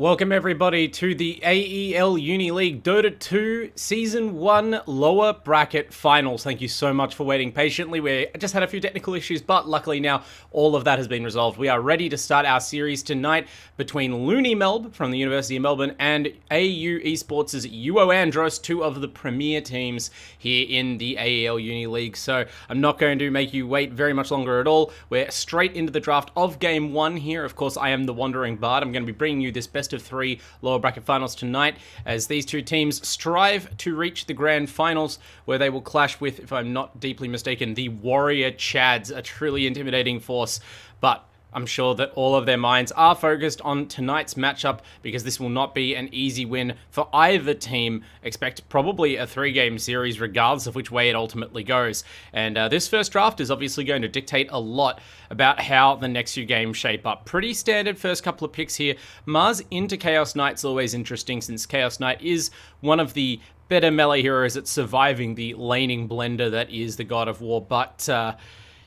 Welcome everybody to the AEL Uni League Dota 2 Season 1 Lower Bracket Finals. Thank you so much for waiting patiently. We just had a few technical issues, but luckily now all of that has been resolved. We are ready to start our series tonight between LooneyMelb from the University of Melbourne and AU Esports' UoAndros, two of the premier teams here in the AEL Uni League. So I'm not going to make you wait very much longer at all. We're straight into the draft of Game 1 here. Of course, I am the Wandering Bard. I'm going to be bringing you this best of 3 lower bracket finals tonight as these two teams strive to reach the grand finals where they will clash with, if I'm not deeply mistaken, the Warrior Chads, a truly intimidating force. But I'm sure that all of their minds are focused on tonight's matchup because this will not be an easy win for either team. Expect probably a 3-game series regardless of which way it ultimately goes. And this first draft is obviously going to dictate a lot about how the next few games shape up. Pretty standard first couple of picks here. Mars into Chaos Knight's always interesting since Chaos Knight is one of the better melee heroes at surviving the laning blender that is the God of War. But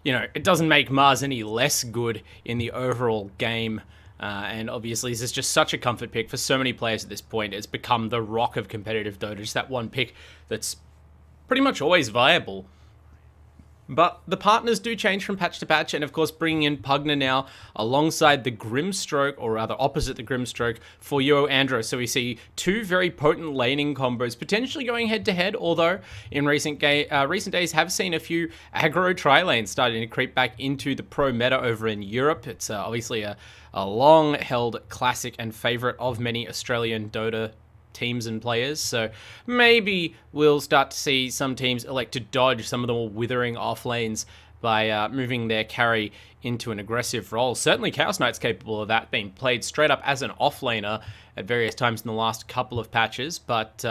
you know, it doesn't make Mars any less good in the overall game. And obviously, this is just such a comfort pick for so many players at this point. It's become the rock of competitive Dota. Just that one pick that's pretty much always viable. But the partners do change from patch to patch, and of course bringing in Pugna now alongside the Grimstroke, or rather opposite the Grimstroke, for UoAndros. So we see two very potent laning combos potentially going head-to-head, although in recent days have seen a few aggro tri-lanes starting to creep back into the pro meta over in Europe. It's obviously a long-held classic and favourite of many Australian Dota teams and players, so maybe we'll start to see some teams elect to dodge some of the more withering off lanes by moving their carry into an aggressive role. Certainly Chaos Knight's capable of that, being played straight up as an offlaner at various times in the last couple of patches, but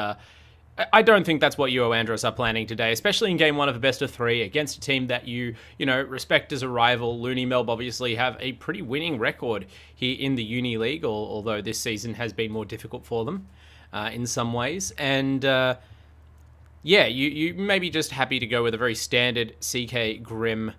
I don't think that's what UoAndros are planning today, especially in game 1 of a best of 3 against a team that you know, respect as a rival. LooneyMelb obviously have a pretty winning record here in the Uni League, although this season has been more difficult for them in some ways. And yeah, you may be just happy to go with a very standard CK Grim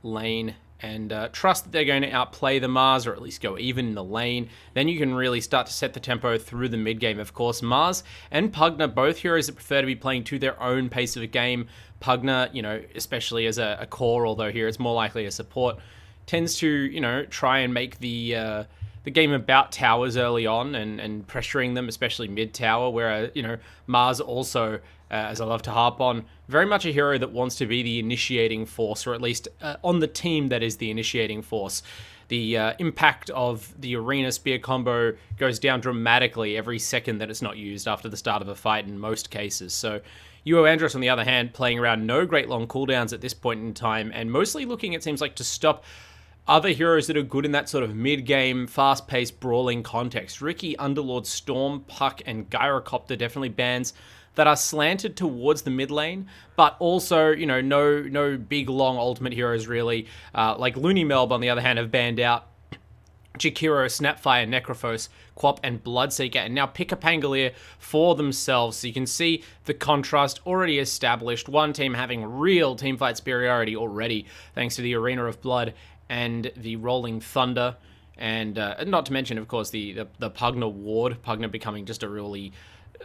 lane and trust that they're going to outplay the Mars, or at least go even in the lane. Then you can really start to set the tempo through the mid game. Of course, Mars and Pugna, both heroes that prefer to be playing to their own pace of a game. Pugna, you know, especially as a core, although here it's more likely a support, tends to, you know, try and make the game about towers early on and pressuring them, especially mid-tower, where, you know, Mars also, as I love to harp on, very much a hero that wants to be the initiating force, or at least on the team that is the initiating force. The impact of the Arena Spear combo goes down dramatically every second that it's not used after the start of a fight in most cases. So UoAndros, on the other hand, playing around no great long cooldowns at this point in time, and mostly looking, it seems like, to stop other heroes that are good in that sort of mid-game, fast-paced, brawling context. Riki, Underlord, Storm, Puck, and Gyrocopter definitely bans that are slanted towards the mid lane, but also, you know, no big, long ultimate heroes really. Like LooneyMelb, on the other hand, have banned out Jakiro, Snapfire, Necrophos, Quap, and Bloodseeker, and now pick a Pangolier for themselves. So you can see the contrast already established. One team having real teamfight superiority already, thanks to the Arena of Blood and the Rolling Thunder, and not to mention, of course, the Pugna Ward. Pugna becoming just a really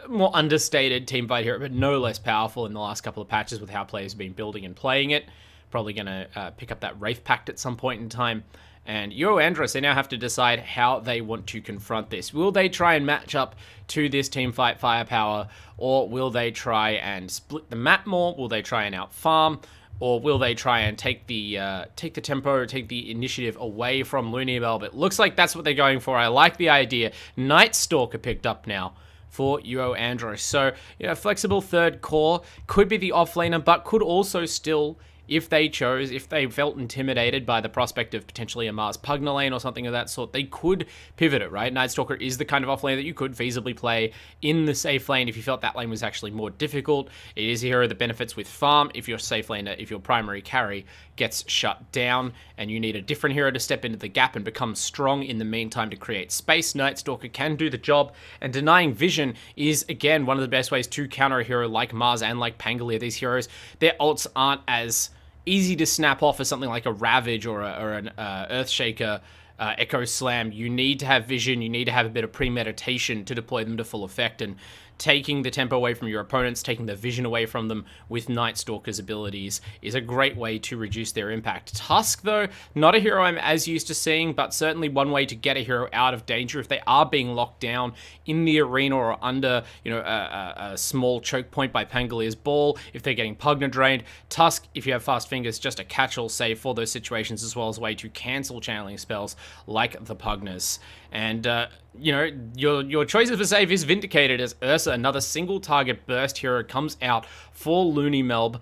more understated teamfight hero, but no less powerful in the last couple of patches with how players have been building and playing it. Probably going to pick up that Wraith Pact at some point in time. And UoAndros, they now have to decide how they want to confront this. Will they try and match up to this teamfight firepower, or will they try and split the map more? Will they try and out-farm? Or will they try and take the tempo, take the initiative away from LooneyMelb? It looks like that's what they're going for. I like the idea. Night Stalker picked up now for UoAndros. So, you know, flexible third core could be the offlaner, but could also still, if they chose, if they felt intimidated by the prospect of potentially a Mars Pugna lane or something of that sort, they could pivot it, right? Night Stalker is the kind of offlane that you could feasibly play in the safe lane if you felt that lane was actually more difficult. It is a hero that benefits with farm if your safe laner, if your primary carry gets shut down and you need a different hero to step into the gap and become strong in the meantime to create space. Night Stalker can do the job, and denying vision is, again, one of the best ways to counter a hero like Mars and like Pangolier. These heroes, their ults aren't as easy to snap off as something like a Ravage or an Earthshaker Echo Slam, you need to have vision, you need to have a bit of premeditation to deploy them to full effect, and taking the tempo away from your opponents, taking the vision away from them with Night Stalker's abilities is a great way to reduce their impact. Tusk, though, not a hero I'm as used to seeing, but certainly one way to get a hero out of danger if they are being locked down in the arena or under, a small choke point by Pangolia's ball, if they're getting Pugna drained. Tusk, if you have fast fingers, just a catch-all save for those situations, as well as a way to cancel channeling spells like the Pugnas. And, your choice of a save is vindicated as Ursa, another single target burst hero, comes out for LooneyMelb.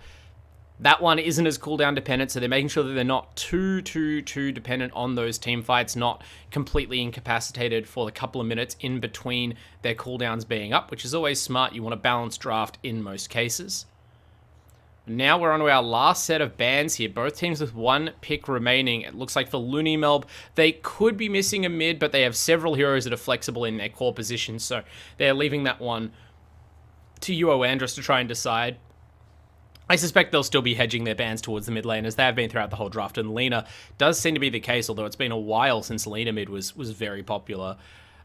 That one isn't as cooldown dependent, so they're making sure that they're not too dependent on those team fights, not completely incapacitated for the couple of minutes in between their cooldowns being up, which is always smart. You want a balanced draft in most cases. Now we're on to our last set of bans here. Both teams with one pick remaining. It looks like for LooneyMelb, they could be missing a mid, but they have several heroes that are flexible in their core positions, so they're leaving that one to UoAndros to try and decide. I suspect they'll still be hedging their bans towards the mid lane, as they have been throughout the whole draft, and Lina does seem to be the case, although it's been a while since Lina mid was very popular.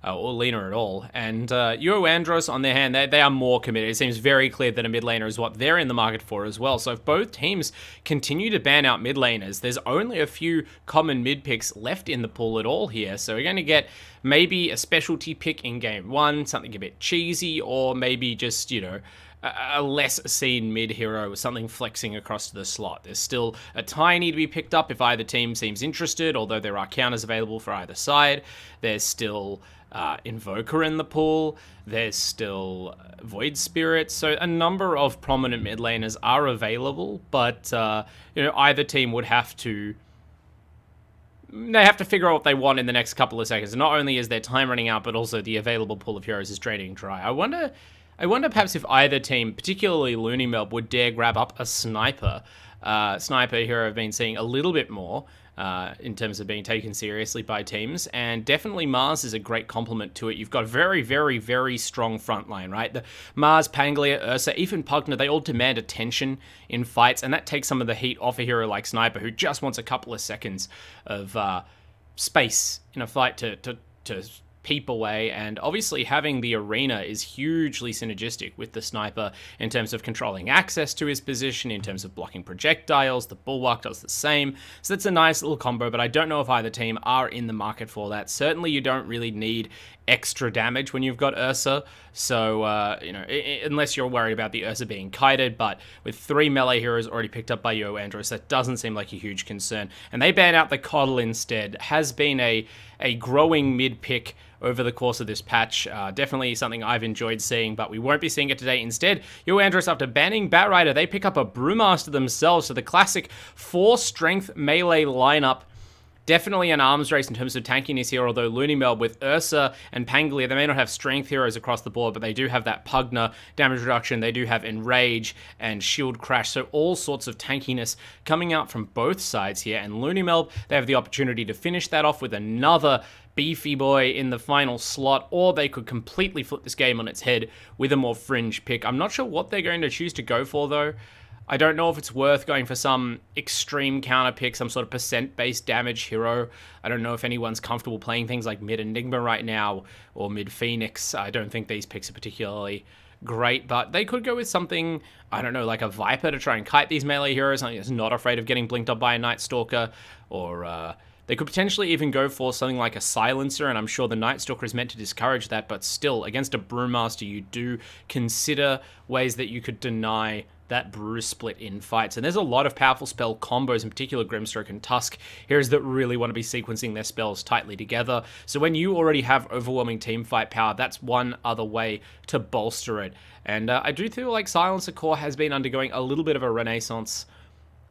Or Lina at all. And UoAndros, on their hand, they are more committed. It seems very clear that a mid laner is what they're in the market for as well. So if both teams continue to ban out mid laners, there's only a few common mid picks left in the pool at all here. So we're going to get maybe a specialty pick in game one, something a bit cheesy, or maybe just, a less seen mid hero, something flexing across to the slot. There's still a tiny to be picked up if either team seems interested, although there are counters available for either side. There's still Invoker in the pool. There's still Void Spirits. So a number of prominent mid laners are available, but either team would have to... They have to figure out what they want in the next couple of seconds. Not only is their time running out, but also the available pool of heroes is draining dry. I wonder perhaps if either team, particularly LooneyMelb, would dare grab up a sniper. Sniper hero I've been seeing a little bit more in terms of being taken seriously by teams, and definitely Mars is a great complement to it. You've got a very, very, very strong front line, right? The Mars, Panglia, Ursa, even Pugna, they all demand attention in fights, and that takes some of the heat off a hero like Sniper, who just wants a couple of seconds of space in a fight to peep away. And obviously having the arena is hugely synergistic with the Sniper in terms of controlling access to his position, in terms of blocking projectiles. The Bulwark does the same, so that's a nice little combo, but I don't know if either team are in the market for that. Certainly you don't really need extra damage when you've got Ursa, so unless you're worried about the Ursa being kited, but with 3 melee heroes already picked up by UoAndros, that doesn't seem like a huge concern. And they ban out the Coddle instead. Has been a growing mid pick over the course of this patch. Definitely something I've enjoyed seeing, but we won't be seeing it today. Instead, UoAndros, after banning Batrider, they pick up a Brewmaster themselves, so the classic 4-strength melee lineup. Definitely an arms race in terms of tankiness here, although LooneyMelb with Ursa and Panglia, they may not have strength heroes across the board, but they do have that Pugna damage reduction, they do have Enrage and Shield Crash, so all sorts of tankiness coming out from both sides here. And LooneyMelb, they have the opportunity to finish that off with another beefy boy in the final slot, or they could completely flip this game on its head with a more fringe pick. I'm not sure what they're going to choose to go for, though. I don't know if it's worth going for some extreme counter pick, some sort of percent-based damage hero. I don't know if anyone's comfortable playing things like mid-Enigma right now, or mid-Phoenix. I don't think these picks are particularly great, but they could go with something, I don't know, like a Viper to try and kite these melee heroes, something that's not afraid of getting blinked up by a Night Stalker, or they could potentially even go for something like a Silencer, and I'm sure the Night Stalker is meant to discourage that, but still, against a Brewmaster, you do consider ways that you could deny that brew split in fights. And there's a lot of powerful spell combos, in particular Grimstroke and Tusk, heroes that really want to be sequencing their spells tightly together. So when you already have overwhelming team fight power, that's one other way to bolster it. And I do feel like Silencer Core has been undergoing a little bit of a renaissance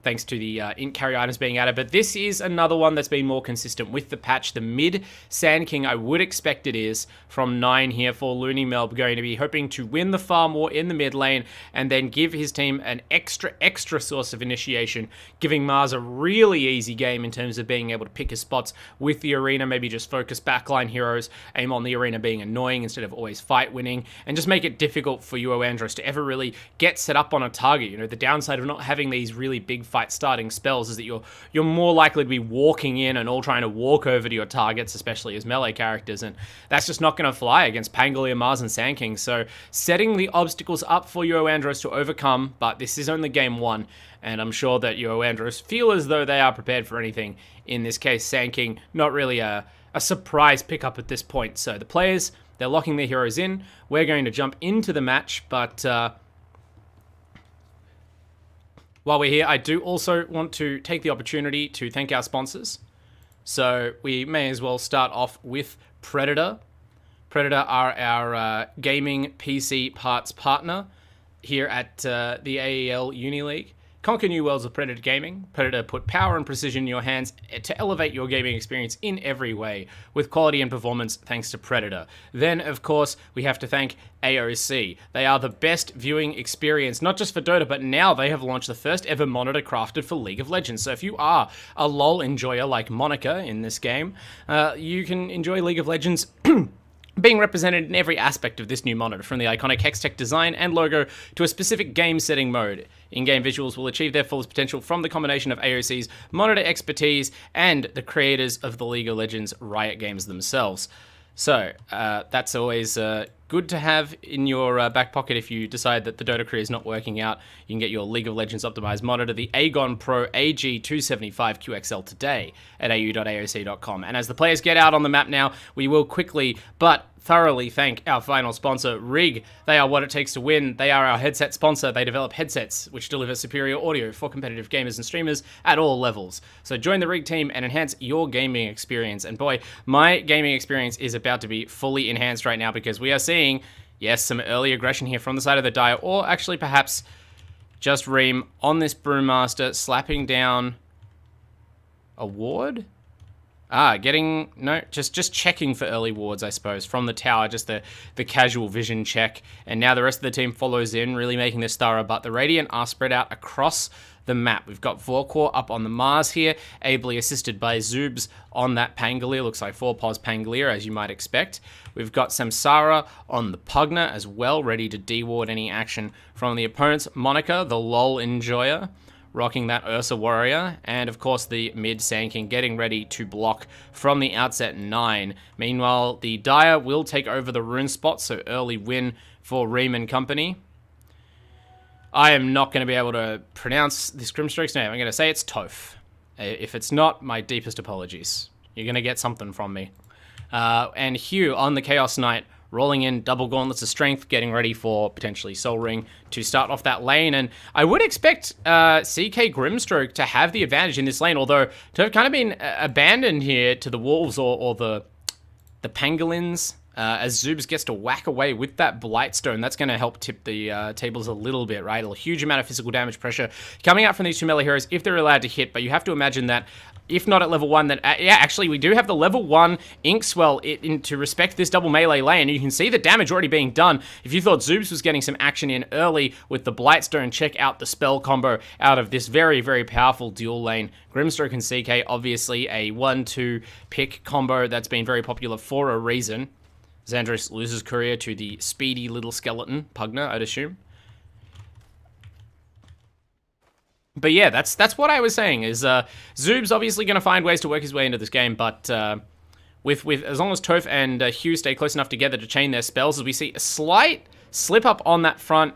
thanks to the int carry items being added, but this is another one that's been more consistent with the patch. The mid Sand King, I would expect it is, from 9 here for LooneyMelb, going to be hoping to win the farm war in the mid lane, and then give his team an extra source of initiation, giving Mars a really easy game in terms of being able to pick his spots with the arena, maybe just focus backline heroes, aim on the arena being annoying instead of always fight winning, and just make it difficult for UoAndros to ever really get set up on a target. The downside of not having these really big fight starting spells is that you're more likely to be walking in and all trying to walk over to your targets, especially as melee characters, and that's just not going to fly against Pangolier, Mars, and Sand King. So setting the obstacles up for UoAndros to overcome, but this is only game 1, and I'm sure that UoAndros feel as though they are prepared for anything. In this case, Sand King, not really a surprise pickup at this point. So the players, they're locking their heroes in. We're going to jump into the match, but while we're here, I do also want to take the opportunity to thank our sponsors. So we may as well start off with Predator. Predator are our gaming PC parts partner here at the AEL Uni League. Conquer new worlds with Predator Gaming. Predator put power and precision in your hands to elevate your gaming experience in every way, with quality and performance thanks to Predator. Then, of course, we have to thank AOC. They are the best viewing experience, not just for Dota, but now they have launched the first ever monitor crafted for League of Legends. So if you are a LoL enjoyer like Monica in this game, you can enjoy League of Legends being represented in every aspect of this new monitor, from the iconic Hextech design and logo to a specific game setting mode. In-game visuals will achieve their fullest potential from the combination of AOC's monitor expertise and the creators of the League of Legends Riot games themselves. So, that's always good to have in your back pocket if you decide that the Dota career is not working out. You can get your League of Legends optimized monitor, the Aegon Pro AG275 QXL, today at au.aoc.com. And as the players get out on the map now, we will quickly but thoroughly thank our final sponsor, Rig. They are what it takes to win. They are our headset sponsor. They develop headsets which deliver superior audio for competitive gamers and streamers at all levels. So join the Rig team and enhance your gaming experience. And boy, my gaming experience is about to be fully enhanced right now, because we are seeing, yes, some early aggression here from the side of the Dire, or actually perhaps just Reem on this Brewmaster, slapping down a ward? Just checking for early wards, I suppose, from the tower, just the casual vision check. And now the rest of the team follows in, really making this thorough, but the Radiant are spread out across the map. We've got Vorkor up on the Mars here, ably assisted by Zoobs on that Pangolier. Looks like 4-pos Pangolier, as you might expect. We've got Samsara on the Pugna as well, ready to deward any action from the opponents. Monica, the LoL enjoyer, rocking that Ursa Warrior, and of course the mid Sand King getting ready to block from the outset 9. Meanwhile, the Dire will take over the rune spot, so early win for Reem and company. I am not going to be able to pronounce this Grimstroke's name. I'm going to say it's Toph. If it's not, my deepest apologies. You're going to get something from me. And Hugh on the Chaos Knight, rolling in double gauntlets of strength, getting ready for potentially Soul Ring to start off that lane. And I would expect CK Grimstroke to have the advantage in this lane, although to have kind of been abandoned here to the Wolves or the Pangolins, as Zoobs gets to whack away with that Blightstone. That's going to help tip the tables a little bit, right? A huge amount of physical damage pressure coming out from these two melee heroes if they're allowed to hit, but you have to imagine that if not at level 1, then yeah, actually we do have the level 1 Inkswell to respect this double melee lane. You can see the damage already being done. If you thought Zoobs was getting some action in early with the Blightstone, check out the spell combo out of this very, very powerful dual lane. Grimstroke and CK, obviously a 1-2 pick combo that's been very popular for a reason. Xandros loses courier to the speedy little skeleton, Pugna, I'd assume. But yeah, that's what I was saying, is Zoob's obviously going to find ways to work his way into this game, but with as long as Toph and Hugh stay close enough together to chain their spells, as we see a slight slip up on that front,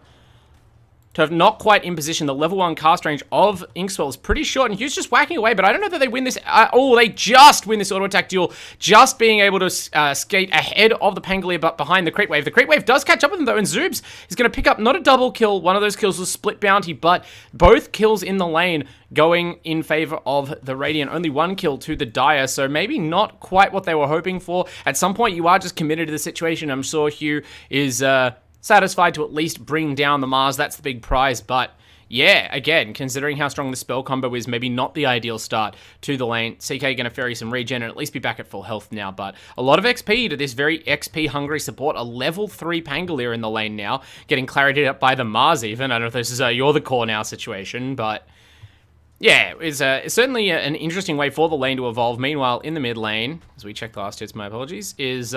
Toph not quite in position. The level 1 cast range of Inkswell is pretty short, and Hugh's just whacking away, but I don't know that they win this. They just win this auto attack duel, just being able to skate ahead of the Pangolier, but behind the Creep Wave. The Creep Wave does catch up with them, though, and Zoobs is going to pick up not a double kill. One of those kills was split bounty, but both kills in the lane going in favor of the Radiant. Only one kill to the Dire, so maybe not quite what they were hoping for. At some point, you are just committed to the situation. I'm sure Hugh is satisfied to at least bring down the Mars. That's the big prize, but yeah, again, considering how strong the spell combo is, maybe not the ideal start to the lane. CK going to ferry some regen and at least be back at full health now, but a lot of XP to this very XP-hungry support. A level 3 Pangolier in the lane now, getting clarity up by the Mars even. I don't know if this is a you're the core now situation, but Yeah, it's certainly an interesting way for the lane to evolve. Meanwhile, in the mid lane, as we check the last hits, my apologies, is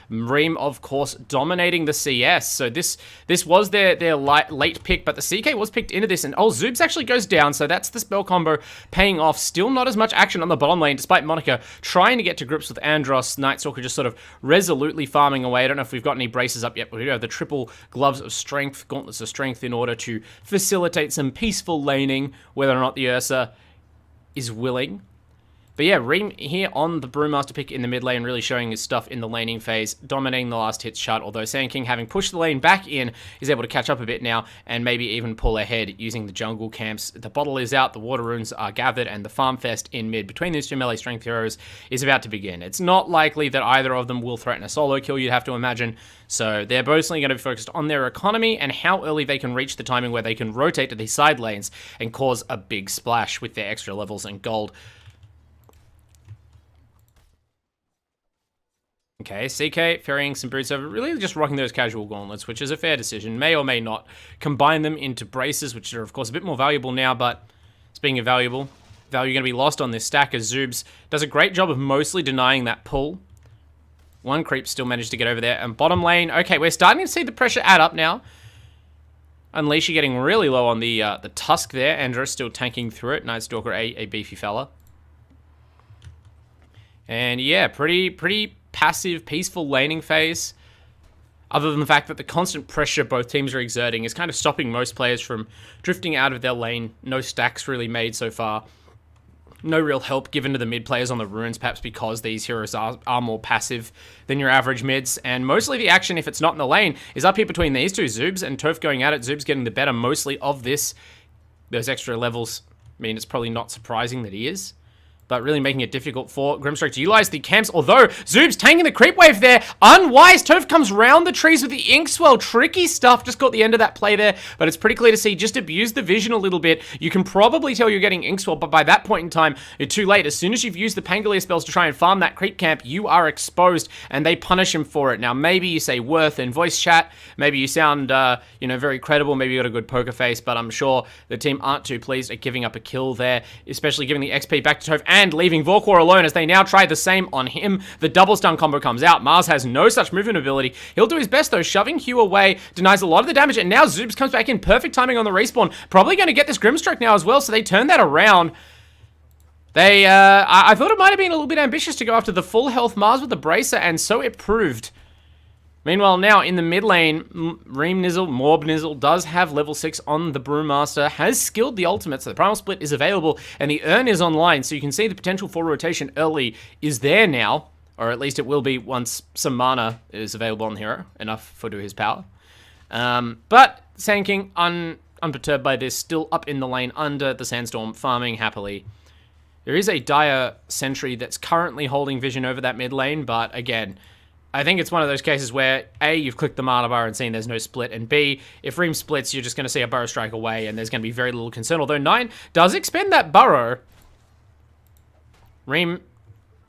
Reem, of course, dominating the CS. So this was their late pick, but the CK was picked into this, and Zoobs actually goes down, so that's the spell combo paying off. Still not as much action on the bottom lane, despite Monica trying to get to grips with Andros. Nightstalker just sort of resolutely farming away. I don't know if we've got any braces up yet, but we do have the triple gloves of strength, gauntlets of strength, in order to facilitate some peaceful laning, whether or not the Ursa is willing. But yeah, Reem here on the Brewmaster pick in the mid lane, really showing his stuff in the laning phase, dominating the last hits chart, although Sand King, having pushed the lane back in, is able to catch up a bit now and maybe even pull ahead using the jungle camps. The bottle is out, the water runes are gathered, and the farm fest in mid between these two melee strength heroes is about to begin. It's not likely that either of them will threaten a solo kill, you'd have to imagine, so they're mostly going to be focused on their economy and how early they can reach the timing where they can rotate to these side lanes and cause a big splash with their extra levels and gold. Okay, CK ferrying some boots over, really just rocking those casual gauntlets, which is a fair decision. May or may not combine them into braces, which are, of course, a bit more valuable now, but speaking of valuable, value going to be lost on this stack as Zoobs does a great job of mostly denying that pull. One creep still managed to get over there, and bottom lane, okay, we're starting to see the pressure add up now. Unleashy getting really low on the Tusk there. Andros still tanking through it. Nightstalker, a beefy fella. And yeah, pretty passive, peaceful laning phase. Other than the fact that the constant pressure both teams are exerting is kind of stopping most players from drifting out of their lane. No stacks really made so far. No real help given to the mid players on the runes, perhaps because these heroes are more passive than your average mids. And mostly the action, if it's not in the lane, is up here between these two, Zoobs and Toph going at it. Zoobs getting the better mostly of this. Those extra levels mean it's probably not surprising that he is, but really making it difficult for Grimstrike to utilize the camps, although Zoob's tanking the creep wave there. Unwise, Toph comes round the trees with the Inkswell. Tricky stuff, just got the end of that play there, but it's pretty clear to see, just abuse the vision a little bit. You can probably tell you're getting Inkswell, but by that point in time, you're too late. As soon as you've used the Pangolier spells to try and farm that creep camp, you are exposed, and they punish him for it. Now, maybe you say worth in voice chat, maybe you sound, very credible, maybe you got a good poker face, but I'm sure the team aren't too pleased at giving up a kill there, especially giving the XP back to Toph, and leaving Vorkor alone as they now try the same on him. The double stun combo comes out. Mars has no such movement ability. He'll do his best though, shoving Hugh away, denies a lot of the damage, and now Zoobs comes back in. Perfect timing on the respawn. Probably going to get this Grimstrike now as well, so they turn that around. They, I thought it might have been a little bit ambitious to go after the full health Mars with the Bracer, and so it proved. Meanwhile, now in the mid lane, Morb Nizzle does have level 6 on the Brewmaster, has skilled the ultimate, so the Primal Split is available, and the Urn is online, so you can see the potential for rotation early is there now, or at least it will be once some mana is available on the hero, enough for his power. But Sand King, unperturbed by this, still up in the lane under the Sandstorm, farming happily. There is a Dire Sentry that's currently holding vision over that mid lane, but again, I think it's one of those cases where, A, you've clicked the mana bar and seen there's no split, and B, if Reem splits, you're just going to see a Burrow Strike away, and there's going to be very little concern, although 9 does expend that Burrow. Reem,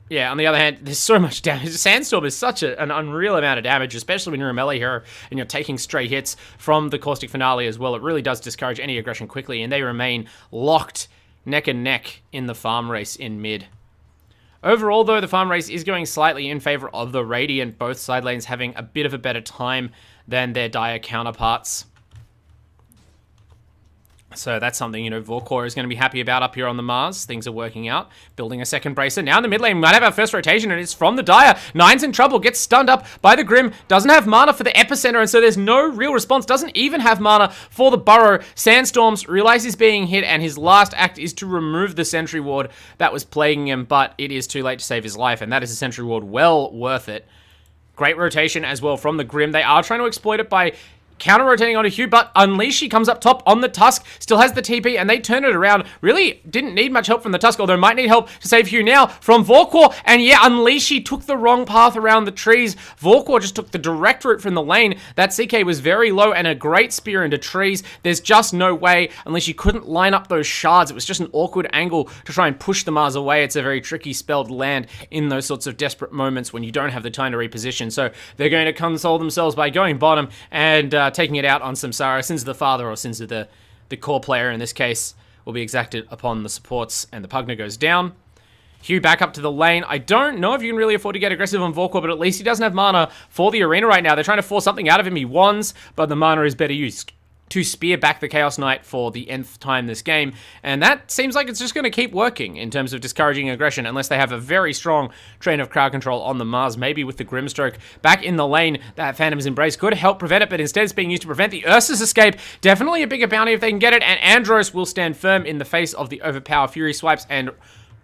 yeah, on the other hand, there's so much damage. Sandstorm is such an unreal amount of damage, especially when you're a melee hero and you're taking stray hits from the Caustic Finale as well. It really does discourage any aggression quickly, and they remain locked neck and neck in the farm race in mid. Overall, though, the farm race is going slightly in favor of the Radiant, both side lanes having a bit of a better time than their Dire counterparts. So that's something, Vorkor is going to be happy about up here on the Mars. Things are working out. Building a second Bracer. Now in the mid lane, we might have our first rotation, and it's from the Dire. Nine's in trouble, gets stunned up by the Grim. Doesn't have mana for the Epicenter, and so there's no real response. Doesn't even have mana for the Burrow. Sandstorms realizes he's being hit, and his last act is to remove the Sentry Ward that was plaguing him, but it is too late to save his life, and that is a Sentry Ward well worth it. Great rotation as well from the Grim. They are trying to exploit it by counter-rotating onto Hugh, but Unleashy comes up top on the Tusk, still has the TP, and they turn it around. Really didn't need much help from the Tusk, although might need help to save Hugh now from Vorkor, and yeah, Unleashy took the wrong path around the trees. Vorkor just took the direct route from the lane. That CK was very low, and a great spear into trees. There's just no way, unless you couldn't line up those shards. It was just an awkward angle to try and push the Mars away. It's a very tricky spell to land in those sorts of desperate moments when you don't have the time to reposition, so they're going to console themselves by going bottom and taking it out on Samsara, Sins of the Father, or Sins of the core player in this case, will be exacted upon the supports, and the Pugna goes down. Hugh back up to the lane. I don't know if you can really afford to get aggressive on Vorkor, but at least he doesn't have mana for the arena right now. They're trying to force something out of him. He wants, but the mana is better used to spear back the Chaos Knight for the nth time this game. And that seems like it's just going to keep working in terms of discouraging aggression, unless they have a very strong train of crowd control on the Mars, maybe with the Grimstroke back in the lane. That Phantom's Embrace could help prevent it, but instead it's being used to prevent the Ursa's escape. Definitely a bigger bounty if they can get it, and Andros will stand firm in the face of the overpower Fury swipes and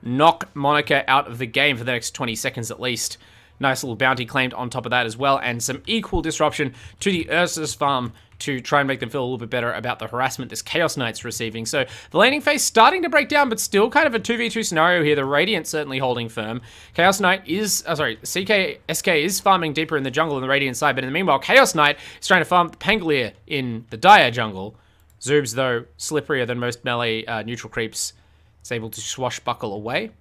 knock Monica out of the game for the next 20 seconds at least. Nice little bounty claimed on top of that as well, and some equal disruption to the Ursa's farm to try and make them feel a little bit better about the harassment this Chaos Knight's receiving. So the laning phase starting to break down, but still kind of a 2v2 scenario here. The Radiant certainly holding firm. Chaos Knight is, SK is farming deeper in the jungle on the Radiant side, but in the meanwhile, Chaos Knight is trying to farm the Pangolier in the Dire jungle. Zoobs, though, slipperier than most melee neutral creeps, is able to swashbuckle away.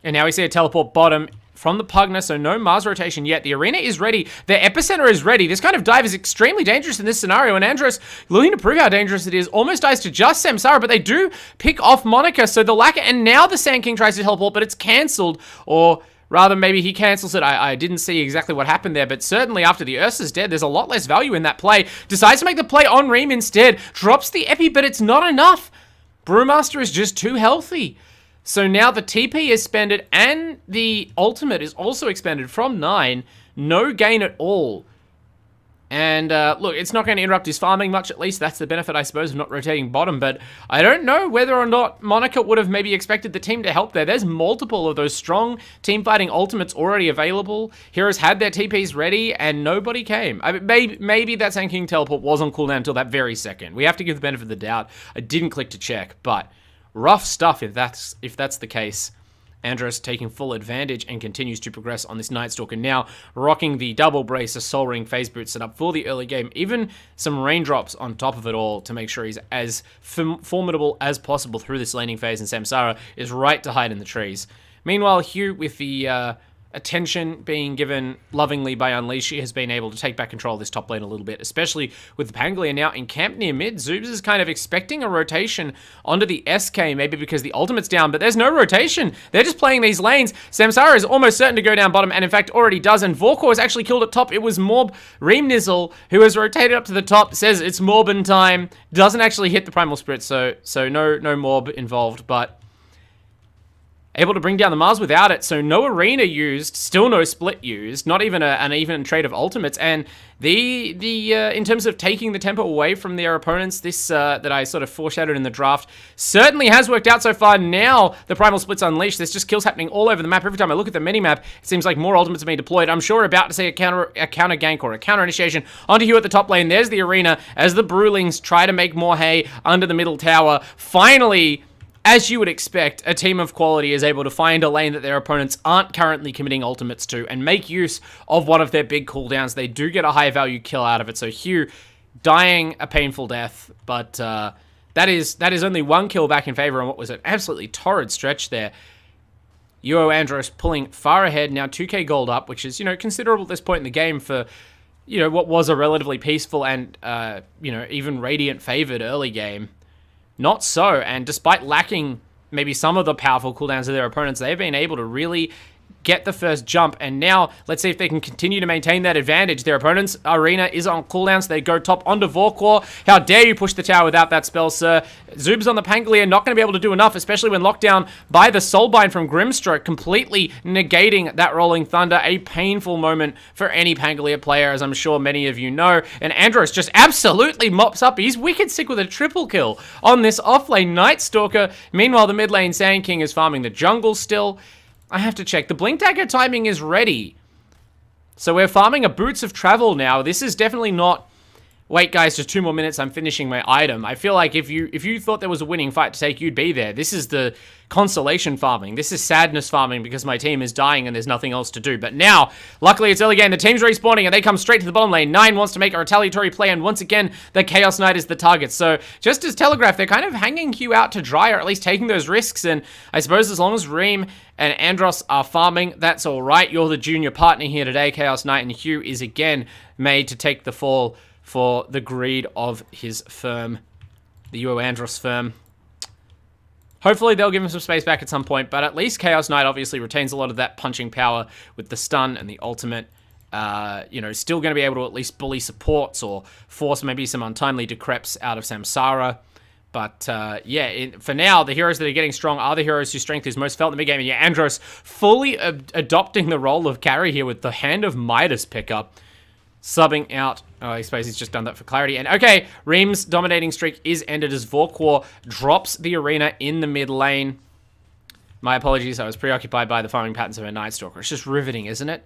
And now we see a teleport bottom from the Pugna, so no Mars rotation yet. The arena is ready. Their epicenter is ready. This kind of dive is extremely dangerous in this scenario, and Andros, looking to prove how dangerous it is, almost dies to just Samsara, but they do pick off Monica, so the Lacquer, and now the Sand King tries to teleport, but it's cancelled, or rather maybe he cancels it. I didn't see exactly what happened there, but certainly after the Ursa's dead, there's a lot less value in that play. Decides to make the play on Reem instead, drops the Epi, but it's not enough. Brewmaster is just too healthy. So now the TP is spended and the ultimate is also expended from 9. No gain at all. And look, it's not going to interrupt his farming much, at least. That's the benefit, I suppose, of not rotating bottom. But I don't know whether or not Monica would have maybe expected the team to help there. There's multiple of those strong team fighting ultimates already available. Heroes had their TPs ready and nobody came. Maybe that Sand King teleport was on cooldown until that very second. We have to give the benefit of the doubt. I didn't click to check, but rough stuff if that's the case. Andros taking full advantage and continues to progress on this Night Stalker now, rocking the double brace, a Soul Ring phase boot set up for the early game, even some raindrops on top of it all to make sure he's as formidable as possible through this laning phase, and Samsara is right to hide in the trees. Meanwhile, Hugh, with the attention being given lovingly by Unleash, she has been able to take back control of this top lane a little bit, especially with the Pangolier now encamped near mid. Zoobs is kind of expecting a rotation onto the SK, maybe because the ultimate's down, but there's no rotation. They're just playing these lanes. Samsara is almost certain to go down bottom, and in fact already does, and Vorkor is actually killed at top. It was Morb Reemnizzle who has rotated up to the top, says it's Morbin time, doesn't actually hit the Primal Spirit, so no Morb involved, but able to bring down the Mars without it, so no arena used, still no split used, not even an even trade of ultimates, and in terms of taking the tempo away from their opponents, this that I sort of foreshadowed in the draft, certainly has worked out so far. Now the Primal Split's unleashed. There's just kills happening all over the map. Every time I look at the minimap, it seems like more ultimates are being deployed. I'm sure we're about to see a counter gank or a counter initiation onto Hugh at the top lane. There's the arena as the Brewlings try to make more hay under the middle tower. Finally, as you would expect, a team of quality is able to find a lane that their opponents aren't currently committing ultimates to and make use of one of their big cooldowns. They do get a high value kill out of it. So Hugh dying a painful death, but that is only one kill back in favor on what was an absolutely torrid stretch there. UoAndros pulling far ahead, now 2k gold up, which is, considerable at this point in the game for, what was a relatively peaceful and, even Radiant favored early game. Not so, and despite lacking maybe some of the powerful cooldowns of their opponents, they've been able to really get the first jump, and now let's see if they can continue to maintain that advantage. Their opponent's arena is on cooldown, so they go top onto Vorkor. How dare you push the tower without that spell, sir? Zoobs on the Pangolier, not going to be able to do enough, especially when locked down by the Soulbind from Grimstroke, completely negating that Rolling Thunder. A painful moment for any Pangolier player, as I'm sure many of you know. And Andros just absolutely mops up. He's wicked sick with a triple kill on this offlane Night Stalker. Meanwhile, the mid lane Sand King is farming the jungle still. I have to check. The Blink Dagger timing is ready. So we're farming a Boots of Travel now. This is definitely not... Wait, guys, just 2 more minutes. I'm finishing my item. I feel like if you thought there was a winning fight to take, you'd be there. This is the consolation farming. This is sadness farming because my team is dying and there's nothing else to do. But now, luckily, it's early game. The team's respawning and they come straight to the bottom lane. 9 wants to make a retaliatory play, and once again, the Chaos Knight is the target. So, just as telegraphed, they're kind of hanging Hugh out to dry, or at least taking those risks. And I suppose as long as Reem and Andros are farming, that's all right. You're the junior partner here today, Chaos Knight, and Hugh is again made to take the fall for the greed of his firm, the UoAndros firm. Hopefully they'll give him some space back at some point, but at least Chaos Knight obviously retains a lot of that punching power with the stun and the ultimate. You know, still going to be able to at least bully supports or force maybe some untimely decreps out of Samsara. But, yeah, for now, the heroes that are getting strong are the heroes whose strength is most felt in the mid-game. And yeah, Andros fully adopting the role of carry here with the Hand of Midas pickup. Subbing out. Oh, I suppose he's just done that for clarity. And, okay, Reem's dominating streak is ended as Vorkwar drops the arena in the mid lane. My apologies, I was preoccupied by the farming patterns of a Night Stalker. It's just riveting, isn't it?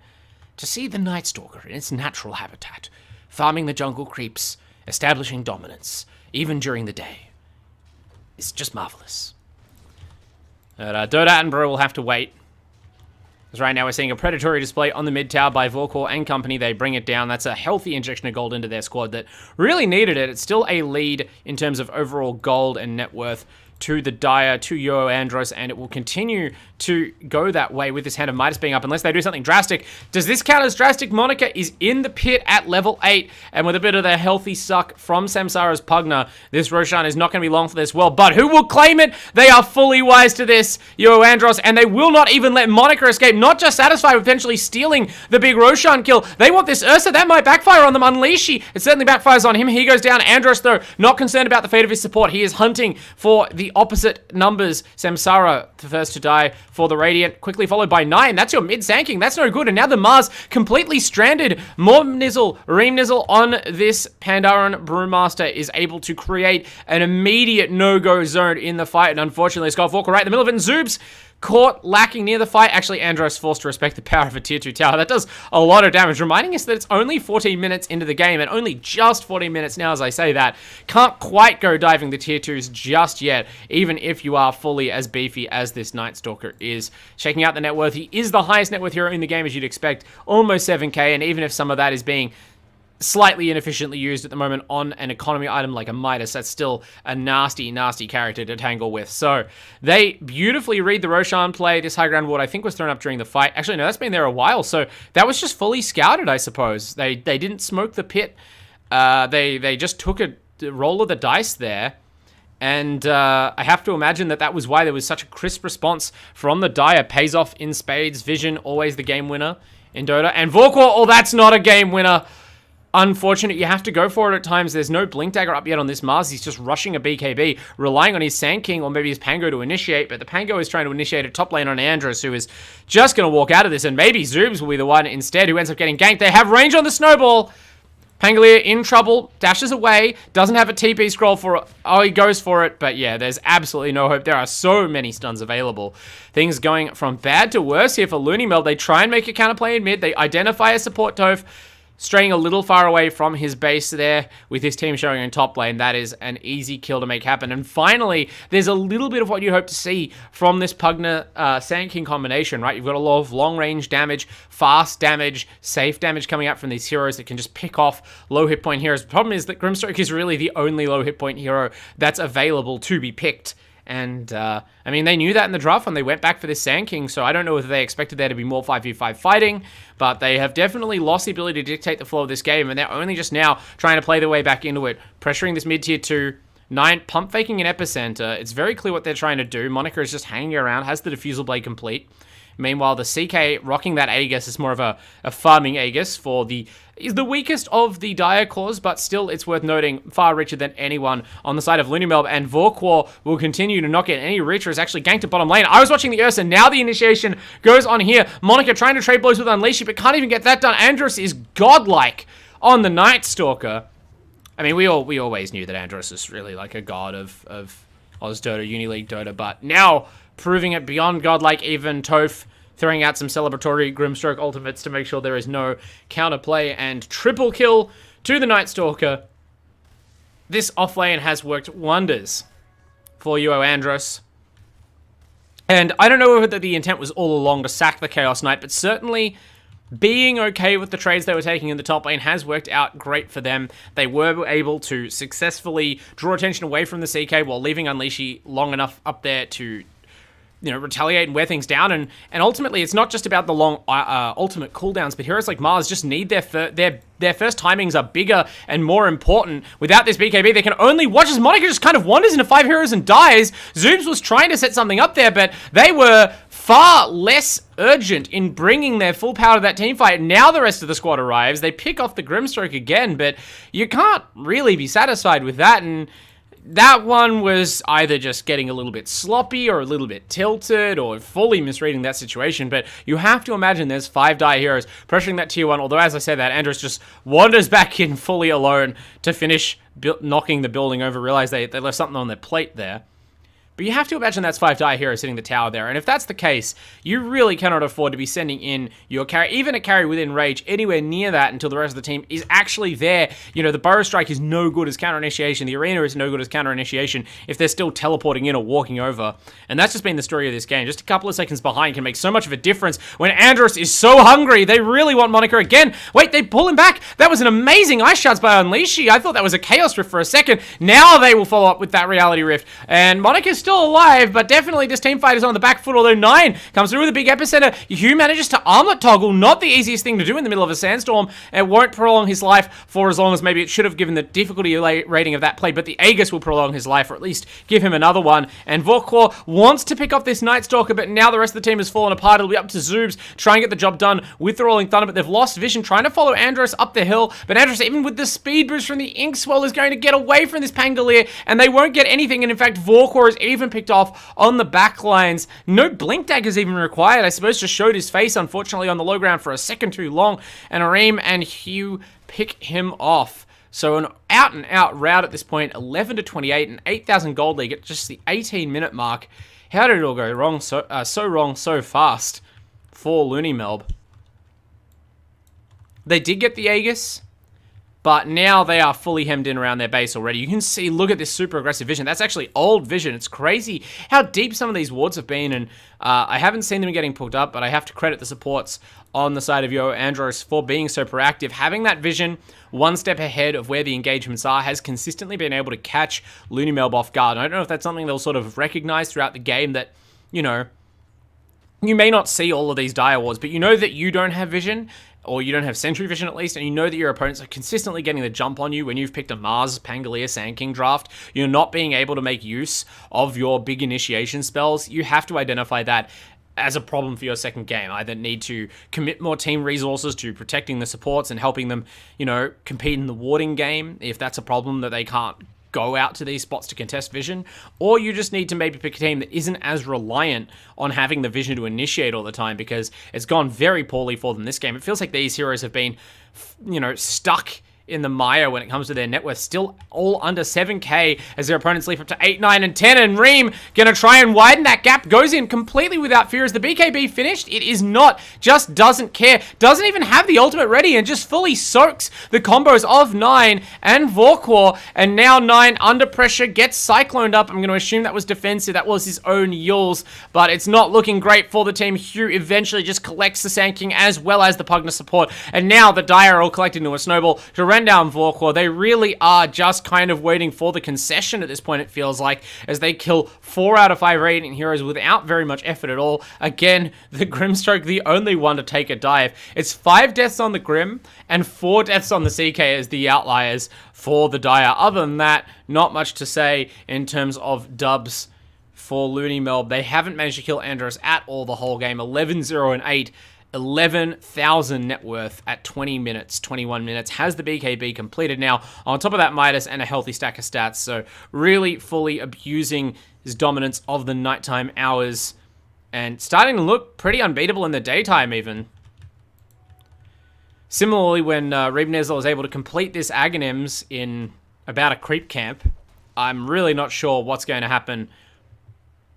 To see the Night Stalker in its natural habitat, farming the jungle creeps, establishing dominance, even during the day. It's just marvelous. But Dota and Bro will have to wait. Because right now we're seeing a predatory display on the mid tower by Vorkor and company. They bring it down. That's a healthy injection of gold into their squad that really needed it. It's still a lead in terms of overall gold and net worth to the Dire, to UoAndros, and it will continue to go that way with this Hand of Midas being up unless they do something drastic. Does this count as drastic? Monica is in the pit at level 8, and with a bit of the healthy suck from Samsara's Pugna, this Roshan is not going to be long for this world, but who will claim it? They are fully wise to this, UoAndros, and they will not even let Monica escape, not just satisfied with potentially stealing the big Roshan kill. They want this Ursa. That might backfire on them. Unleashy, it certainly backfires on him. He goes down. Andros, though, not concerned about the fate of his support. He is hunting for the opposite numbers. Samsara, the first to die for the Radiant, quickly followed by 9. That's your mid-sanking. That's no good. And now the Mars completely stranded. More Nizzle, Reem Nizzle on this Pandaren Brewmaster is able to create an immediate no-go zone in the fight. And unfortunately, Scott Vorkor right in the middle of it. And Zoobs caught lacking near the fight. Actually, Andros forced to respect the power of a tier 2 tower. That does a lot of damage, reminding us that it's only 14 minutes into the game, and only just 14 minutes now as I say that. Can't quite go diving the tier 2s just yet, even if you are fully as beefy as this Night Stalker is. Checking out the net worth, he is the highest net worth hero in the game as you'd expect, almost 7k, and even if some of that is being slightly inefficiently used at the moment on an economy item like a Midas, that's still a nasty, nasty character to tangle with. So they beautifully read the Roshan play. This high ground ward, I think, was thrown up during the fight. Actually, no, that's been there a while, so that was just fully scouted, I suppose. They didn't smoke the pit. They just took a roll of the dice there. And I have to imagine that that was why there was such a crisp response from the Dire. Pays off in spades. Vision, always the game winner in Dota. And Vorkor, oh, that's not a game winner. Unfortunate, you have to go for it at times. There's no Blink Dagger up yet on this Mars. He's just rushing a BKB, relying on his Sand King or maybe his Pango to initiate, but the Pango is trying to initiate a top lane on Andros, who is just going to walk out of this, and maybe Zoobs will be the one instead who ends up getting ganked. They have range on the Snowball. Pangolier in trouble, dashes away, doesn't have a TP scroll for it. Oh, he goes for it, but yeah, there's absolutely no hope. There are so many stuns available. Things going from bad to worse here for LooneyMelb. They try and make a counterplay in mid. They identify a support Toph, straying a little far away from his base there with his team showing in top lane. That is an easy kill to make happen. And finally, there's a little bit of what you hope to see from this Pugna Sand King combination, right? You've got a lot of long-range damage, fast damage, safe damage coming out from these heroes that can just pick off low hit point heroes. The problem is that Grimstroke is really the only low hit point hero that's available to be picked. And, I mean, they knew that in the draft when they went back for this Sand King, so I don't know whether they expected there to be more 5v5 fighting, but they have definitely lost the ability to dictate the flow of this game, and they're only just now trying to play their way back into it, pressuring this mid-tier 2, 9, pump faking an Epicenter. It's very clear what they're trying to do. Monica is just hanging around, has the Diffusal Blade complete. Meanwhile, the CK rocking that Aegis is more of a farming Aegis for is the weakest of the Dire cores, but still, it's worth noting, far richer than anyone on the side of LooneyMelb, and Vorkwar will continue to not get any richer. Is actually ganked at bottom lane. I was watching the Ursa, now the initiation goes on here. Monica trying to trade blows with Unleashy, but can't even get that done. Andros is godlike on the Night Stalker. I mean, we always knew that Andros is really like a god of Oz Dota, Unileague Dota, but now proving it beyond godlike. Even Toph throwing out some celebratory Grimstroke ultimates to make sure there is no counterplay, and triple kill to the Night Stalker. This offlane has worked wonders for UoAndros. And I don't know whether the intent was all along to sack the Chaos Knight, but certainly being okay with the trades they were taking in the top lane has worked out great for them. They were able to successfully draw attention away from the CK while leaving Unleashy long enough up there to retaliate and wear things down. And ultimately, it's not just about the long ultimate cooldowns, but heroes like Mars just need their first timings are bigger and more important. Without this BKB, they can only watch as Monica just kind of wanders into 5 heroes and dies. Zoobs was trying to set something up there, but they were far less urgent in bringing their full power to that team fight. Now the rest of the squad arrives. They pick off the Grimstroke again, but you can't really be satisfied with that. And that one was either just getting a little bit sloppy or a little bit tilted or fully misreading that situation. But you have to imagine there's 5 dire heroes pressuring that tier 1. Although, as I said, that Andros just wanders back in fully alone to finish knocking the building over. Realize they left something on their plate there. But you have to imagine that's 5 dire heroes sitting the tower there. And if that's the case, you really cannot afford to be sending in your carry, even a carry within rage, anywhere near that until the rest of the team is actually there. The Burrow Strike is no good as counter initiation. The Arena is no good as counter initiation if they're still teleporting in or walking over. And that's just been the story of this game. Just a couple of seconds behind can make so much of a difference when Andros is so hungry. They really want Monica again. Wait, they pull him back. That was an amazing Ice Shards by Unleashy. I thought that was a Chaos Rift for a second. Now they will follow up with that Reality Rift. And Monica's still alive, but definitely this team fight is on the back foot, although 9 comes through with a big epicenter. Hugh manages to armlet toggle, not the easiest thing to do in the middle of a sandstorm. It won't prolong his life for as long as maybe it should have given the difficulty rating of that play, but the Aegis will prolong his life, or at least give him another one. And Vorkor wants to pick off this Night Stalker, but now the rest of the team has fallen apart. It'll be up to Zoobs, try and get the job done with the Rolling Thunder, but they've lost vision, trying to follow Andros up the hill. But Andros, even with the speed boost from the Inkswell, is going to get away from this Pangolier, and they won't get anything. And in fact, Vorkor is even picked off on the back lines. No blink daggers even required. I suppose just showed his face, unfortunately, on the low ground for a second too long. And Areem and Hugh pick him off. So an out-and-out rout at this point, 11 to 28, and 8,000 gold league at just the 18-minute mark. How did it all go wrong so wrong so fast for LooneyMelb? They did get the Aegis, but now they are fully hemmed in around their base already. You can see, look at this super aggressive vision. That's actually old vision. It's crazy how deep some of these wards have been, and I haven't seen them getting pulled up, but I have to credit the supports on the side of UoAndros for being so proactive. Having that vision one step ahead of where the engagements are has consistently been able to catch LooneyMelb off guard. And I don't know if that's something they'll sort of recognize throughout the game, that, you may not see all of these dire wards, but you know that you don't have vision, or you don't have sentry vision at least, and you know that your opponents are consistently getting the jump on you when you've picked a Mars, Pangolier, Sand King draft. You're not being able to make use of your big initiation spells. You have to identify that as a problem for your second game. Either need to commit more team resources to protecting the supports and helping them, compete in the warding game, if that's a problem that they can't go out to these spots to contest vision, or you just need to maybe pick a team that isn't as reliant on having the vision to initiate all the time, because it's gone very poorly for them this game. It feels like these heroes have been, stuck in the mire when it comes to their net worth, still all under 7k as their opponents leap up to 8, 9, and 10, and Reem gonna try and widen that gap, goes in completely without fear. Is the BKB finished? It is not, just doesn't care, doesn't even have the ultimate ready, and just fully soaks the combos of 9 and Vorkor, and now 9 under pressure, gets cycloned up. I'm gonna assume that was defensive, that was his own Yules, but it's not looking great for the team. Hugh eventually just collects the Sand King as well as the Pugna support, and now the Dire are all collected into a snowball to run down Vorkor. They really are just kind of waiting for the concession at this point, it feels like, as they kill 4 out of 5 Radiant heroes without very much effort at all. Again, the Grimstroke, the only one to take a dive. It's 5 deaths on the Grim and 4 deaths on the CK as the outliers for the Dire. Other than that, not much to say in terms of dubs for LooneyMelb. They haven't managed to kill Andros at all the whole game. 11-0 and 8. 11,000 net worth at 20 minutes, 21 minutes. Has the BKB completed now. On top of that, Midas and a healthy stack of stats. So really fully abusing his dominance of the nighttime hours and starting to look pretty unbeatable in the daytime even. Similarly, when Reebnezla was able to complete this Aghanims in about a creep camp, I'm really not sure what's going to happen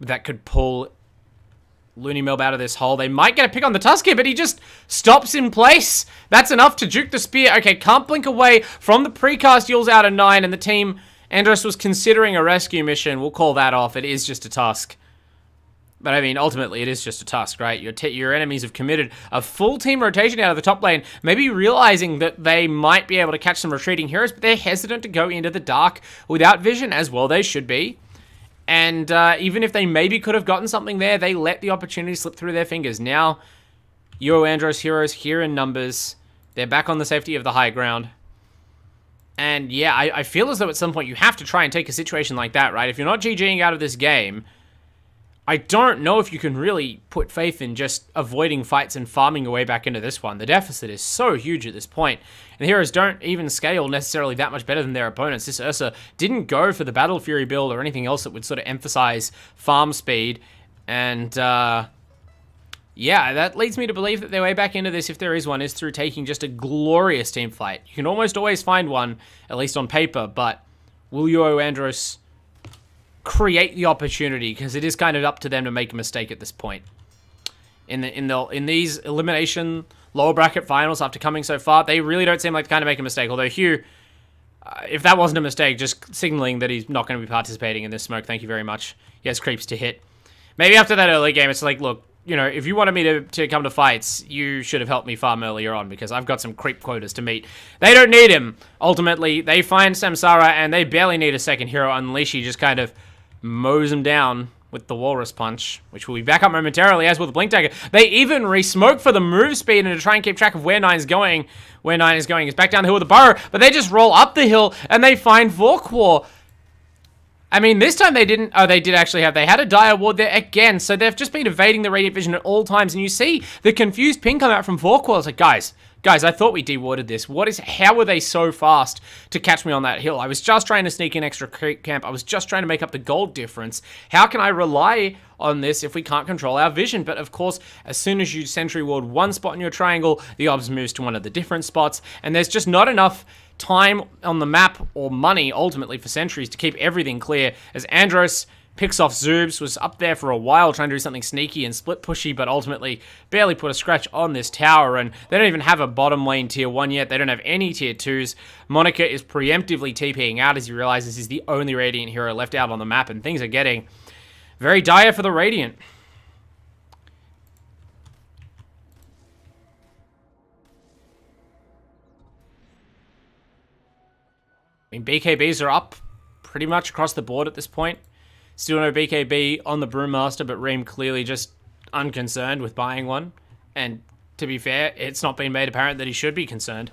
that could pull LooneyMelb out of this hole. They might get a pick on the Tusk here, but he just stops in place. That's enough to juke the spear. Okay, can't blink away from the precast. Yules out of 9, and the team, Andros was considering a rescue mission. We'll call that off. It is just a Tusk. But I mean, ultimately, it is just a Tusk, right? Your enemies have committed a full team rotation out of the top lane, maybe realizing that they might be able to catch some retreating heroes, but they're hesitant to go into the dark without vision, as well they should be. And even if they maybe could have gotten something there, they let the opportunity slip through their fingers. Now, UoAndros heroes here in numbers. They're back on the safety of the high ground. And yeah, I feel as though at some point you have to try and take a situation like that, right? If you're not GGing out of this game, I don't know if you can really put faith in just avoiding fights and farming your way back into this one. The deficit is so huge at this point. And the heroes don't even scale necessarily that much better than their opponents. This Ursa didn't go for the Battle Fury build or anything else that would sort of emphasize farm speed. And yeah, that leads me to believe that their way back into this, if there is one, is through taking just a glorious team fight. You can almost always find one, at least on paper, but will UoAndros create the opportunity? Because it is kind of up to them to make a mistake at this point. In these elimination lower bracket finals, after coming so far, they really don't seem like to kind of make a mistake. Although Hugh, if that wasn't a mistake, just signaling that he's not going to be participating in this smoke, thank you very much. He has creeps to hit. Maybe after that early game, it's like, look, you know, if you wanted me to come to fights, you should have helped me farm earlier on, because I've got some creep quotas to meet. They don't need him. Ultimately, they find Samsara, and they barely need a second hero. Unleashy just kind of mows him down with the Walrus Punch, which will be back up momentarily, as will the Blink Dagger. They even re-smoke for the move speed and to try and keep track of where 9 is going. Where 9 is going is back down the hill with the Burrow, but they just roll up the hill, and they find Vorkwar. I mean, this time they didn't... Oh, they did actually have... They had a Dire Ward there again, so they've just been evading the Radiant Vision at all times, and you see the confused ping come out from Vorkwar. It's like, guys, I thought we de-warded this. How were they so fast to catch me on that hill? I was just trying to sneak in extra creep camp. I was just trying to make up the gold difference. How can I rely on this if we can't control our vision? But of course, as soon as you sentry ward one spot in your triangle, the obs moves to one of the different spots, and there's just not enough time on the map or money ultimately for sentries to keep everything clear, as Andros picks off Zoobs, was up there for a while trying to do something sneaky and split pushy, but ultimately barely put a scratch on this tower, and they don't even have a bottom lane tier 1 yet. They don't have any tier 2s. Monitor is preemptively TPing out as he realizes he's the only Radiant hero left out on the map, and things are getting very dire for the Radiant. I mean, BKBs are up pretty much across the board at this point. Still no BKB on the Brewmaster, but Reem clearly just unconcerned with buying one. And to be fair, it's not been made apparent that he should be concerned.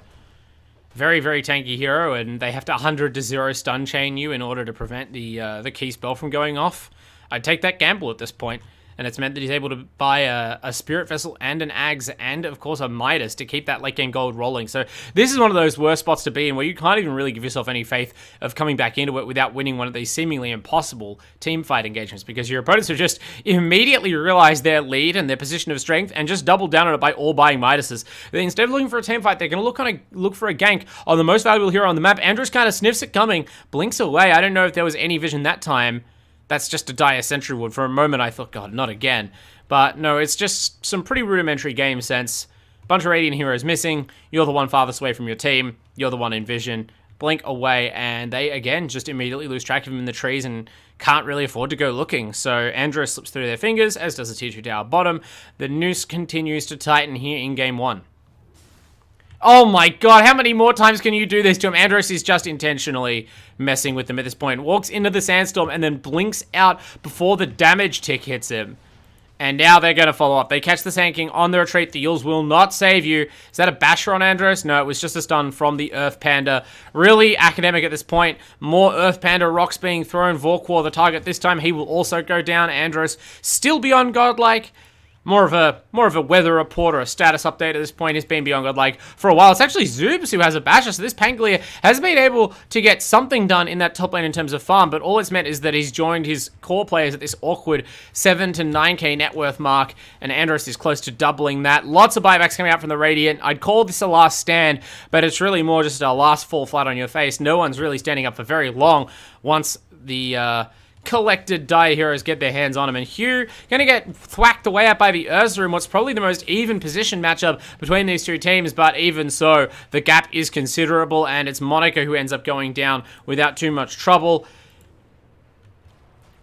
Very, very tanky hero, and they have to 100 to 0 stun chain you in order to prevent the key spell from going off. I'd take that gamble at this point. And it's meant that he's able to buy a Spirit Vessel and an Ags and, of course, a Midas to keep that late game gold rolling. So this is one of those worst spots to be in where you can't even really give yourself any faith of coming back into it without winning one of these seemingly impossible team fight engagements, because your opponents have just immediately realized their lead and their position of strength and just doubled down on it by all buying Midases. Then instead of looking for a team fight, they're going to look for a gank on the most valuable hero on the map. Andros kind of sniffs it coming, blinks away. I don't know if there was any vision that time. That's just a dire sentry wood. For a moment, I thought, God, not again. But no, it's just some pretty rudimentary game sense. Bunch of Radiant heroes missing. You're the one farthest away from your team. You're the one in vision. Blink away, and they, again, just immediately lose track of him in the trees and can't really afford to go looking. So Andros slips through their fingers, as does the tier 2 tower bottom. The noose continues to tighten here in game 1. Oh my god, how many more times can you do this to him? Andros is just intentionally messing with them at this point. Walks into the sandstorm and then blinks out before the damage tick hits him. And now they're going to follow up. They catch the Sand King on the retreat. The Yules will not save you. Is that a basher on Andros? No, it was just a stun from the Earth Panda. Really academic at this point. More Earth Panda rocks being thrown. Vorkwar, the target this time, he will also go down. Andros still beyond godlike. More of a weather report or a status update at this point. He's been beyond godlike for a while. It's actually Zoobs who has a basher, so this Pangolier has been able to get something done in that top lane in terms of farm, but all it's meant is that he's joined his core players at this awkward 7 to 9k net worth mark, and Andros is close to doubling that. Lots of buybacks coming out from the Radiant. I'd call this a last stand, but it's really more just a last fall flat on your face. No one's really standing up for very long once the collected dire heroes get their hands on him, and Hugh gonna get thwacked away out by the Ursa in what's probably the most even position matchup between these two teams, but even so, the gap is considerable, and it's Monica who ends up going down without too much trouble.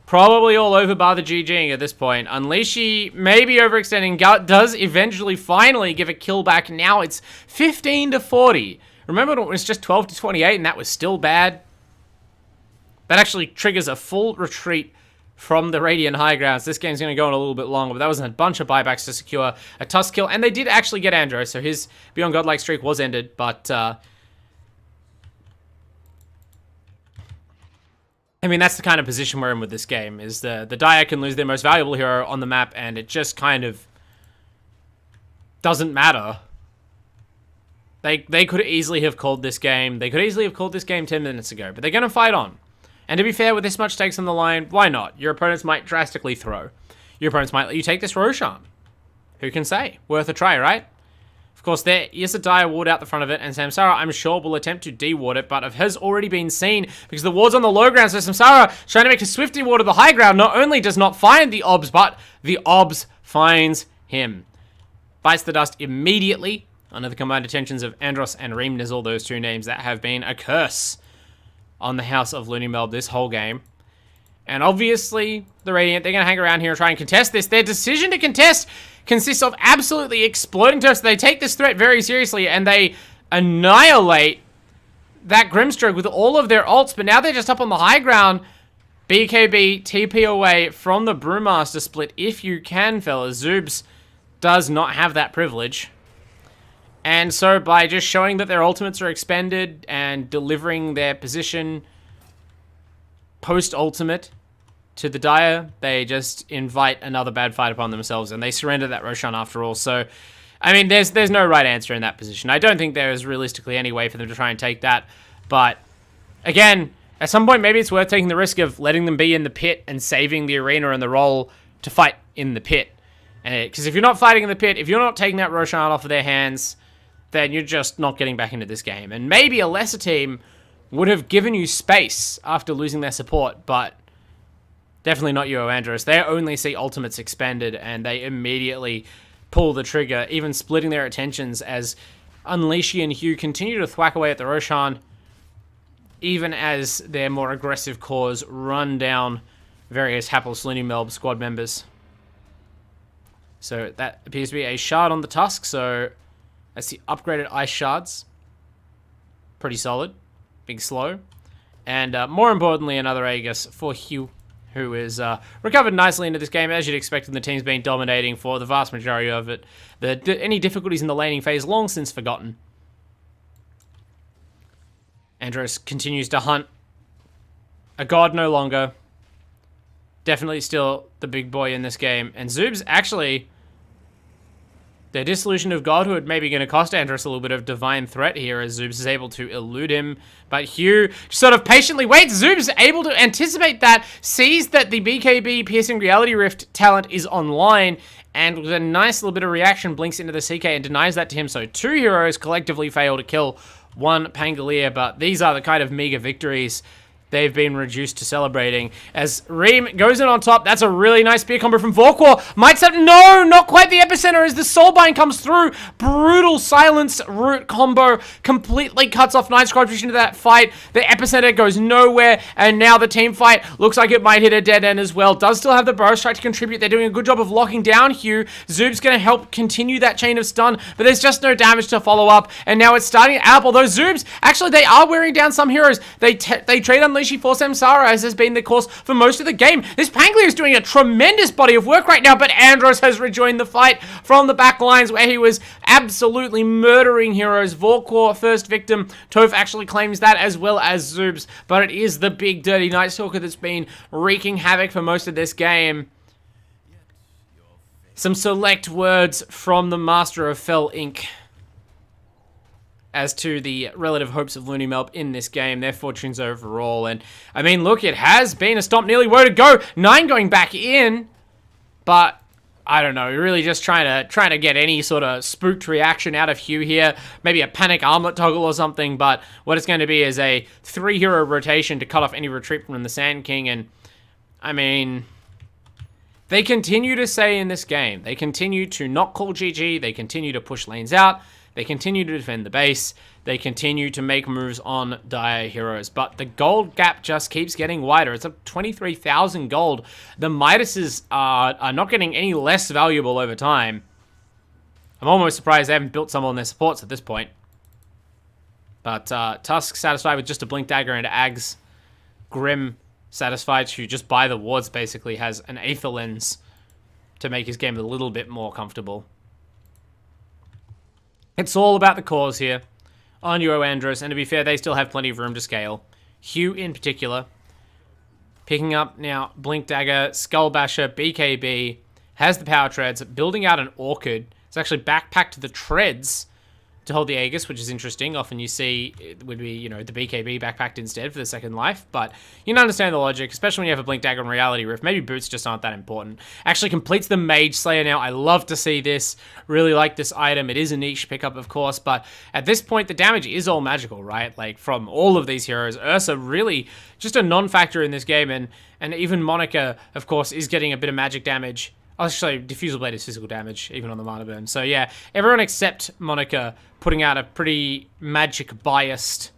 Probably all over by the GGing at this point. Unleashy maybe overextending, does eventually finally give a kill back. Now it's 15 to 40. Remember when it was just 12 to 28 and that was still bad? That actually triggers a full retreat from the Radiant High Grounds. This game's going to go on a little bit longer, but that was a bunch of buybacks to secure a Tusk kill, and they did actually get Andros, so his Beyond Godlike streak was ended, but I mean, that's the kind of position we're in with this game, is the Dire can lose their most valuable hero on the map, and it just kind of doesn't matter. They could easily have called this game. They could easily have called this game 10 minutes ago, but they're going to fight on. And to be fair, with this much stakes on the line, why not? Your opponents might drastically throw. Your opponents might let you take this Roshan. Who can say? Worth a try, right? Of course, there is a Dire ward out the front of it, and Samsara, I'm sure, will attempt to de-ward it, but it has already been seen because the ward's on the low ground, so Samsara, trying to make a swift de-ward of the high ground, not only does not find the obs, but the obs finds him. Bites the dust immediately under the combined attentions of Andros and Reem Nizzle, those two names that have been a curse on the house of LooneyMelb this whole game. And obviously, the Radiant, they're going to hang around here and try and contest this. Their decision to contest consists of absolutely exploding turrets. They take this threat very seriously, and they annihilate that Grimstroke with all of their ults, but now they're just up on the high ground. BKB, TP away from the Brewmaster split, if you can, fellas. Zoobs does not have that privilege. And so by just showing that their ultimates are expended and delivering their position post-ultimate to the Dire, they just invite another bad fight upon themselves, and they surrender that Roshan after all. So, I mean, there's no right answer in that position. I don't think there is realistically any way for them to try and take that. But, again, at some point, maybe it's worth taking the risk of letting them be in the pit and saving the arena and the role to fight in the pit. Because if you're not fighting in the pit, if you're not taking that Roshan off of their hands, then you're just not getting back into this game. And maybe a lesser team would have given you space after losing their support, but definitely not UoAndros. They only see ultimates expended, and they immediately pull the trigger, even splitting their attentions as Unleashy and Hugh continue to thwack away at the Roshan, even as their more aggressive cores run down various hapless LooneyMelb squad members. So that appears to be a shard on the Tusk, so that's the upgraded ice shards. Pretty solid. Big slow. And more importantly, another Aegis for Hugh, who is recovered nicely into this game, as you'd expect, and the team's been dominating for the vast majority of it. Any difficulties in the laning phase long since forgotten. Andros continues to hunt. A god no longer. Definitely still the big boy in this game. And Zoob's actually, the dissolution of godhood may be going to cost Andros a little bit of divine threat here, as Zoob's is able to elude him. But Hugh sort of patiently waits. Zoob's able to anticipate that, sees that the BKB Piercing Reality Rift talent is online, and with a nice little bit of reaction, blinks into the CK and denies that to him. So two heroes collectively fail to kill one Pangolier, but these are the kind of meager victories they've been reduced to celebrating. As Reem goes in on top, that's a really nice spear combo from Vorkor. Might set, no, not quite the epicenter as the Soulbind comes through. Brutal silence root combo completely cuts off Night's contribution to that fight. The epicenter goes nowhere, and now the team fight looks like it might hit a dead end as well. Does still have the burst strike to contribute. They're doing a good job of locking down Hugh. Zoob's going to help continue that chain of stun, but there's just no damage to follow up, and now it's starting up. Although Zoob's, actually, they are wearing down some heroes. They trade Unleashy for Samsara, as has been the course for most of the game. This Pangolier is doing a tremendous body of work right now, but Andros has rejoined the fight from the back lines where he was absolutely murdering heroes. Vorkor, first victim. Toph actually claims that, as well as Zoob's, but it is the big dirty Night Stalker that's been wreaking havoc for most of this game. Some select words from the Master of Fell Inc. as to the relative hopes of LooneyMelb in this game, their fortunes overall. And, I mean, look, it has been a stomp nearly where to go. 9 going back in, but I don't know, really just trying to get any sort of spooked reaction out of Hugh here. Maybe a panic armlet toggle or something, but what it's going to be is a 3-hero rotation to cut off any retreat from the Sand King. And, I mean, they continue to say in this game, they continue to not call GG, they continue to push lanes out, they continue to defend the base. They continue to make moves on Dire heroes. But the gold gap just keeps getting wider. It's up 23,000 gold. The Midases are not getting any less valuable over time. I'm almost surprised they haven't built some on their supports at this point. But Tusk satisfied with just a Blink Dagger into Ags. Grim satisfied to just buy the wards, basically has an Aether Lens to make his game a little bit more comfortable. It's all about the cause here on UoAndros, and to be fair, they still have plenty of room to scale. Hugh in particular, picking up now Blink Dagger, Skull Basher, BKB, has the power treads, building out an Orchid. It's actually backpacked the treads to hold the Aegis, which is interesting. Often you see it would be, you know, the BKB backpacked instead for the second life, but you can understand the logic, especially when you have a Blink Dagger and Reality Rift. Maybe boots just aren't that important. Actually completes the Mage Slayer now. I love to see this. Really like this item. It is a niche pickup, of course, but at this point, the damage is all magical, right? Like, from all of these heroes, Ursa really just a non-factor in this game, and even Monica, of course, is getting a bit of magic damage. Actually, Diffusal Blade is physical damage, even on the Mana Burn. So yeah, everyone except Monica putting out a pretty magic-biased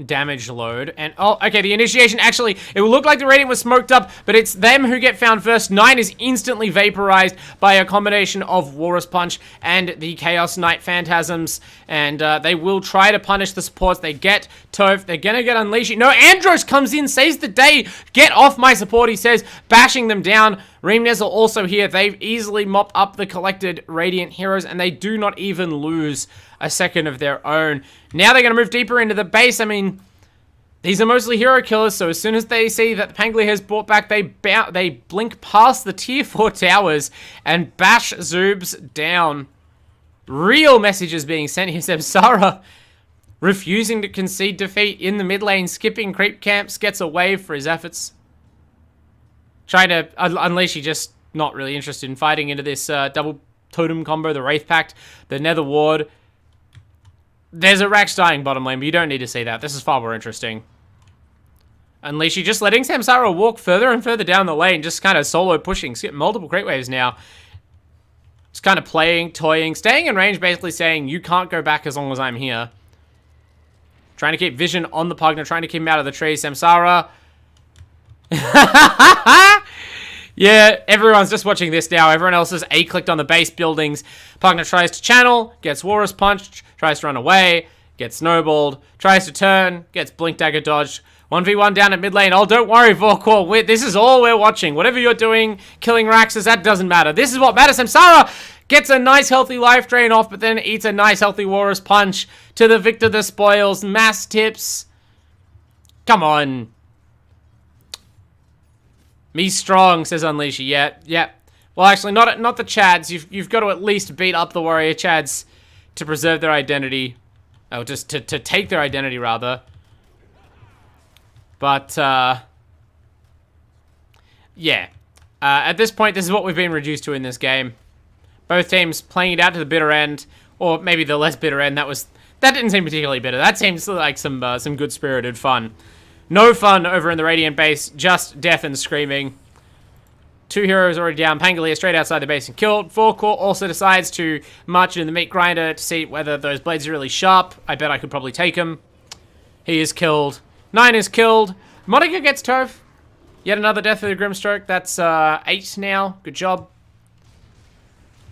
damage load. And, oh, okay, the initiation, actually, it will look like the Radiant was smoked up, but it's them who get found first. 9 is instantly vaporized by a combination of Walrus Punch and the Chaos Knight Phantasms, and they will try to punish the supports. They get Toph, they're gonna get Unleashing. No, Andros comes in, saves the day. Get off my support, he says, bashing them down. Reemnez are also here. They've easily mopped up the collected Radiant heroes, and they do not even lose a second of their own. Now they're going to move deeper into the base. I mean, these are mostly hero killers, so as soon as they see that the Pangolier has brought back, they blink past the tier 4 towers and bash Zoobs down. Real messages being sent here. Samsara refusing to concede defeat in the mid lane, skipping creep camps, gets a wave for his efforts. Trying to unleash, he just not really interested in fighting into this double totem combo, the Wraith Pact, the Nether Ward. There's a Rax dying bottom lane, but you don't need to see that. This is far more interesting. Unleashy just letting Samsara walk further and further down the lane, just kind of solo pushing. Skip multiple creep waves now. Just kind of playing, toying, staying in range, basically saying, you can't go back as long as I'm here. Trying to keep vision on the Pugna, trying to keep him out of the tree. Samsara. Yeah, everyone's just watching this now. Everyone else is A-clicked on the base buildings. Pugna tries to channel, gets Walrus Punched, tries to run away, gets snowballed, tries to turn, gets Blink Dagger dodged. 1v1 down at mid lane. Oh, don't worry, Vorkor. This is all we're watching. Whatever you're doing, killing Raxus, that doesn't matter. This is what matters. Samsara gets a nice healthy life drain off, but then eats a nice healthy Walrus Punch to the victor the spoils. Mass tips. Come on. Me strong, says Unleashy. Yeah. Well, actually, not the Chads. You've got to at least beat up the Warrior Chads to preserve their identity. Oh, just to take their identity, rather. But, yeah. At this point, this is what we've been reduced to in this game. Both teams playing it out to the bitter end, or maybe the less bitter end. That didn't seem particularly bitter. That seems like some good-spirited fun. No fun over in the Radiant base, just death and screaming. 2 heroes already down. Pangolier straight outside the base and killed. Vorkor also decides to march in the meat grinder to see whether those blades are really sharp. I bet I could probably take him. He is killed. 9 is killed. Monica gets Toph. Yet another death for the Grimstroke. That's 8 now. Good job.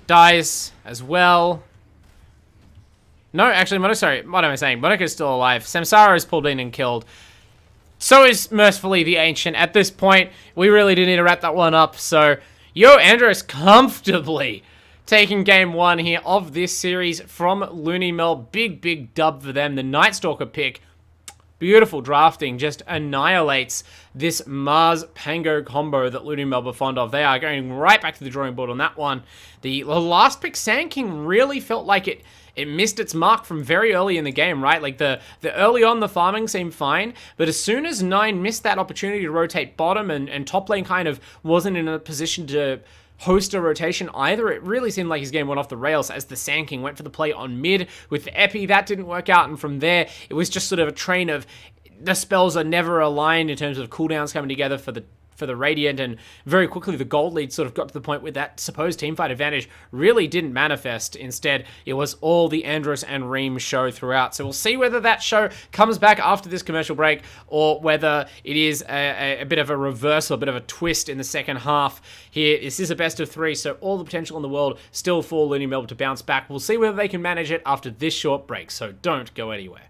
Dies as well. No, actually, sorry. What am I saying? Monica's still alive. Samsara is pulled in and killed. So is mercifully the Ancient. At this point, we really do need to wrap that one up. So, UoAndros comfortably taking game 1 here of this series from LooneyMelb. Big dub for them. The Night Stalker pick, beautiful drafting, just annihilates this Mars-Pango combo that LooneyMelb are fond of. They are going right back to the drawing board on that one. The last pick, Sand King, really felt like it missed its mark from very early in the game, right? Like, the early on, the farming seemed fine, but as soon as 9 missed that opportunity to rotate bottom and top lane kind of wasn't in a position to host a rotation either, it really seemed like his game went off the rails as the Sand King went for the play on mid with the Epi. That didn't work out, and from there, it was just sort of a train of the spells are never aligned in terms of cooldowns coming together for the Radiant, and very quickly the gold lead sort of got to the point where that supposed teamfight advantage really didn't manifest. Instead, it was all the Andros and Reem show throughout. So we'll see whether that show comes back after this commercial break, or whether it is a bit of a reversal, a bit of a twist in the second half here. This is a best of 3, so all the potential in the world still for LooneyMelb to bounce back. We'll see whether they can manage it after this short break, so don't go anywhere.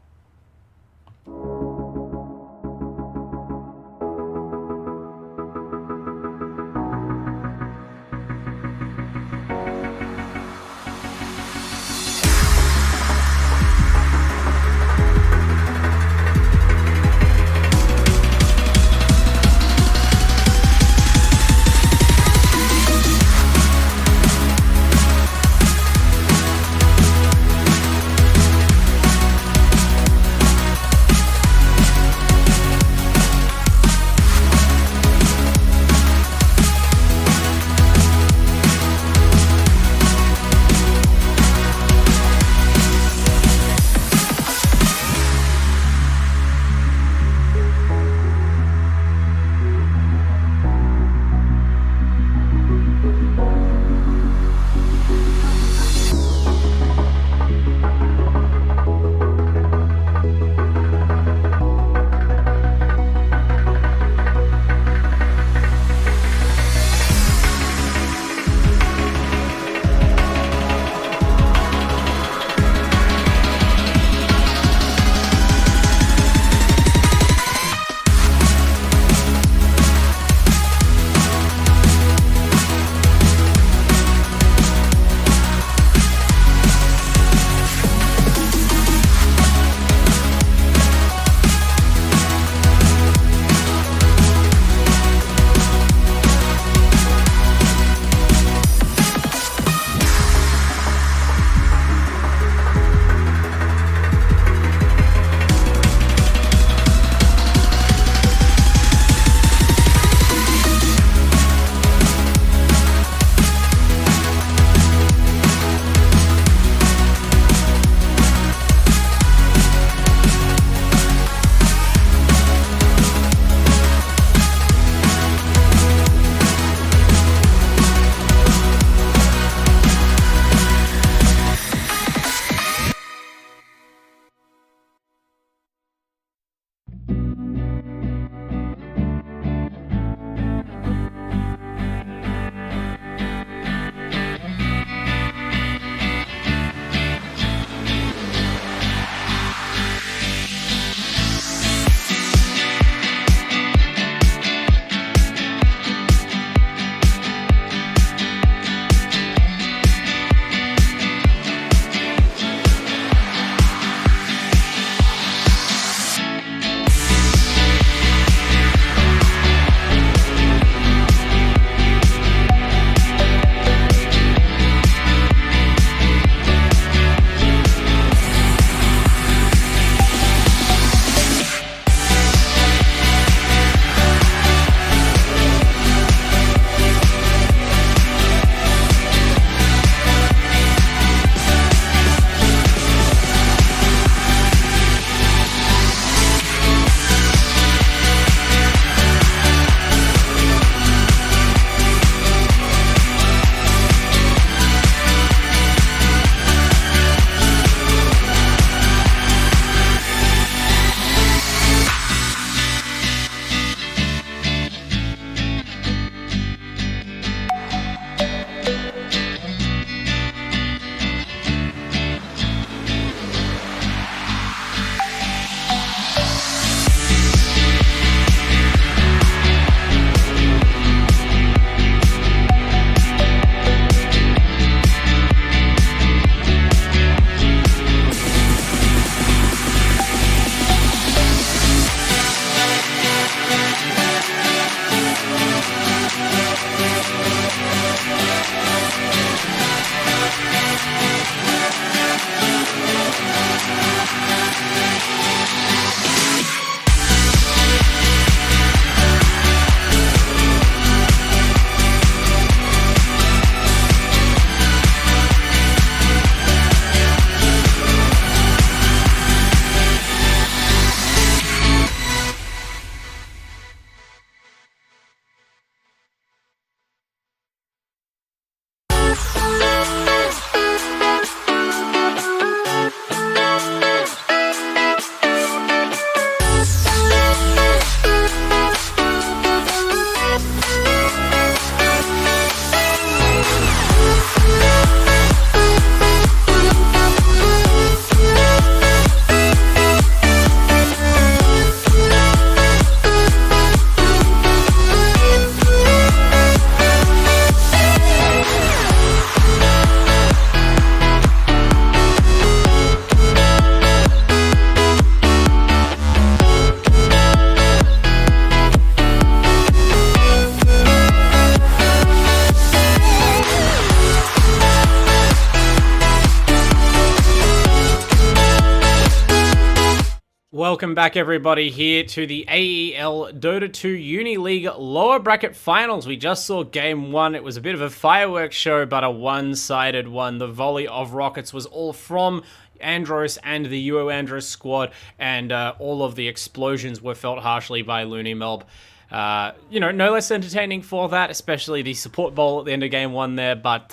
Welcome back, everybody, here to the AEL Dota 2 Uni League lower bracket finals. We just saw game one. It was a bit of a fireworks show, but a one-sided one. The volley of rockets was all from Andros and the UoAndros squad, and all of the explosions were felt harshly by LooneyMelb. No less entertaining for that, especially the support bowl at the end of game one there, but,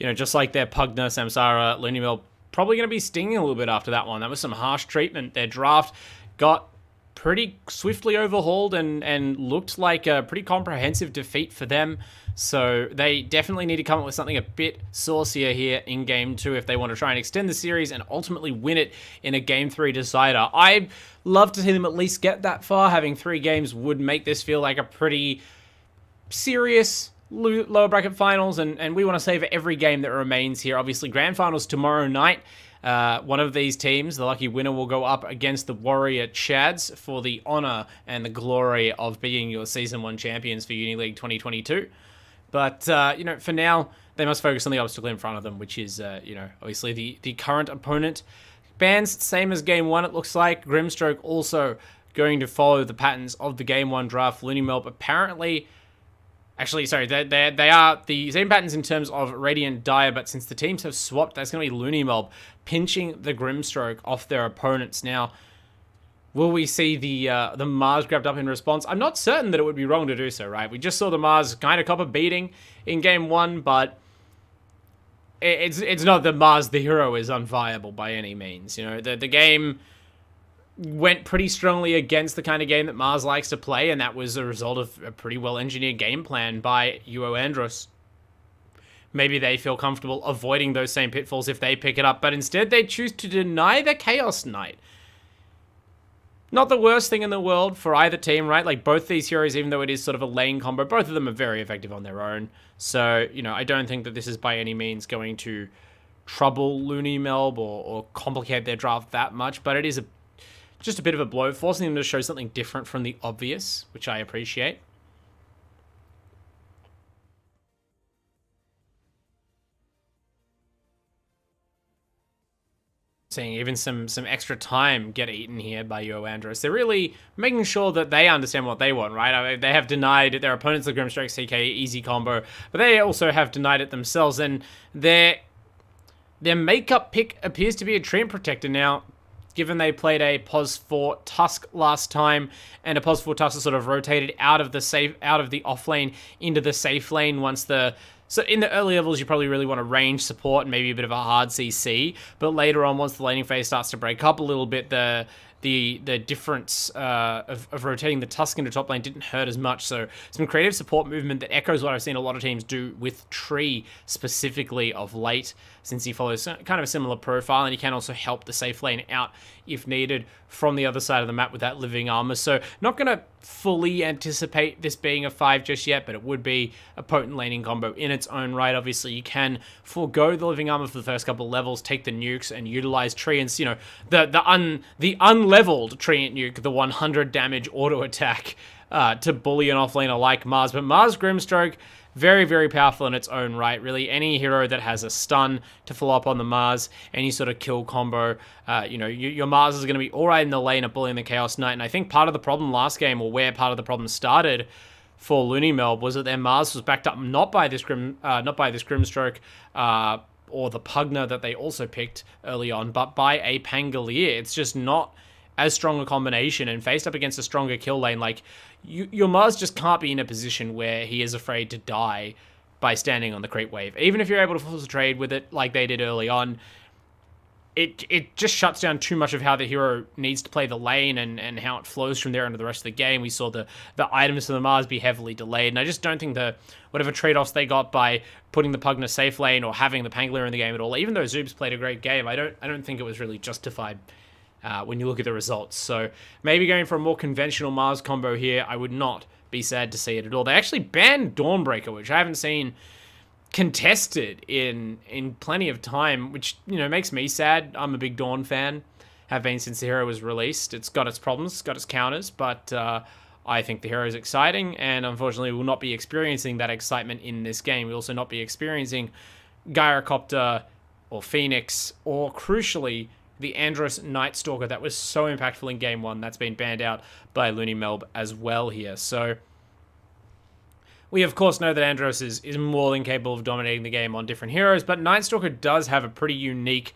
just like their Pugna, Samsara, LooneyMelb probably going to be stinging a little bit after that one. That was some harsh treatment. Their draft got pretty swiftly overhauled and looked like a pretty comprehensive defeat for them. So they definitely need to come up with something a bit saucier here in game two if they want to try and extend the series and ultimately win it in a game three decider. I'd love to see them at least get that far. Having 3 games would make this feel like a pretty serious lower bracket finals, and we want to savor every game that remains here. Obviously, grand finals tomorrow night. One of these teams, the lucky winner, will go up against the Warrior Chads for the honor and the glory of being your Season 1 champions for Uni League 2022. But, for now, they must focus on the obstacle in front of them, which is, obviously the current opponent. Bans, same as Game 1, it looks like. Grimstroke also going to follow the patterns of the Game 1 draft. LooneyMelb apparently... Actually, sorry, they are the same patterns in terms of Radiant Dire, but since the teams have swapped, that's going to be LooneyMelb pinching the Grimstroke off their opponents. Now, will we see the Mars grabbed up in response? I'm not certain that it would be wrong to do so, right? We just saw the Mars kind of cop a beating in game 1, but it's not that Mars, the hero, is unviable by any means. The game went pretty strongly against the kind of game that Mars likes to play, and that was a result of a pretty well-engineered game plan by UoAndros. Maybe they feel comfortable avoiding those same pitfalls if they pick it up, but instead they choose to deny the Chaos Knight. Not the worst thing in the world for either team, right? Like, both these heroes, even though it is sort of a lane combo, both of them are very effective on their own. So, I don't think that this is by any means going to trouble LooneyMelb or complicate their draft that much, but it is just a bit of a blow, forcing them to show something different from the obvious, which I appreciate. Seeing even some extra time get eaten here by UoAndros. They're really making sure that they understand what they want, right? I mean, they have denied their opponents the Grimstroke CK easy combo, but they also have denied it themselves, and their makeup pick appears to be a Treant Protector now, given they played a Pos 4 Tusk last time, and a Pos 4 Tusk is sort of rotated out of the off lane into the safe lane so in the early levels, you probably really want a range support and maybe a bit of a hard CC, but later on, once the laning phase starts to break up a little bit, the difference of rotating the Tusk into top lane didn't hurt as much. So some creative support movement that echoes what I've seen a lot of teams do with Tree specifically of late, since he follows kind of a similar profile, and he can also help the safe lane out if needed from the other side of the map with that living armor. So not going to fully anticipate this being a 5 just yet, but it would be a potent laning combo in its own right. Obviously, you can forego the living armor for the first couple of levels, take the nukes, and utilize Treant's, the unleveled Treant nuke, the 100 damage auto attack to bully an offlaner like Mars. But Mars Grimstroke, very, very powerful in its own right. Really, any hero that has a stun to follow up on the Mars, any sort of kill combo, your Mars is going to be all right in the lane of bullying the Chaos Knight. And I think part of the problem last game, or where part of the problem started for LooneyMelb, was that their Mars was backed up not by this Grimstroke or the Pugna that they also picked early on, but by a Pangolier. It's just not as strong a combination, and faced up against a stronger kill lane, like, your Mars just can't be in a position where he is afraid to die by standing on the creep wave. Even if you're able to force a trade with it like they did early on, it just shuts down too much of how the hero needs to play the lane and how it flows from there into the rest of the game. We saw the items for the Mars be heavily delayed, and I just don't think whatever trade-offs they got by putting the Pugna safe lane or having the Pangolier in the game at all, even though Zoobs played a great game, I don't think it was really justified when you look at the results. So maybe going for a more conventional Mars combo here, I would not be sad to see it at all. They actually banned Dawnbreaker, which I haven't seen contested in plenty of time, which, makes me sad. I'm a big Dawn fan, have been since the hero was released. It's got its problems, it's got its counters, but I think the hero is exciting, and unfortunately we will not be experiencing that excitement in this game. We'll also not be experiencing Gyrocopter or Phoenix, or crucially, the Andros Night Stalker that was so impactful in Game 1. That's been banned out by LooneyMelb as well here. So we, of course, know that Andros is more than capable of dominating the game on different heroes, but Night Stalker does have a pretty unique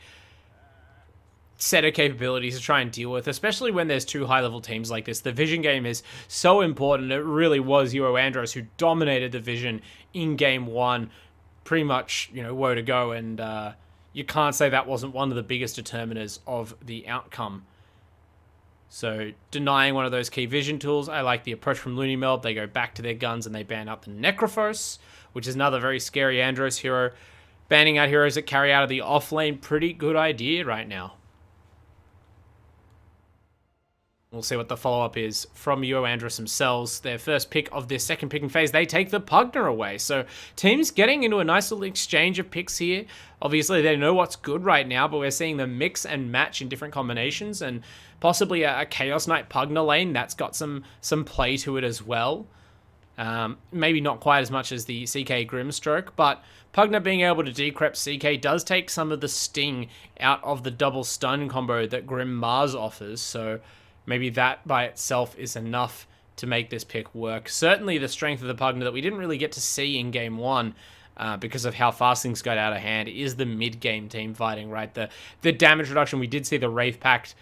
set of capabilities to try and deal with, especially when there's two high-level teams like this. The Vision game is so important. It really was UoAndros who dominated the Vision in Game 1, pretty much, woe to go, and you can't say that wasn't one of the biggest determiners of the outcome. So, denying one of those key vision tools, I like the approach from LooneyMelb. They go back to their guns and they ban out the Necrophos, which is another very scary Andros hero. Banning out heroes that carry out of the off-lane, pretty good idea right now. We'll see what the follow-up is from UoAndros themselves. Their first pick of their second picking phase, they take the Pugner away. So teams getting into a nice little exchange of picks here. Obviously, they know what's good right now, but we're seeing them mix and match in different combinations, and possibly a Chaos Knight Pugner lane that's got some play to it as well. Maybe not quite as much as the CK Grimstroke, but Pugner being able to decrep CK does take some of the sting out of the double stun combo that Grim Mars offers, so maybe that by itself is enough to make this pick work. Certainly the strength of the Pugner that we didn't really get to see in Game 1 because of how fast things got out of hand is the mid-game team fighting, right? The damage reduction, we did see the Wraith Pact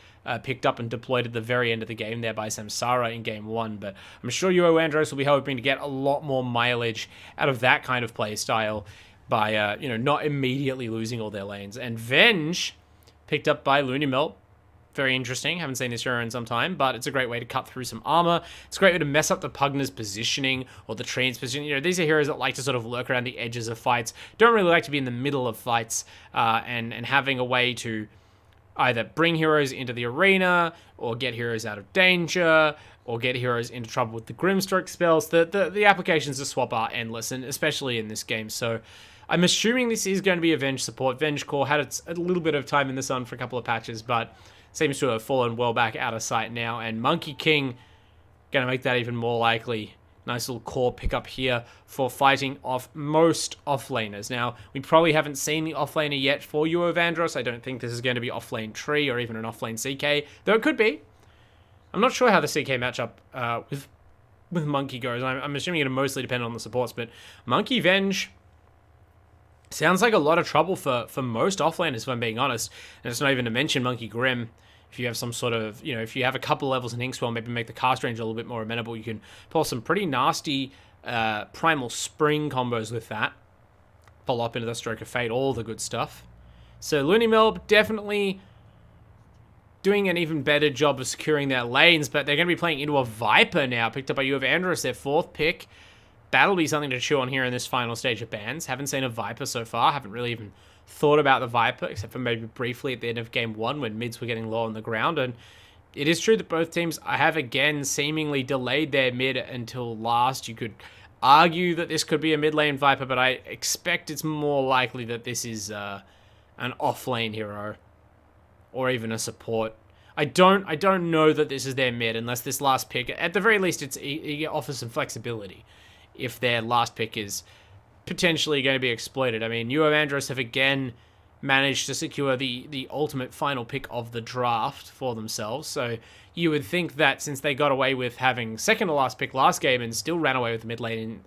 picked up and deployed at the very end of the game there by Samsara in Game 1, but I'm sure UoAndros will be hoping to get a lot more mileage out of that kind of play style by, not immediately losing all their lanes. And Venge, picked up by LooneyMelb. Very interesting. Haven't seen this hero in some time, but it's a great way to cut through some armor. It's a great way to mess up the Pugner's positioning or the Treant's positioning. These are heroes that like to sort of lurk around the edges of fights, don't really like to be in the middle of fights, and having a way to either bring heroes into the arena or get heroes out of danger or get heroes into trouble with the Grimstroke spells. The applications to swap are endless, and especially in this game. So I'm assuming this is going to be a Venge support. Venge Core had a little bit of time in the sun for a couple of patches, but seems to have fallen well back out of sight now. And Monkey King going to make that even more likely. Nice little core pickup here for fighting off most offlaners. Now, we probably haven't seen the offlaner yet for UoAndros. I don't think this is going to be offlane Tree or even an offlane CK, though it could be. I'm not sure how the CK matchup with Monkey goes. I'm assuming it'll mostly depend on the supports, but Monkey Venge sounds like a lot of trouble for most offlaners, if I'm being honest. And it's not even to mention Monkey Grim. If you have some sort of, if you have a couple levels in Inkswell, maybe make the cast range a little bit more amenable, you can pull some pretty nasty Primal Spring combos with that. Follow up into the Stroke of Fate, all the good stuff. So LooneyMelb definitely doing an even better job of securing their lanes, but they're going to be playing into a Viper now, picked up by UoAndros, their fourth pick. That'll be something to chew on here in this final stage of bans. Haven't seen a Viper so far. Haven't really even thought about the Viper, except for maybe briefly at the end of Game 1 when mids were getting low on the ground. And it is true that both teams have, again, seemingly delayed their mid until last. You could argue that this could be a mid lane Viper, but I expect it's more likely that this is an off-lane hero or even a support. I don't know that this is their mid unless this last pick, at the very least, it offers some flexibility if their last pick is potentially going to be exploited. I mean, UoAndros have again managed to secure the ultimate final pick of the draft for themselves. So you would think that since they got away with having second to last pick last game and still ran away with the mid lane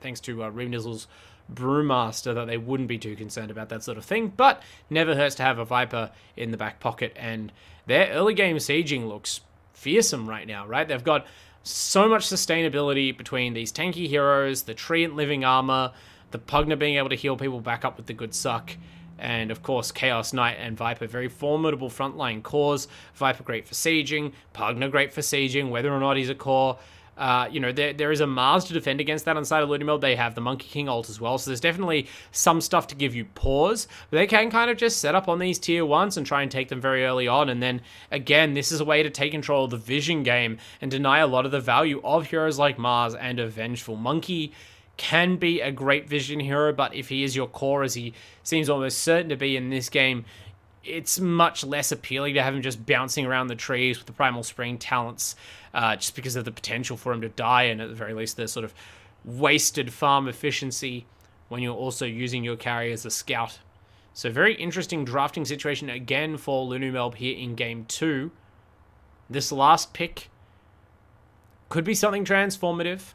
thanks to Reemnizzle's Brewmaster, that they wouldn't be too concerned about that sort of thing. But never hurts to have a Viper in the back pocket, and their early game sieging looks fearsome right now, right? They've got so much sustainability between these tanky heroes, the Treant living armor, the Pugner being able to heal people back up with the good suck, and of course Chaos Knight and Viper, very formidable frontline cores. Viper great for sieging, Pugner great for sieging, whether or not he's a core. There is a Mars to defend against that on the side of LooneyMelb. They have the Monkey King ult as well, so there's definitely some stuff to give you pause. But they can kind of just set up on these tier 1s and try and take them very early on, and then, again, this is a way to take control of the vision game and deny a lot of the value of heroes like Mars and a Vengeful Monkey. Can be a great vision hero, but if he is your core, as he seems almost certain to be in this game, it's much less appealing to have him just bouncing around the trees with the Primal Spring talents, just because of the potential for him to die, and at the very least the sort of wasted farm efficiency when you're also using your carry as a scout. So very interesting drafting situation again for LooneyMelb here in Game 2. This last pick could be something transformative.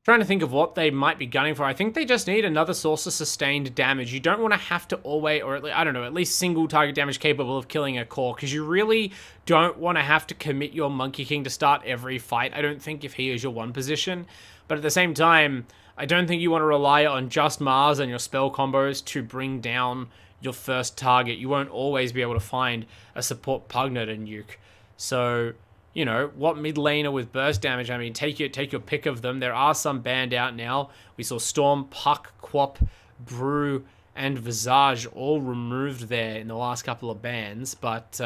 Trying to think of what they might be gunning for. I think they just need another source of sustained damage. You don't want to have to always, or at least, I don't know, at least single target damage capable of killing a core, because you really don't want to have to commit your Monkey King to start every fight. I don't think if he is your one position. But at the same time, I don't think you want to rely on just Mars and your spell combos to bring down your first target. You won't always be able to find a support Pugner to nuke. So, you know, what mid laner with burst damage? I mean, take your pick of them. There are some banned out now. We saw Storm, Puck, Quap, Brew, and Visage all removed there in the last couple of bans, but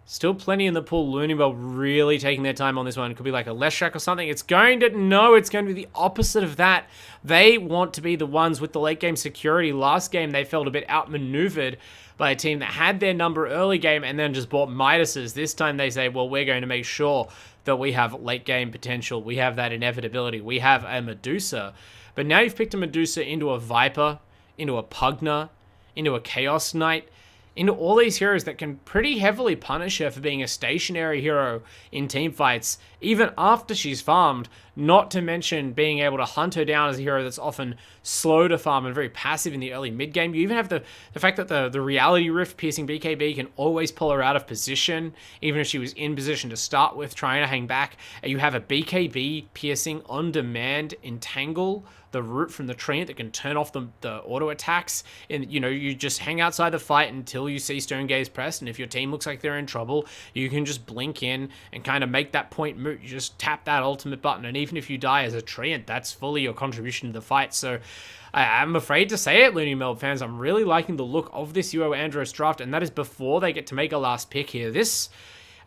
still plenty in the pool. LooneyMelb really taking their time on this one. It could be like a Leshrac or something. It's going to be the opposite of that. They want to be the ones with the late game security. Last game, they felt a bit outmaneuvered by a team that had their number early game and then just bought Midas's. This time they say, well, we're going to make sure that we have late game potential. We have that inevitability. We have a Medusa. But now you've picked a Medusa into a Viper, into a Pugner, into a Chaos Knight, into all these heroes that can pretty heavily punish her for being a stationary hero in team fights, even after she's farmed, not to mention being able to hunt her down as a hero that's often slow to farm and very passive in the early mid-game. You even have the fact that the Reality Rift piercing BKB can always pull her out of position, even if she was in position to start with, trying to hang back. And you have a BKB piercing on-demand entangle, the root from the treant that can turn off the auto attacks, and you know, you just hang outside the fight until you see Stone Gaze pressed, and if your team looks like they're in trouble, you can just blink in and kind of make that point moot. You just tap that ultimate button, and even if you die as a treant, that's fully your contribution to the fight. So I'm afraid to say it, LooneyMelb fans, I'm really liking the look of this UoAndros draft, and that is before they get to make a last pick here.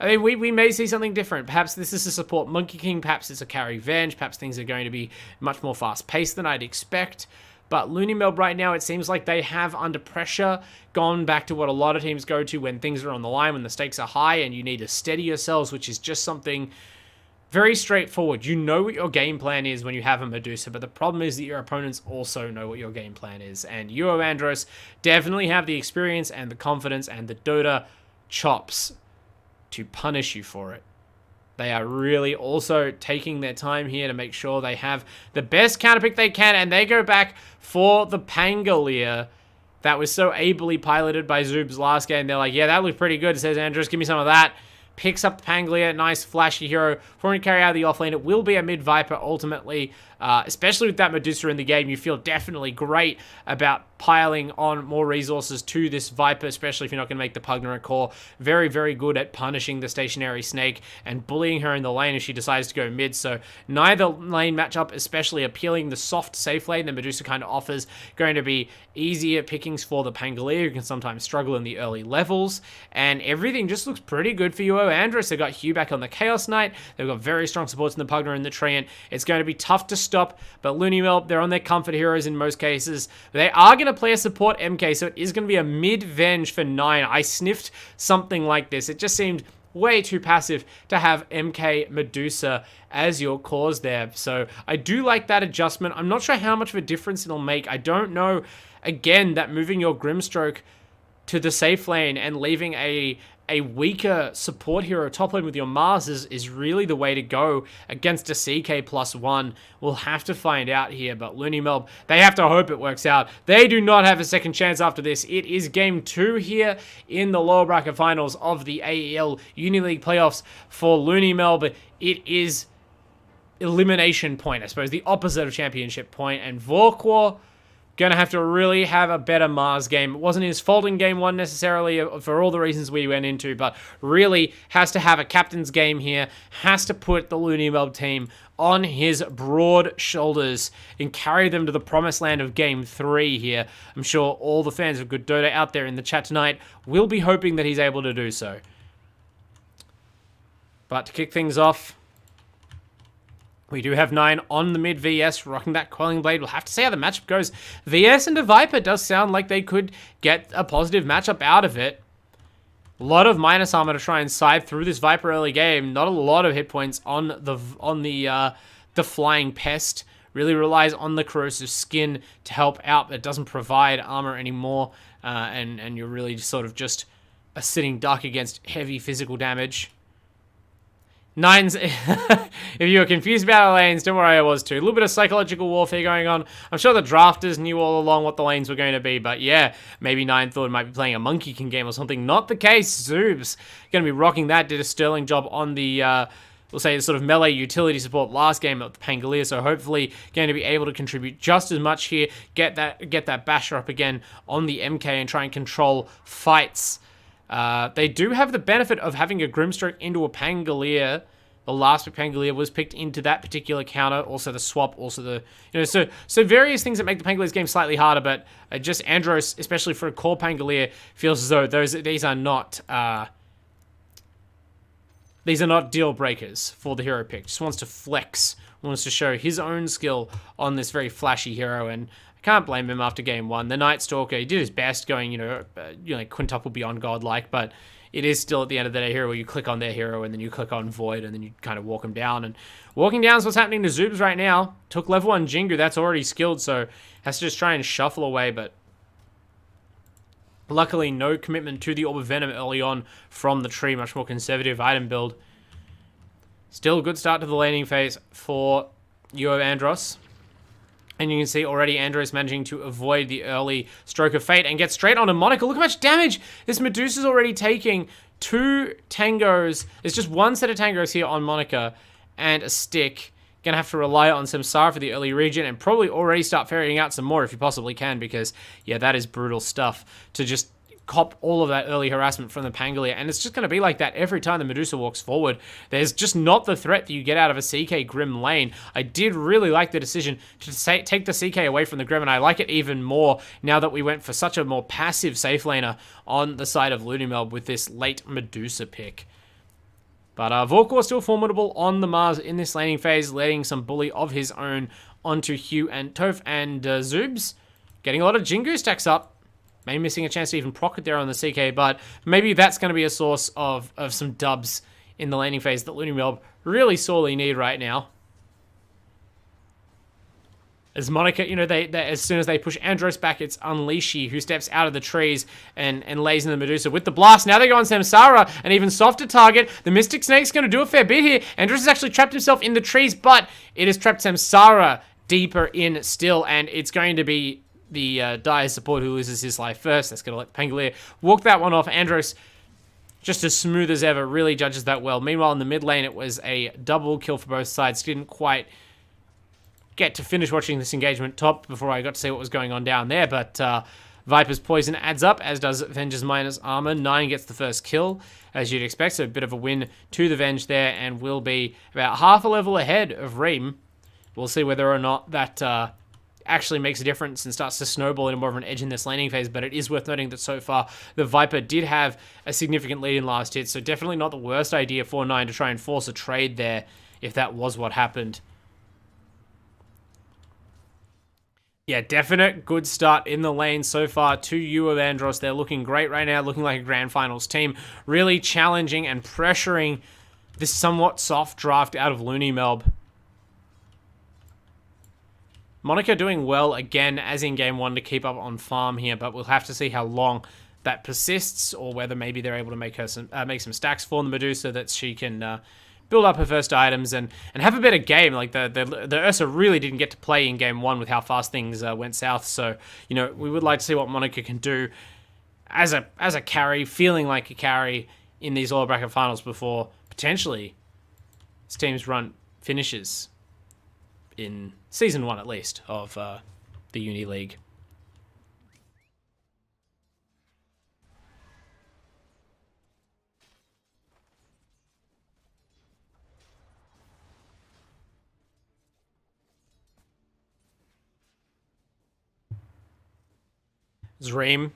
I mean, we may see something different. Perhaps this is a support Monkey King. Perhaps it's a carry Venge. Perhaps things are going to be much more fast-paced than I'd expect. But LooneyMelb right now, it seems like they have, under pressure, gone back to what a lot of teams go to when things are on the line, when the stakes are high, and you need to steady yourselves, which is just something very straightforward. You know what your game plan is when you have a Medusa, but the problem is that your opponents also know what your game plan is. And UoAndros definitely have the experience and the confidence and the Dota chops to punish you for it. They are really also taking their time here to make sure they have the best counterpick they can, and they go back for the Pangolier that was so ably piloted by Zoob's last game. They're like, yeah, that looked pretty good, says Andros, give me some of that. Picks up the Pangolier, nice flashy hero for him to carry out of the offlane. It will be a mid-Viper ultimately, especially with that Medusa in the game. You feel definitely great about piling on more resources to this Viper, especially if you're not going to make the Pugner a core. Very, very good at punishing the stationary snake and bullying her in the lane if she decides to go mid. So neither lane matchup especially appealing. The soft safe lane the Medusa kind of offers going to be easier pickings for the Pangolier, who can sometimes struggle in the early levels. And everything just looks pretty good for UoAndros. They've got Hugh back on the Chaos Knight. They've got very strong supports in the Pugner and the Treant. It's going to be tough to stop, but LooneyMelb, they're on their comfort heroes in most cases. They are going to play a support MK, so it is going to be a mid-Venge for 9. I sniffed something like this. It just seemed way too passive to have MK Medusa as your cause there. So I do like that adjustment. I'm not sure how much of a difference it'll make. I don't know, again, that moving your Grimstroke to the safe lane and leaving a weaker support hero top lane with your Mars is really the way to go against a CK +1. We'll have to find out here, but LooneyMelb, they have to hope it works out. They do not have a second chance after this. It is game 2 here in the lower bracket finals of the AEL Uni League playoffs for LooneyMelb. It is elimination point, I suppose, the opposite of championship point, and Vorquor going to have to really have a better Mars game. It wasn't his fault in game 1 necessarily for all the reasons we went into, but really has to have a captain's game here, has to put the LooneyMelb team on his broad shoulders and carry them to the promised land of game 3 here. I'm sure all the fans of good Dota out there in the chat tonight will be hoping that he's able to do so. But to kick things off, we do have 9 on the mid VS, rocking that Quelling Blade. We'll have to see how the matchup goes. VS and a Viper does sound like they could get a positive matchup out of it. A lot of minus armor to try and side through this Viper early game. Not a lot of hit points on the Flying Pest. really relies on the corrosive skin to help out, but it doesn't provide armor anymore, and you're really just sort of just a sitting duck against heavy physical damage. Nines, if you were confused about our lanes, don't worry, I was too. A little bit of psychological warfare going on. I'm sure the drafters knew all along what the lanes were going to be, but yeah, maybe Nine thought it might be playing a Monkey King game or something. Not the case. Zoobs going to be rocking that. Did a sterling job on the, we'll say, sort of melee utility support last game of the Pangolier, so hopefully going to be able to contribute just as much here. Get that basher up again on the MK and try and control fights. They do have the benefit of having a Grimstroke into a Pangolier. The last Pangolier was picked into that particular counter. Also the swap, also the, so various things that make the Pangolier's game slightly harder, but just Andros, especially for a core Pangolier, feels as though these are not deal breakers for the hero pick. Just wants to flex, wants to show his own skill on this very flashy hero, and I can't blame him after game one. The Night Stalker, he did his best going, quintuple beyond godlike, but it is still at the end of the day hero where you click on their hero and then you click on Void and then you kind of walk them down. And walking down is what's happening to Zoobs right now. Took level 1 Jingu, that's already skilled, so has to just try and shuffle away, but luckily no commitment to the Orb of Venom early on from the tree. Much more conservative item build. Still a good start to the laning phase for UoAndros. And you can see already Andros managing to avoid the early stroke of fate and get straight onto Monica. Look how much damage this Medusa's already taking. 2 tangos. There's just one set of tangos here on Monica and a stick. Gonna have to rely on Samsara for the early region and probably already start ferrying out some more if you possibly can, because, yeah, that is brutal stuff to just cop all of that early harassment from the Pangolier, and it's just going to be like that every time the Medusa walks forward. There's just not the threat that you get out of a CK Grim lane. I did really like the decision to take the CK away from the Grim, and I like it even more now that we went for such a more passive safe laner on the side of LooneyMelb with this late Medusa pick. But Vorkor still formidable on the Mars in this laning phase, letting some bully of his own onto Hugh and Toph, and Zoobs getting a lot of Jingu stacks up. Maybe missing a chance to even proc it there on the CK, but maybe that's going to be a source of some dubs in the laning phase that LooneyMelb really sorely need right now. As Monica, they as soon as they push Andros back, it's Unleashy who steps out of the trees and lays in the Medusa with the blast. Now they go on Samsara, an even softer target. The Mystic Snake's going to do a fair bit here. Andros has actually trapped himself in the trees, but it has trapped Samsara deeper in still, and it's going to be the Dire support who loses his life first. That's going to let the Pangolier walk that one off. Andros, just as smooth as ever, really judges that well. Meanwhile, in the mid lane, it was a double kill for both sides. Didn't quite get to finish watching this engagement top before I got to see what was going on down there, but Viper's poison adds up, as does Venge's minus armor. 9 gets the first kill, as you'd expect, so a bit of a win to the Venge there, and will be about half a level ahead of Reem. We'll see whether or not that actually makes a difference and starts to snowball into more of an edge in this laning phase, but it is worth noting that so far the Viper did have a significant lead in last hit, so definitely not the worst idea for 9 to try and force a trade there if that was what happened. Yeah, definite good start in the lane so far to UoAndros. They're looking great right now, looking like a grand finals team, really challenging and pressuring this somewhat soft draft out of LooneyMelb. Monica doing well again, as in game 1, to keep up on farm here, but we'll have to see how long that persists, or whether maybe they're able to make her make some stacks for the Medusa that she can build up her first items and have a better game. Like the Ursa really didn't get to play in game 1 with how fast things went south. So we would like to see what Monica can do as a carry, feeling like a carry in these lower bracket finals before potentially this team's run finishes in Season 1, at least, of the Uni League. Zream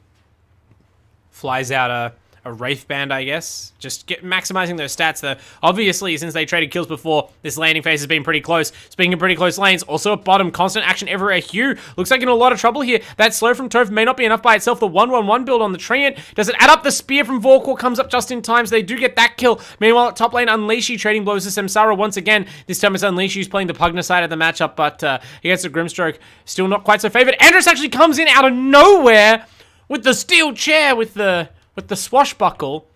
flies out Wraith Band, I guess. Just maximizing those stats, though. Obviously, since they traded kills before, this laning phase has been pretty close. Speaking of pretty close lanes, also at bottom, constant action everywhere. Hugh looks like in a lot of trouble here. That slow from Toph may not be enough by itself. The 1-1-1 build on the Treant. Does it add up? The spear from Vorkor comes up just in time, so they do get that kill. Meanwhile, at top lane, Unleashy trading blows to Samsara once again. This time it's Unleashy who's playing the Pugna side of the matchup, but he gets a Grimstroke. Still not quite so favored. Andros actually comes in out of nowhere with the steel chair, with the swashbuckle.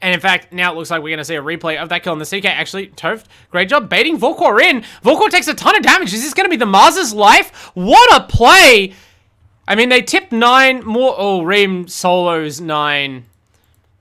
And in fact, now it looks like we're going to see a replay of that kill on the CK. Actually, Toph, great job baiting Vorkor in. Vorkor takes a ton of damage. Is this going to be the Mars's life? What a play! I mean, they tipped 9 more. Oh, Reem solos 9.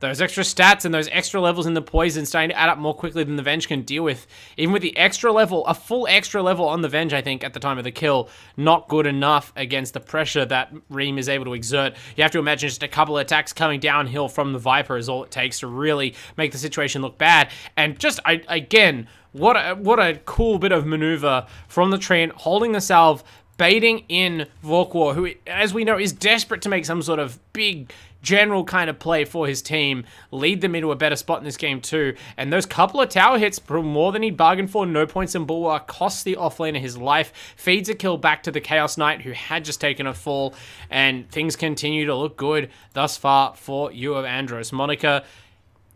Those extra stats and those extra levels in the poison starting to add up more quickly than the Venge can deal with. Even with the extra level, a full extra level on the Venge, I think, at the time of the kill, not good enough against the pressure that Reem is able to exert. You have to imagine just a couple of attacks coming downhill from the Viper is all it takes to really make the situation look bad. And just, again, what a cool bit of maneuver from the Treant, holding the salve, baiting in Vorkor, who, as we know, is desperate to make some sort of big general kind of play for his team, lead them into a better spot in this game too. And those couple of tower hits, more than he bargained for, no points in Bulwark, costs the offlaner his life, feeds a kill back to the Chaos Knight, who had just taken a fall, and things continue to look good thus far for UoAndros. Monica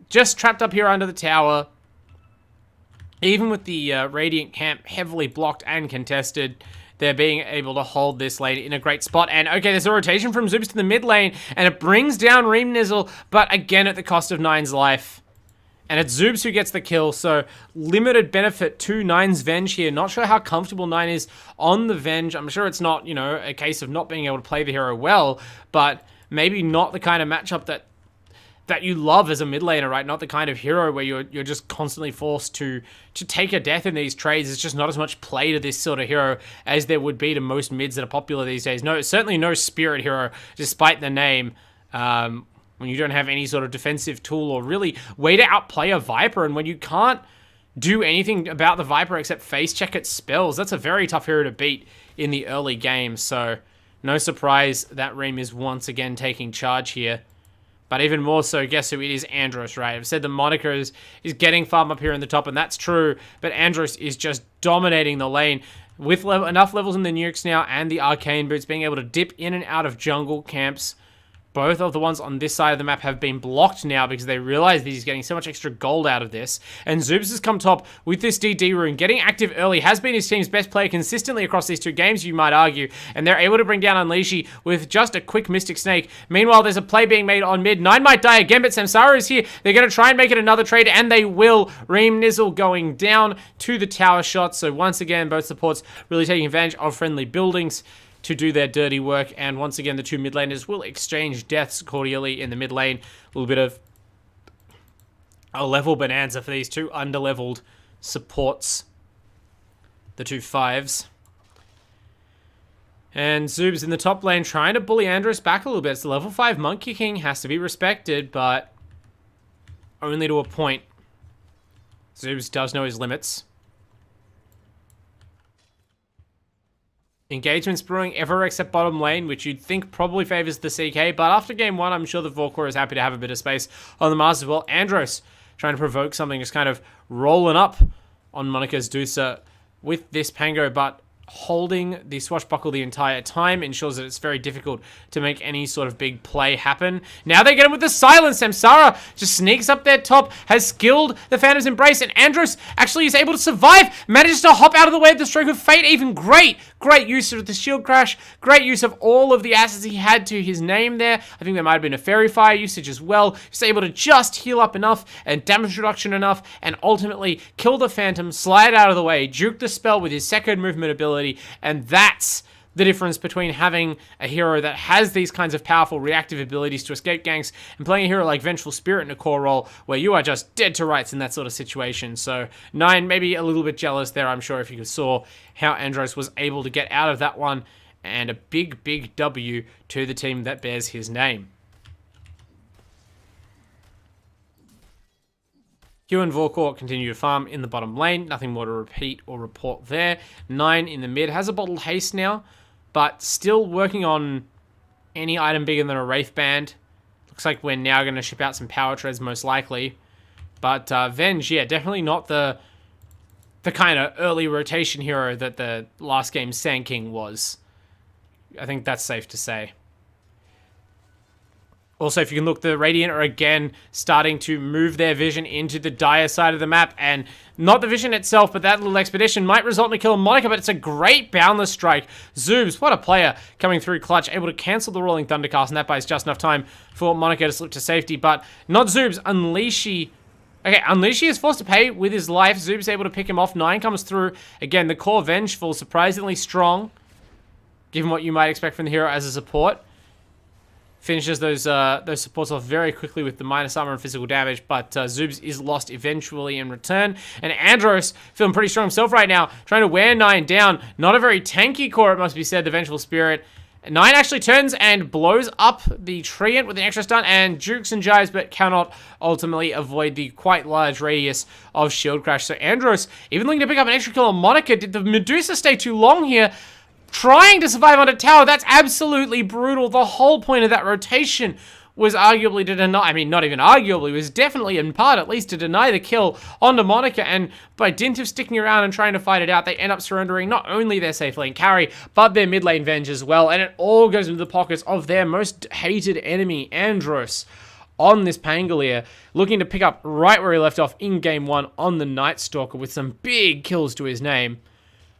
just trapped up here under the tower. Even with the Radiant camp heavily blocked and contested, they're being able to hold this lane in a great spot. And okay, there's a rotation from Zoops to the mid lane, and it brings down Reem Nizzle, but again at the cost of Nine's life. And it's Zoops who gets the kill, so limited benefit to Nine's Venge here. Not sure how comfortable Nine is on the Venge. I'm sure it's not, you know, a case of not being able to play the hero well, but maybe not the kind of matchup that you love as a mid laner, right? Not the kind of hero where you're just constantly forced to take a death in these trades. It's just not as much play to this sort of hero as there would be to most mids that are popular these days. No, certainly no spirit hero, despite the name. When you don't have any sort of defensive tool or really way to outplay a Viper, and when you can't do anything about the Viper except face check its spells, that's a very tough hero to beat in the early game. So no surprise that Reem is once again taking charge here. But even more so, guess who it is? Andros, right? I've said the moniker is getting farm up here in the top, and that's true. But Andros is just dominating the lane with enough levels in the nukes now and the arcane boots, being able to dip in and out of jungle camps. Both of the ones on this side of the map have been blocked now because they realize that he's getting so much extra gold out of this. And Zoops has come top with this DD rune. Getting active early has been his team's best player consistently across these two games, you might argue. And they're able to bring down Unleashy with just a quick Mystic Snake. Meanwhile, there's a play being made on mid. Nine might die again, but Samsara is here. They're going to try and make it another trade, and they will. Reem Nizzle going down to the tower shot. So once again, both supports really taking advantage of friendly buildings to do their dirty work, and once again the two mid laners will exchange deaths cordially in the mid lane. A little bit of a level bonanza for these two underleveled supports, the two fives. And Zoob's in the top lane trying to bully Andros back a little bit. It's the level 5 Monkey King, has to be respected, but only to a point. Zoob's does know his limits. Engagements brewing ever except bottom lane, which you'd think probably favors the CK, but after game 1, I'm sure the Vorkor is happy to have a bit of space on the Mars as well. Andros trying to provoke something, just kind of rolling up on Monica's Dusa with this Pango, but holding the swashbuckle the entire time ensures that it's very difficult to make any sort of big play happen. Now they get him with the silence. Samsara just sneaks up their top, has skilled the Phantom's Embrace, and Andros actually is able to survive, manages to hop out of the way of the Stroke of Fate. Even great use of the shield crash, great use of all of the assets he had to his name there. I think there might have been a Fairy Fire usage as well. He's able to just heal up enough and damage reduction enough, and ultimately kill the Phantom, slide out of the way, juke the spell with his second movement ability. And that's the difference between having a hero that has these kinds of powerful reactive abilities to escape ganks and playing a hero like Vengeful Spirit in a core role where you are just dead to rights in that sort of situation. So Nine maybe a little bit jealous there, I'm sure, if you saw how Andros was able to get out of that one. And a big W to the team that bears his name. Hugh and Vorkor continue to farm in the bottom lane. Nothing more to repeat or report there. Nine in the mid has a bottled haste now, but still working on any item bigger than a Wraith Band. Looks like we're now going to ship out some power treads most likely. But Venge, yeah, definitely not the kind of early rotation hero that the last game Sand King was. I think that's safe to say. Also, if you can look, the Radiant are again starting to move their vision into the dire side of the map, and not the vision itself, but that little expedition might result in a kill on Monica, but it's a great boundless strike. Zoobs, what a player, coming through clutch, able to cancel the Rolling Thundercast, and that buys just enough time for Monica to slip to safety, but not Zoobs. Unleashy. Okay, Unleashy is forced to pay with his life. Zoob's able to pick him off. 9 comes through. Again, the core Vengeful, surprisingly strong, given what you might expect from the hero as a support. Finishes those supports off very quickly with the minus armor and physical damage, but Zoobs is lost eventually in return. And Andros feeling pretty strong himself right now, trying to wear 9 down. Not a very tanky core, it must be said, the Vengeful Spirit. 9 actually turns and blows up the Treant with an extra stun and jukes and jives, but cannot ultimately avoid the quite large radius of shield crash. So Andros, even looking to pick up an extra kill on Monica, did the Medusa stay too long here? Trying to survive on a tower, that's absolutely brutal. The whole point of that rotation was arguably to deny, I mean, not even arguably, was definitely in part at least to deny the kill onto Monica, and by dint of sticking around and trying to fight it out, they end up surrendering not only their safe lane carry, but their mid lane Venge as well, and it all goes into the pockets of their most hated enemy, Andros, on this Pangolier, looking to pick up right where he left off in game 1 on the Night Stalker with some big kills to his name.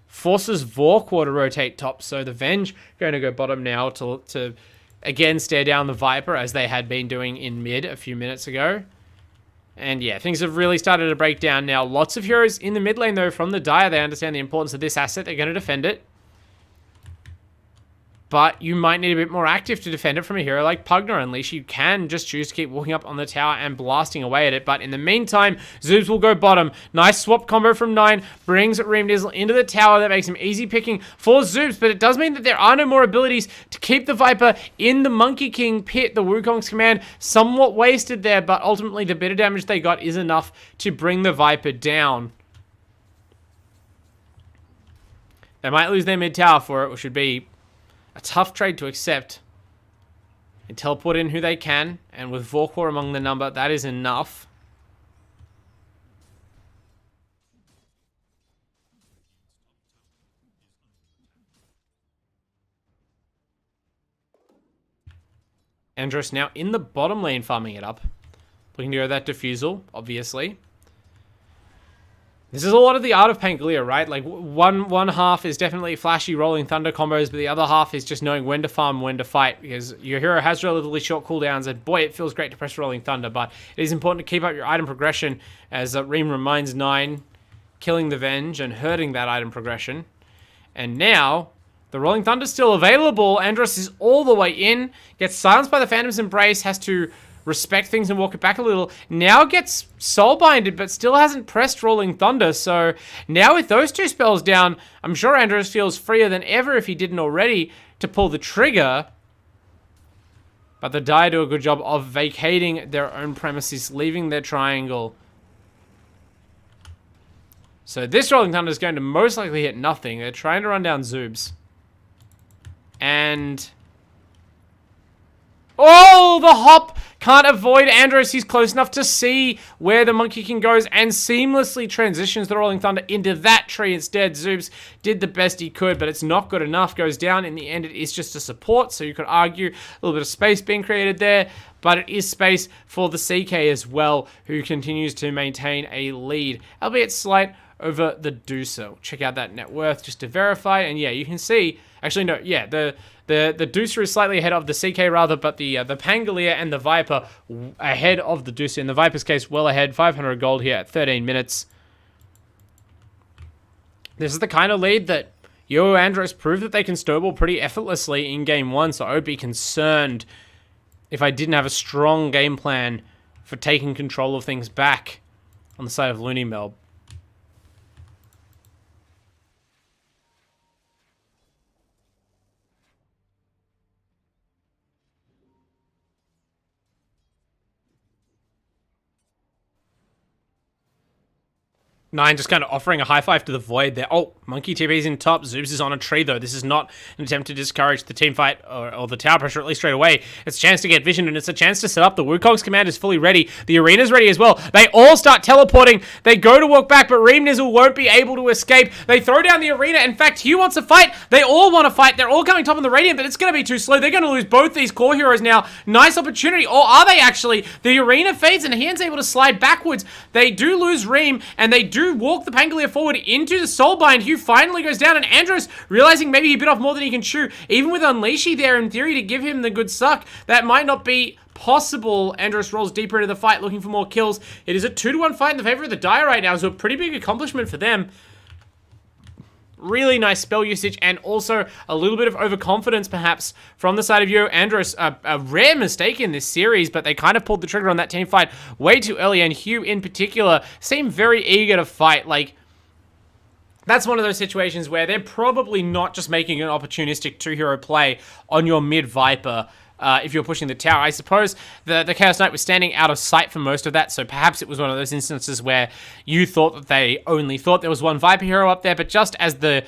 Forces Vorkor to rotate top, so the Venge going to go bottom now to again stare down the Viper as they had been doing in mid a few minutes ago. And yeah, things have really started to break down now. Lots of heroes in the mid lane though from the Dire. They understand the importance of this asset. They're going to defend it. But you might need a bit more active to defend it from a hero like Pugner. Unleash, you can just choose to keep walking up on the tower and blasting away at it. But in the meantime, Zoobs will go bottom. Nice swap combo from 9. Brings Reamdizzle into the tower. That makes him easy picking for Zoobs. But it does mean that there are no more abilities to keep the Viper in the Monkey King pit. The Wukong's command somewhat wasted there. But ultimately, the bit of damage they got is enough to bring the Viper down. They might lose their mid tower for it, which would be a tough trade to accept. They teleport in who they can, and with Vorkor among the number, that is enough. Andros now in the bottom lane farming it up. Looking to go that defusal, obviously. This is a lot of the art of Pangolier, right? Like, one half is definitely flashy rolling thunder combos, but the other half is just knowing when to farm, when to fight, because your hero has relatively short cooldowns, and boy, it feels great to press rolling thunder, but it is important to keep up your item progression, as Ream reminds 9, killing the Venge and hurting that item progression. And now, the rolling thunder's still available. Andros is all the way in, gets silenced by the Phantom's Embrace, has to respect things and walk it back a little. Now gets soulbinded, but still hasn't pressed Rolling Thunder. So now with those 2 spells down, I'm sure Andros feels freer than ever if he didn't already to pull the trigger. But the Dire do a good job of vacating their own premises, leaving their triangle. So this Rolling Thunder is going to most likely hit nothing. They're trying to run down Zoobs. And oh, the hop can't avoid Andros. He's close enough to see where the Monkey King goes and seamlessly transitions the Rolling Thunder into that tree instead. Zoobs did the best he could, but it's not good enough. Goes down. In the end, it is just a support, so you could argue a little bit of space being created there, but it is space for the CK as well, who continues to maintain a lead, albeit slight, over the Deucer. Check out that net worth just to verify, and yeah, you can see, actually no, yeah, the Deucer is slightly ahead of the CK rather, but the Pangolier and the Viper ahead of the Deucer. In the Viper's case, well ahead, 500 gold here at 13 minutes. This is the kind of lead that UoAndros proved that they can snowball pretty effortlessly in game 1, so I would be concerned if I didn't have a strong game plan for taking control of things back on the side of LooneyMelb. Nine just kind of offering a high five to the void there. Oh, Monkey TP's in top. Zoobs is on a tree, though. This is not an attempt to discourage the team fight or the tower pressure, at least straight away. It's a chance to get vision, and it's a chance to set up. The Wukong's command is fully ready. The arena's ready as well. They all start teleporting. They go to walk back, but Reem Nizzle won't be able to escape. They throw down the arena. In fact, Hugh wants to fight. They all want to fight. They're all coming top on the Radiant, but it's going to be too slow. They're going to lose both these core heroes now. Nice opportunity. Or are they actually? The arena fades, and Hian's able to slide backwards. They do lose Reem, and they do walk the Pangolier forward into the Soulbind. Hugh finally goes down, and Andros, realizing maybe he bit off more than he can chew, even with Unleashy there in theory to give him the good suck, that might not be possible. Andros rolls deeper into the fight, looking for more kills. It is a 2-1 fight in the favor of the Dire right now, so a pretty big accomplishment for them. Really nice spell usage, and also a little bit of overconfidence, perhaps, from the side of UoAndros. A rare mistake in this series, but they kind of pulled the trigger on that team fight way too early, and Hugh, in particular, seemed very eager to fight. Like, that's one of those situations where they're probably not just making an opportunistic two-hero play on your mid-Viper if you're pushing the tower. I suppose the Chaos Knight was standing out of sight for most of that, so perhaps it was one of those instances where you thought that they only thought there was one Viper hero up there, but just as the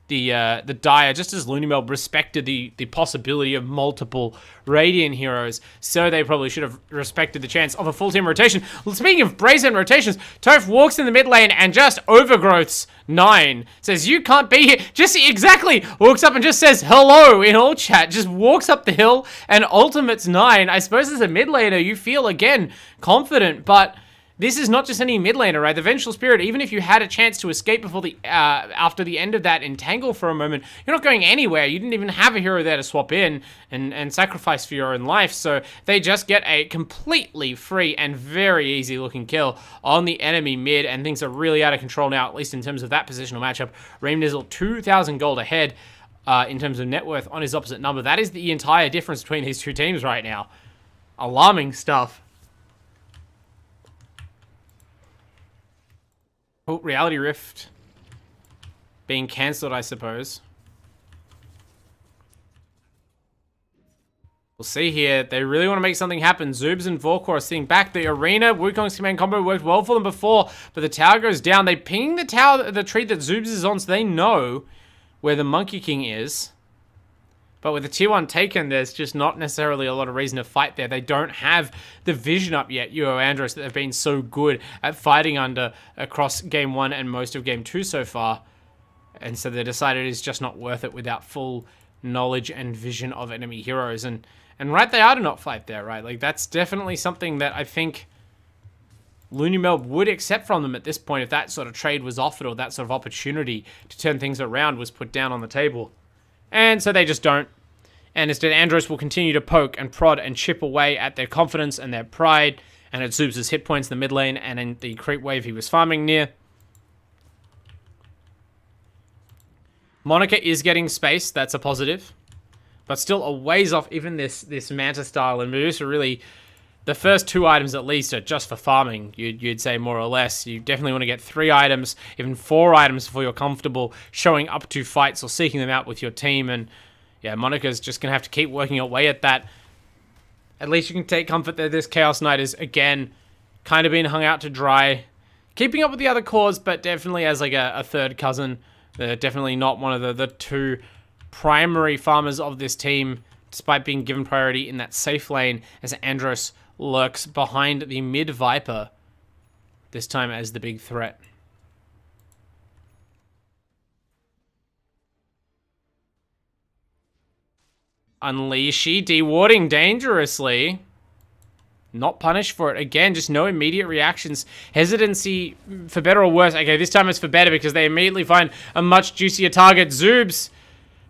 Dire, just as LooneyMelb respected the possibility of multiple Radiant heroes, so they probably should have respected the chance of a full team rotation. Well, speaking of brazen rotations, Toph walks in the mid lane and just overgrowths 9. Says, you can't be here. Just exactly. Walks up and just says hello in all chat. Just walks up the hill and ultimates 9. I suppose as a mid laner, you feel, again, confident, but this is not just any mid laner, right? The Vengeful Spirit, even if you had a chance to escape before the after the end of that entangle for a moment, you're not going anywhere. You didn't even have a hero there to swap in and sacrifice for your own life. So they just get a completely free and very easy looking kill on the enemy mid, and things are really out of control now, at least in terms of that positional matchup. Reem Nizzle 2,000 gold ahead in terms of net worth on his opposite number. That is the entire difference between these two teams right now. Alarming stuff. Oh, Reality Rift being cancelled, I suppose. We'll see here. They really want to make something happen. Zoobs and Vorkor are sitting back. The arena, Wukong's command combo worked well for them before, but the tower goes down. They ping the tower, the tree that Zoobs is on, so they know where the Monkey King is. But with the tier 1 taken, there's just not necessarily a lot of reason to fight there. They don't have the vision up yet, UoAndros, that they've been so good at fighting under across Game 1 and most of Game 2 so far. And so they decided it's just not worth it without full knowledge and vision of enemy heroes. And right, they are to not fight there, right? Like, that's definitely something that I think LooneyMelb would accept from them at this point if that sort of trade was offered, or that sort of opportunity to turn things around was put down on the table. And so they just don't. And instead, Andros will continue to poke and prod and chip away at their confidence and their pride, and at Zoobs' hit points in the mid lane and in the creep wave he was farming near. Monica is getting space, that's a positive. But still a ways off even this Manta style, and Medusa really, the first 2 items at least are just for farming, you'd say, more or less. You definitely want to get 3 items, even 4 items before you're comfortable showing up to fights or seeking them out with your team. And yeah, Monica's just going to have to keep working away at that. At least you can take comfort that this Chaos Knight is, again, kind of being hung out to dry. Keeping up with the other cores, but definitely as like a third cousin. They're definitely not one of the 2 primary farmers of this team, despite being given priority in that safe lane as Andros lurks behind the mid-Viper, this time as the big threat. Unleashy, dewarding dangerously. Not punished for it. Again, just no immediate reactions. Hesitancy, for better or worse. Okay, this time it's for better because they immediately find a much juicier target. Zoobs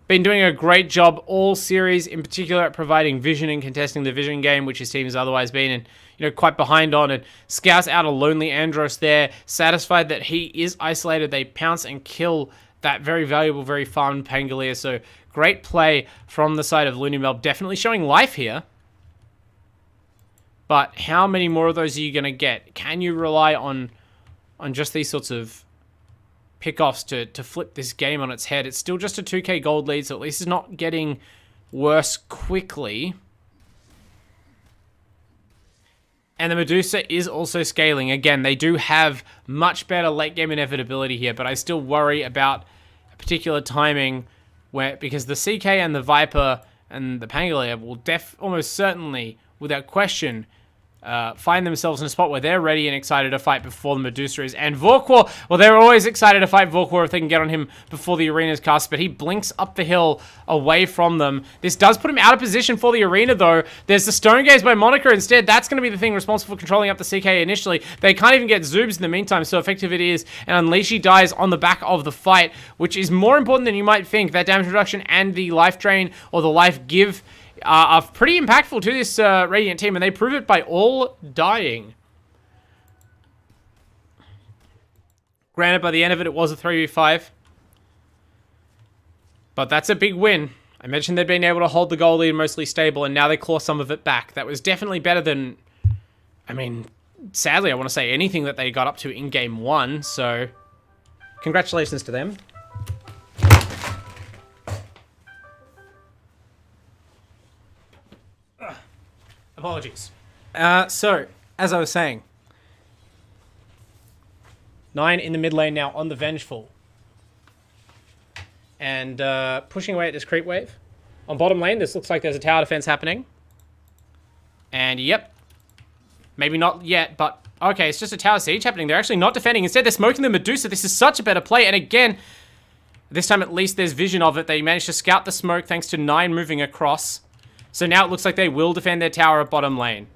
been doing a great job all series, in particular at providing vision and contesting the vision game, which his team has otherwise been, and quite behind on, and scouts out a lonely Andros there, satisfied that he is isolated. They pounce and kill that very valuable, very farmed Pangolier. So great play from the side of LooneyMelb, definitely showing life here. But how many more of those are you going to get? Can you rely on just these sorts of pickoffs to flip this game on its head? It's still just a 2k gold lead, so at least it's not getting worse quickly. And the Medusa is also scaling. Again, they do have much better late game inevitability here, but I still worry about a particular timing because the CK and the Viper and the Pangolier will almost certainly, without question, find themselves in a spot where they're ready and excited to fight before the Medusa is. And Vorkwar, well, they're always excited to fight Vorkwar if they can get on him before the arena's cast, but he blinks up the hill away from them. This does put him out of position for the arena, though. There's the Stone Gaze by Monitor instead. That's going to be the thing responsible for controlling up the CK initially. They can't even get Zoobs in the meantime, so effective it is. And Unleashy dies on the back of the fight, which is more important than you might think. That damage reduction and the life drain or the life give are pretty impactful to this Radiant team, and they prove it by all dying. Granted, by the end of it, it was a 3v5. But that's a big win. I mentioned they'd been able to hold the goal lead mostly stable, and now they claw some of it back. That was definitely better than, I mean, sadly, I want to say anything that they got up to in Game 1, so congratulations to them. Apologies. So, as I was saying, 9 in the mid lane now on the Vengeful. And pushing away at this creep wave. On bottom lane, this looks like there's a tower defense happening. And yep. Maybe not yet, but okay, it's just a tower siege happening. They're actually not defending. Instead, they're smoking the Medusa. This is such a better play. And again, this time at least there's vision of it. They managed to scout the smoke thanks to 9 moving across. So now it looks like they will defend their tower at bottom lane.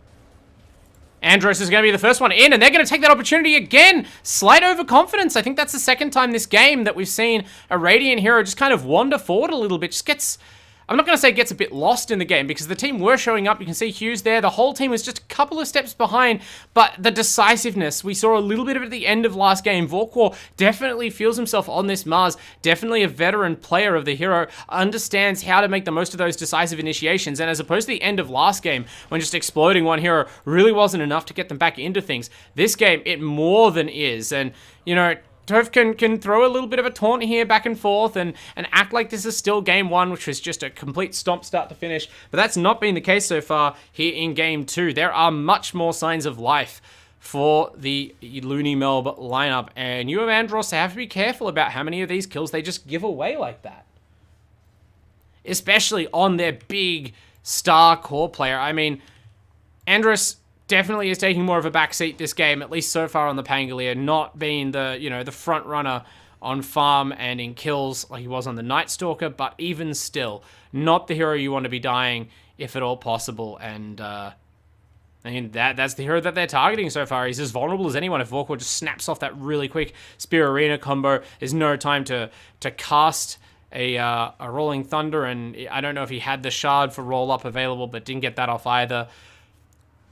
Andros is going to be the first one in, and they're going to take that opportunity again. Slight overconfidence. I think that's the second time this game that we've seen a Radiant hero just kind of wander forward a little bit. Just gets, I'm not going to say gets a bit lost in the game, because the team were showing up. You can see Hughes there. The whole team was just a couple of steps behind, but the decisiveness, we saw a little bit of it at the end of last game. Vorkwar definitely feels himself on this Mars. Definitely a veteran player of the hero. Understands how to make the most of those decisive initiations, and as opposed to the end of last game, when just exploding one hero really wasn't enough to get them back into things, this game, it more than is. And, you know, Toph can throw a little bit of a taunt here back and forth and act like this is still game 1, which was just a complete stomp start to finish. But that's not been the case so far here in game 2. There are much more signs of life for the LooneyMelb lineup. And UoAndros have to be careful about how many of these kills they just give away like that. Especially on their big star core player. I mean, Andros definitely is taking more of a backseat this game, at least so far on the Pangolier, not being the, you know, the front runner on farm and in kills like he was on the Night Stalker, but even still, not the hero you want to be dying if at all possible. And I mean, that's the hero that they're targeting so far. He's as vulnerable as anyone. If Vorkwar just snaps off that really quick Spear Arena combo, there's no time to cast a Rolling Thunder, and I don't know if he had the shard for roll up available, but didn't get that off either.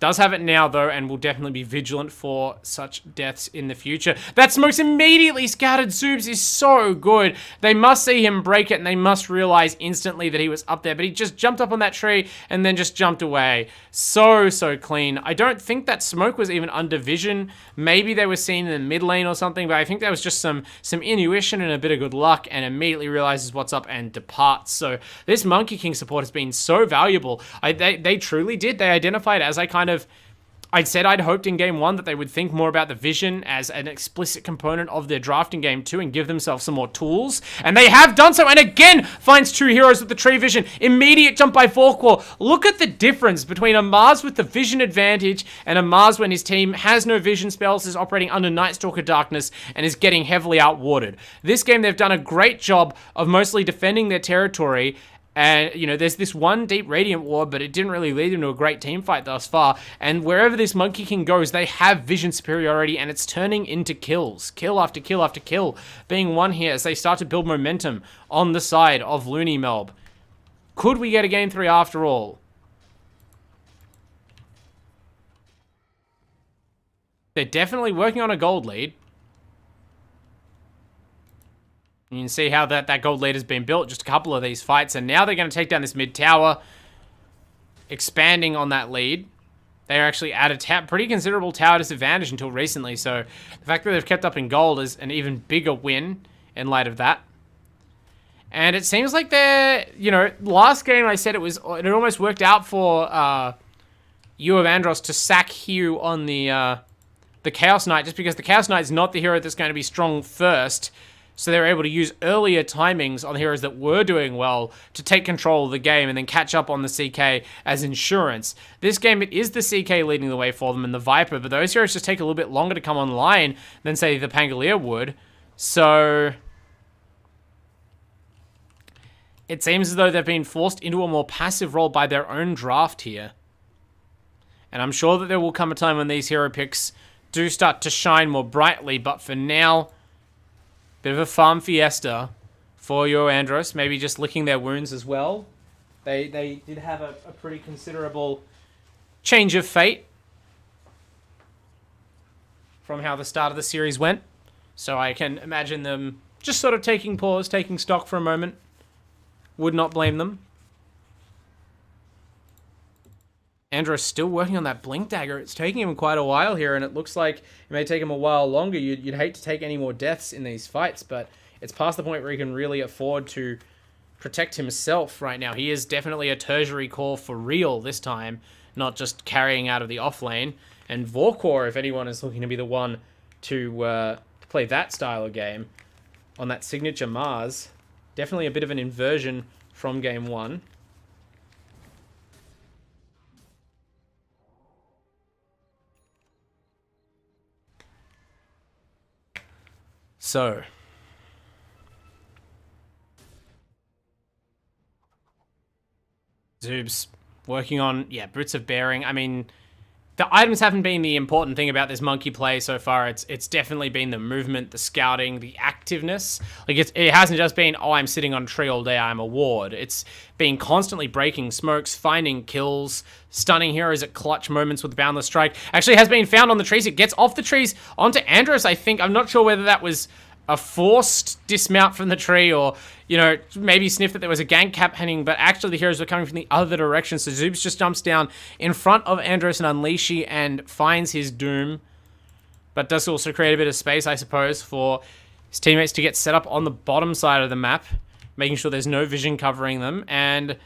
Does have it now, though, and will definitely be vigilant for such deaths in the future. That smoke's immediately scouted. Zoobs is so good. They must see him break it, and they must realize instantly that he was up there. But he just jumped up on that tree and then just jumped away. So clean. I don't think that smoke was even under vision. Maybe they were seen in the mid lane or something, but I think that was just some intuition and a bit of good luck, and immediately realizes what's up and departs. So this Monkey King support has been so valuable. They truly did. They identified, as I'd said I'd hoped in game 1 that they would think more about the vision as an explicit component of their draft in game 2 and give themselves some more tools. And they have done so, and again finds 2 heroes with the tree vision. Immediate jump by Vorkwar. Look at the difference between a Mars with the vision advantage and a Mars when his team has no vision spells, is operating under Night Stalker Darkness, and is getting heavily outwarded. This game, they've done a great job of mostly defending their territory. And, you know, there's this one deep Radiant Ward, but it didn't really lead them to a great team fight thus far. And wherever this Monkey King goes, they have vision superiority, and it's turning into kills. Kill after kill after kill being won here as they start to build momentum on the side of LooneyMelb. Could we get a game 3 after all? They're definitely working on a gold lead. You can see how that gold lead has been built, just a couple of these fights, and now they're going to take down this mid tower, expanding on that lead. They're actually at a pretty considerable tower disadvantage until recently, so the fact that they've kept up in gold is an even bigger win in light of that. And it seems like they're, you know, last game I said it almost worked out for UoAndros to sack Hugh on the Chaos Knight, just because the Chaos Knight is not the hero that's going to be strong first. So they were able to use earlier timings on the heroes that were doing well to take control of the game and then catch up on the CK as insurance. This game, it is the CK leading the way for them and the Viper, but those heroes just take a little bit longer to come online than, say, the Pangolier would. So it seems as though they've been forced into a more passive role by their own draft here. And I'm sure that there will come a time when these hero picks do start to shine more brightly, but for now, bit of a farm fiesta for UoAndros, maybe just licking their wounds as well. They did have a pretty considerable change of fate from how the start of the series went. So I can imagine them just sort of taking pause, taking stock for a moment. Would not blame them. Andros still working on that Blink Dagger. It's taking him quite a while here, and it looks like it may take him a while longer. You'd hate to take any more deaths in these fights, but it's past the point where he can really afford to protect himself right now. He is definitely a tertiary core for real this time, not just carrying out of the off lane. And Vorkor, if anyone is looking to be the one to play that style of game on that signature Mars, definitely a bit of an inversion from game one. So, Zoob's working on, Brits of Bearing. I mean, the items haven't been the important thing about this monkey play so far. It's definitely been the movement, the scouting, the activeness. Like, it hasn't just been, oh, I'm sitting on a tree all day, I'm a ward. It's been constantly breaking smokes, finding kills, stunning heroes at clutch moments with Boundless Strike. Actually has been found on the trees. It gets off the trees onto Andros, I think. I'm not sure whether that was a forced dismount from the tree or, you know, maybe sniffed that there was a gank cap hanging, but actually the heroes were coming from the other direction. So Zoobs just jumps down in front of Andros and Unleashy and finds his doom, but does also create a bit of space, I suppose, for his teammates to get set up on the bottom side of the map, making sure there's no vision covering them, and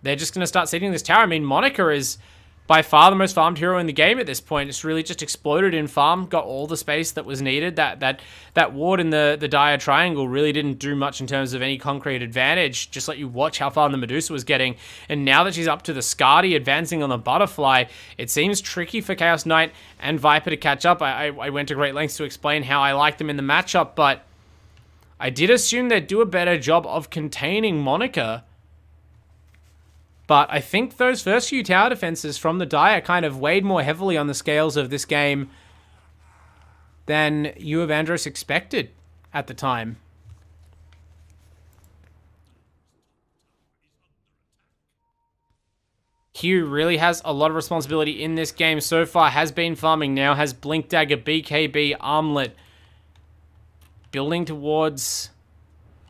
they're just going to start setting this tower. I mean, Monica is by far the most farmed hero in the game at this point. It's really just exploded in farm, got all the space that was needed. That ward in the dire triangle really didn't do much in terms of any concrete advantage. Just let you watch how far the Medusa was getting. And now that she's up to the Skadi, advancing on the Butterfly, it seems tricky for Chaos Knight and Viper to catch up. I went to great lengths to explain how I like them in the matchup, but I did assume they'd do a better job of containing Monica. But I think those first few tower defenses from the Dire kind of weighed more heavily on the scales of this game than UoAndros expected at the time. Hugh really has a lot of responsibility in this game so far, has been farming now, has Blink Dagger, BKB, Armlet, building towards,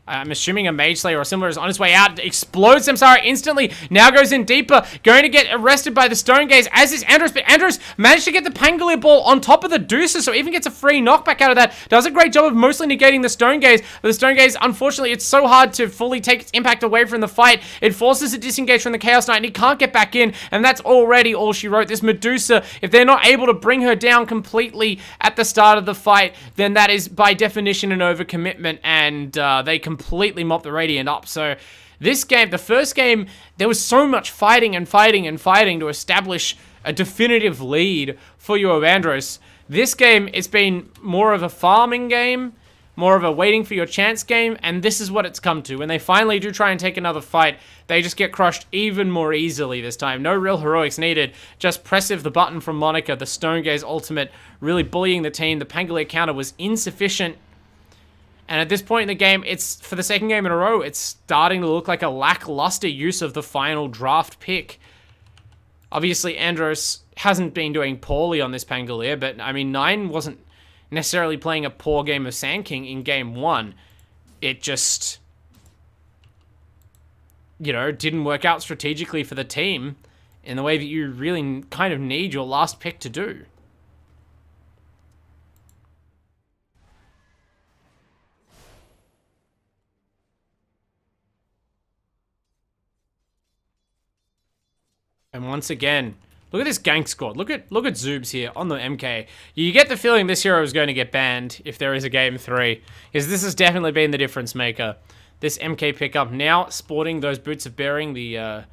I'm assuming, a Mage Slayer or similar is on his way out. Explodes Samsara instantly. Now goes in deeper. Going to get arrested by the Stone Gaze, as is Andros. But Andros managed to get the Pangolier ball on top of the Deucer, so even gets a free knockback out of that. Does a great job of mostly negating the Stone Gaze. But the Stone Gaze, unfortunately, it's so hard to fully take its impact away from the fight. It forces a disengage from the Chaos Knight, and he can't get back in. And that's already all she wrote. This Medusa, if they're not able to bring her down completely at the start of the fight, then that is by definition an overcommitment, and they completely mop the Radiant up. So this game, the first game, there was so much fighting and fighting and fighting to establish a definitive lead for UoAndros. This game, it's been more of a farming game, more of a waiting for your chance game, and this is what it's come to. When they finally do try and take another fight, they just get crushed even more easily this time. No real heroics needed, just pressive the button from Monica, the Stone Gaze ultimate, really bullying the team. The Pangolier counter was insufficient. And at this point in the game, it's, for the second game in a row, it's starting to look like a lackluster use of the final draft pick. Obviously, Andros hasn't been doing poorly on this Pangolier, but, I mean, 9 wasn't necessarily playing a poor game of Sand King in game 1. It just, you know, didn't work out strategically for the team in the way that you really kind of need your last pick to do. And once again, Look at this gank squad. Look at Zoobs here on the MK. You get the feeling this hero is going to get banned if there is a game 3, because this has definitely been the difference maker. This MK pickup now sporting those boots of bearing, the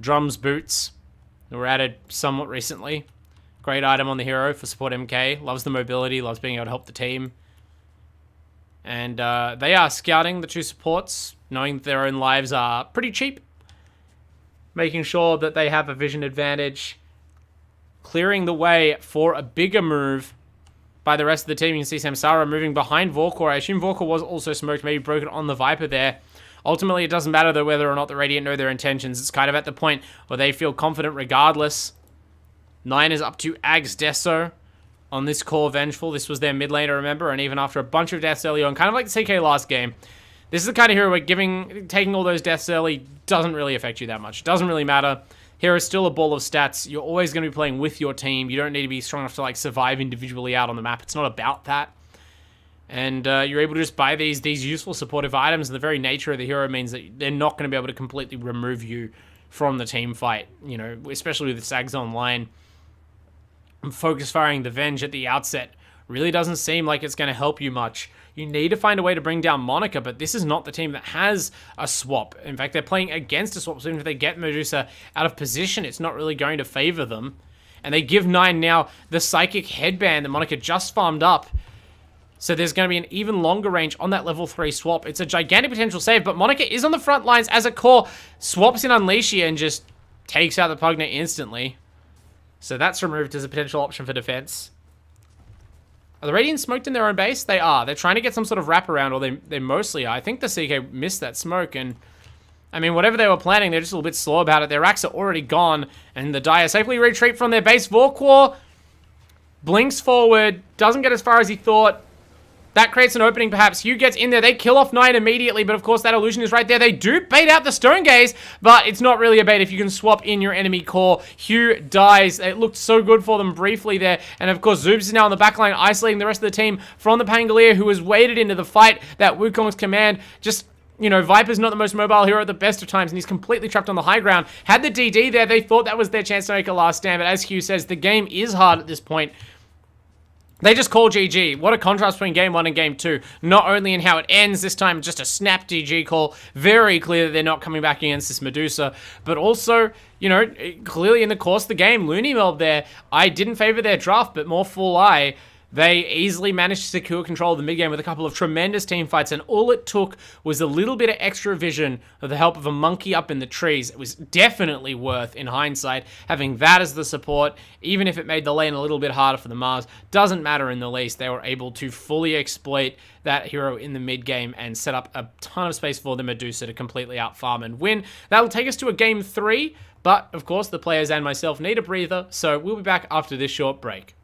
drums boots that were added somewhat recently. Great item on the hero for support MK. Loves the mobility, loves being able to help the team. And they are scouting the 2 supports, knowing that their own lives are pretty cheap. Making sure that they have a vision advantage. Clearing the way for a bigger move by the rest of the team. You can see Samsara moving behind Vorkor. I assume Vorkor was also smoked, maybe broken on the Viper there. Ultimately, it doesn't matter though whether or not the Radiant know their intentions. It's kind of at the point where they feel confident regardless. 9 is up to Ags Deso on this core Vengeful. This was their mid laner, remember? And even after a bunch of deaths early on, kind of like the CK last game, this is the kind of hero where taking all those deaths early doesn't really affect you that much. It doesn't really matter. Hero is still a ball of stats. You're always going to be playing with your team. You don't need to be strong enough to like survive individually out on the map. It's not about that. And you're able to just buy these useful supportive items. And the very nature of the hero means that they're not going to be able to completely remove you from the team fight. You know, especially with the Sags Online. Focus firing the Venge at the outset really doesn't seem like it's going to help you much. You need to find a way to bring down Monica, but this is not the team that has a swap. In fact, they're playing against a swap, so even if they get Medusa out of position, it's not really going to favor them. And they give 9 now the Psychic Headband that Monica just farmed up. So there's going to be an even longer range on that level 3 swap. It's a gigantic potential save, but Monica is on the front lines as a core. Swaps in Unleashia and just takes out the Pugna instantly. So that's removed as a potential option for defense. Are the Radiant smoked in their own base? They are. They're trying to get some sort of wraparound, or they mostly are. I think the CK missed that smoke, and I mean, whatever they were planning, they're just a little bit slow about it. Their racks are already gone, and the Dire safely retreat from their base. Vorkor blinks forward, doesn't get as far as he thought. That creates an opening, perhaps. Hugh gets in there. They kill off 9 immediately, but of course that illusion is right there. They do bait out the Stone Gaze, but it's not really a bait if you can swap in your enemy core. Hugh dies. It looked so good for them briefly there. And of course, Zoobs is now on the backline, isolating the rest of the team from the Pangolier, who has waded into the fight. That Wukong's command just... You know, Viper's not the most mobile hero at the best of times, and he's completely trapped on the high ground. Had the DD there, they thought that was their chance to make a last stand, but as Hugh says, the game is hard at this point. They just call GG. What a contrast between Game 1 and Game 2. Not only in how it ends, this time just a snap GG call. Very clear that they're not coming back against this Medusa. But also, you know, clearly in the course of the game, LooneyMelb there, I didn't favor their draft, but more full eye. They easily managed to secure control of the mid-game with a couple of tremendous team fights, and all it took was a little bit of extra vision with the help of a monkey up in the trees. It was definitely worth, in hindsight, having that as the support, even if it made the lane a little bit harder for the Mars. Doesn't matter in the least. They were able to fully exploit that hero in the mid-game and set up a ton of space for the Medusa to completely out-farm and win. That'll take us to a Game 3, but, of course, the players and myself need a breather, so we'll be back after this short break.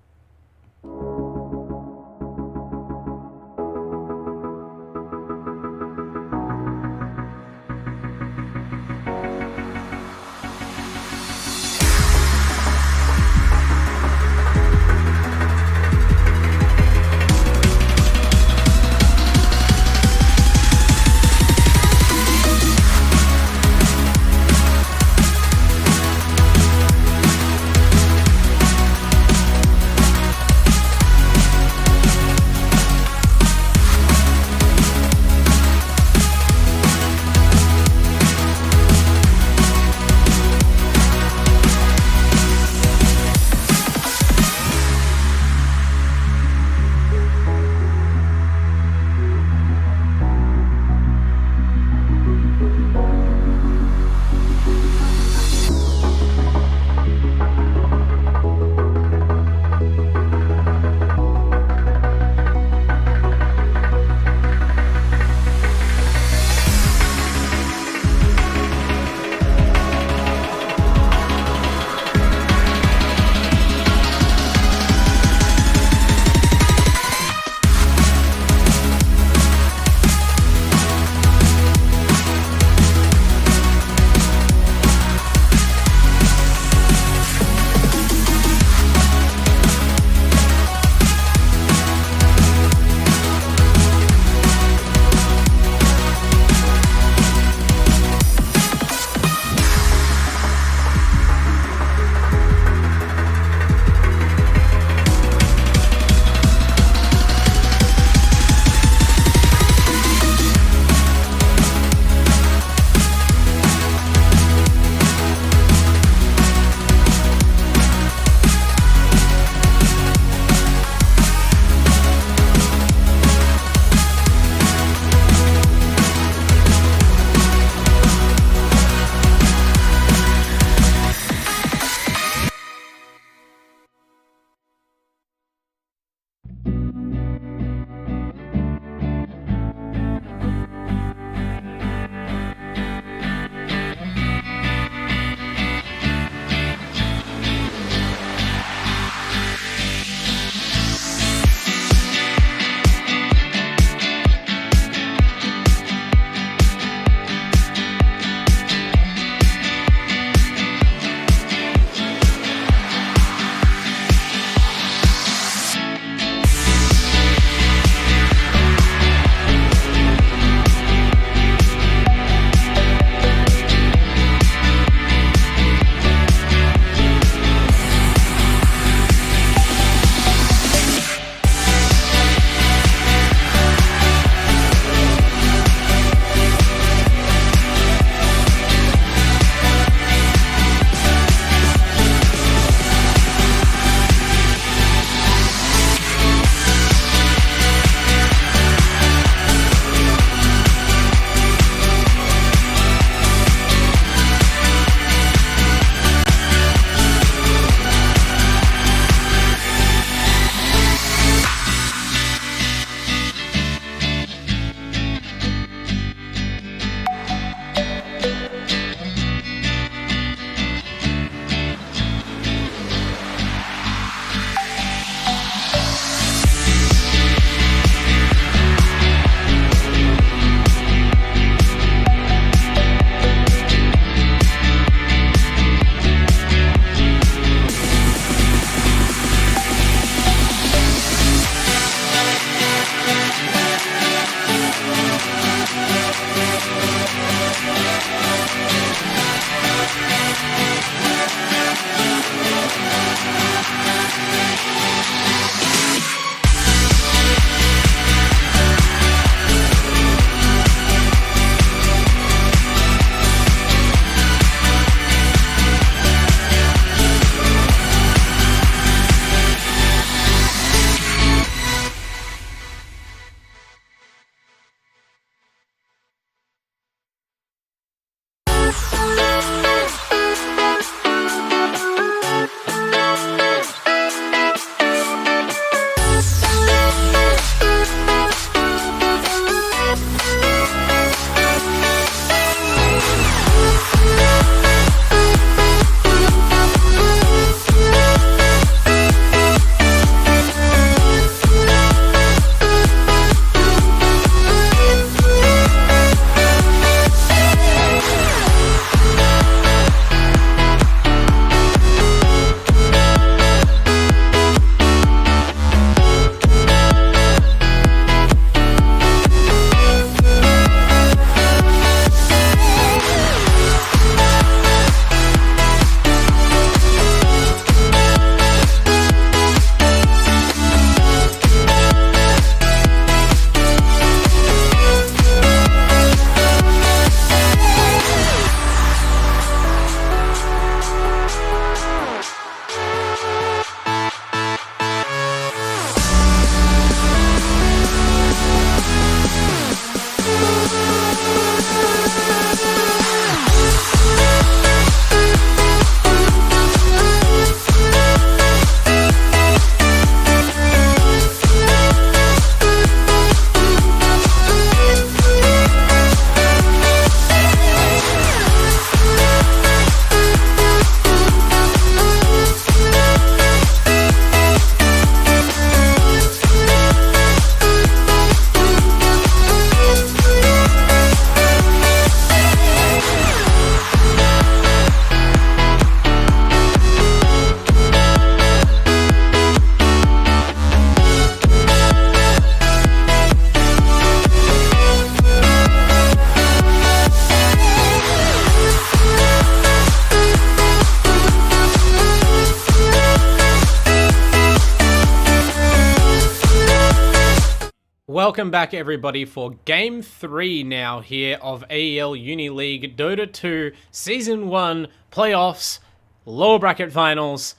welcome back everybody for Game 3 now here of AEL Uni League Dota 2 Season 1 Playoffs, Lower Bracket Finals,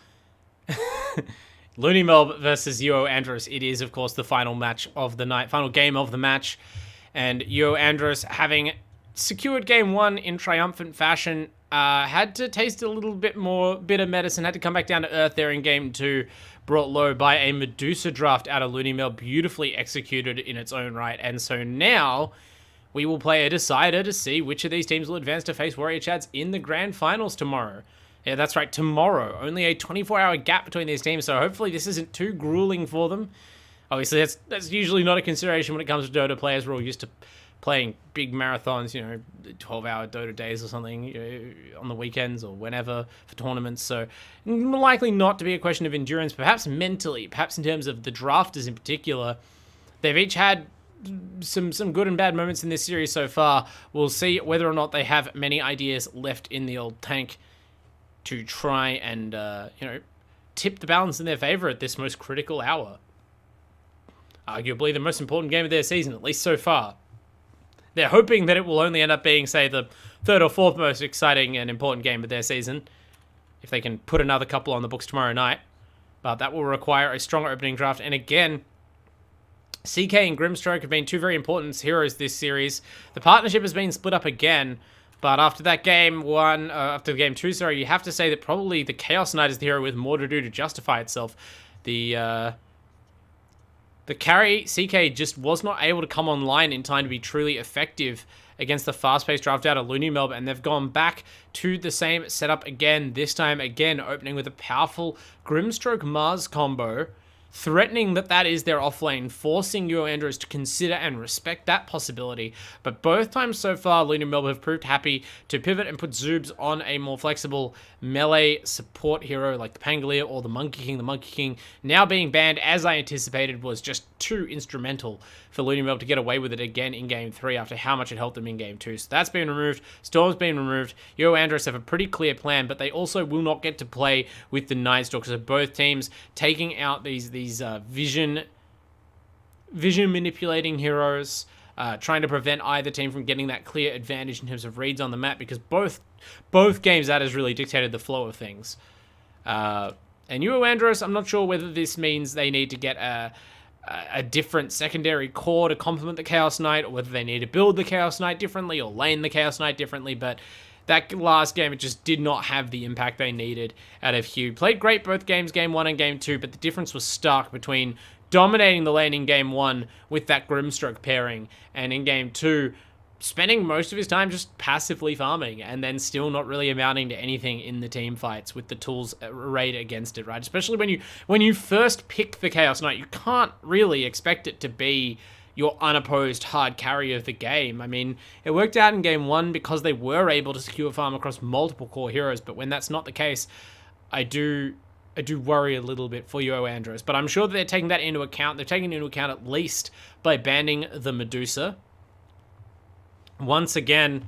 LooneyMelb versus UoAndros. It is, of course, the final match of the night, final game of the match, and UoAndros, having secured Game 1 in triumphant fashion, had to taste a little bit more bitter medicine, had to come back down to earth there in Game 2, brought low by a Medusa draft out of LooneyMelb, beautifully executed in its own right. And so now we will play a decider to see which of these teams will advance to face Warrior Chads in the grand finals tomorrow. Yeah, that's right, tomorrow. Only a 24-hour gap between these teams, so hopefully this isn't too grueling for them. Obviously, that's usually not a consideration when it comes to Dota players. We're all used to playing big marathons, 12-hour Dota days or something, on the weekends or whenever for tournaments. So likely not to be a question of endurance, perhaps mentally, perhaps in terms of the drafters in particular. They've each had some good and bad moments in this series so far. We'll see whether or not they have many ideas left in the old tank to try and, tip the balance in their favor at this most critical hour. Arguably the most important game of their season, at least so far. They're hoping that it will only end up being, say, the third or fourth most exciting and important game of their season, if they can put another couple on the books tomorrow night. But that will require a strong opening draft. And again, CK and Grimstroke have been two very important heroes this series. The partnership has been split up again, but after that game after game 2, you have to say that probably the Chaos Knight is the hero with more to do to justify itself. The carry, CK, just was not able to come online in time to be truly effective against the fast-paced draft out of LooneyMelb, and they've gone back to the same setup again, this time again opening with a powerful Grimstroke Mars combo, threatening that is their offlane, forcing UoAndros to consider and respect that possibility. But both times so far, LooneyMelb have proved happy to pivot and put Zoobs on a more flexible melee support hero like the Pangolier or the Monkey King. The Monkey King now being banned, as I anticipated, was just too instrumental for LooneyMelb to get away with it again in Game 3 after how much it helped them in Game 2. So that's been removed. Storm's been removed. UoAndros have a pretty clear plan, but they also will not get to play with the Nightstalkers. So both teams taking out these vision manipulating heroes, trying to prevent either team from getting that clear advantage in terms of reads on the map, because both games that has really dictated the flow of things. And UoAndros, I'm not sure whether this means they need to get a different secondary core to complement the Chaos Knight, or whether they need to build the Chaos Knight differently or lane the Chaos Knight differently, but that last game, it just did not have the impact they needed out of Hugh. Played great both games, Game 1 and Game 2, but the difference was stark between dominating the lane in Game 1 with that Grimstroke pairing, and in Game 2, spending most of his time just passively farming, and then still not really amounting to anything in the team fights with the tools arrayed against it, right? Especially when you first pick the Chaos Knight, you can't really expect it to be your unopposed hard carry of the game. I mean, it worked out in Game 1 because they were able to secure farm across multiple core heroes, but when that's not the case, I do worry a little bit for UoAndros. But I'm sure that they're taking that into account. They're taking it into account at least by banning the Medusa. Once again,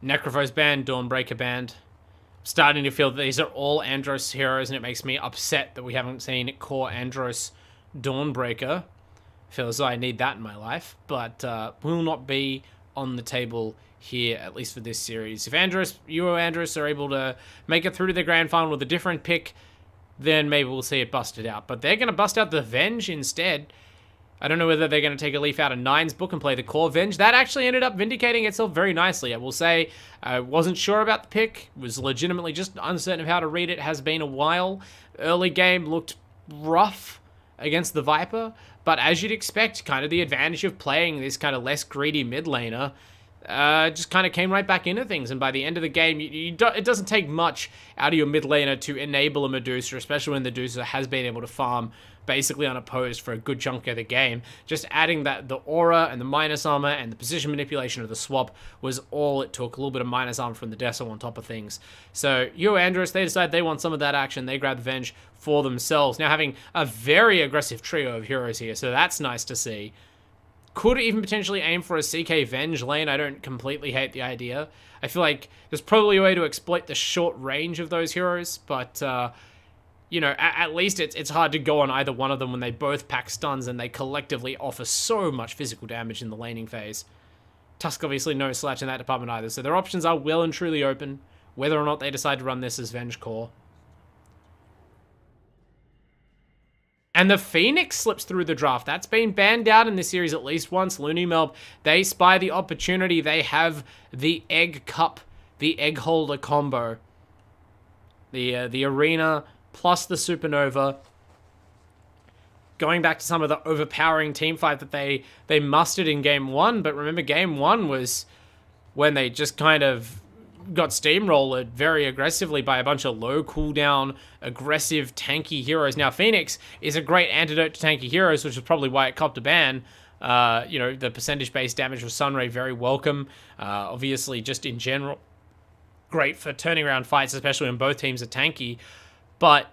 Necropho's banned, Dawnbreaker banned. Starting to feel that these are all Andros heroes, and it makes me upset that we haven't seen core Andros Dawnbreaker. Feels as though I need that in my life, but will not be on the table here, at least for this series. If UoAndros are able to make it through to the grand final with a different pick, then maybe we'll see it busted out. But they're going to bust out the Venge instead. I don't know whether they're going to take a leaf out of Nine's book and play the core Venge. That actually ended up vindicating itself very nicely. I will say I wasn't sure about the pick. Was legitimately just uncertain of how to read it. Has been a while. Early game looked rough against the Viper, but as you'd expect, kind of the advantage of playing this kind of less greedy mid laner just kind of came right back into things, and by the end of the game, it doesn't take much out of your mid laner to enable a Medusa, especially when the Medusa has been able to farm basically unopposed for a good chunk of the game. Just adding the aura and the minus armor and the position manipulation of the swap was all it took. A little bit of minus armor from the Deso on top of things. So UoAndros, they decide they want some of that action. They grab the Venge for themselves. Now having a very aggressive trio of heroes here, so that's nice to see. Could even potentially aim for a CK Venge lane. I don't completely hate the idea. I feel like there's probably a way to exploit the short range of those heroes, but you know, at least it's hard to go on either one of them when they both pack stuns and they collectively offer so much physical damage in the laning phase. Tusk obviously no slouch in that department either, so their options are well and truly open, whether or not they decide to run this as Venge Core. And the Phoenix slips through the draft. That's been banned out in this series at least once. LooneyMelb, they spy the opportunity. They have the Egg Cup, the Egg Holder combo. The Arena plus the Supernova. Going back to some of the overpowering teamfight that they mustered in Game 1. But remember, Game 1 was when they just kind of got steamrolled very aggressively by a bunch of low cooldown, aggressive, tanky heroes. Now, Phoenix is a great antidote to tanky heroes, which is probably why it copped a ban. You know, the percentage-based damage of Sunray, very welcome. Obviously, just in general, great for turning around fights, especially when both teams are tanky. But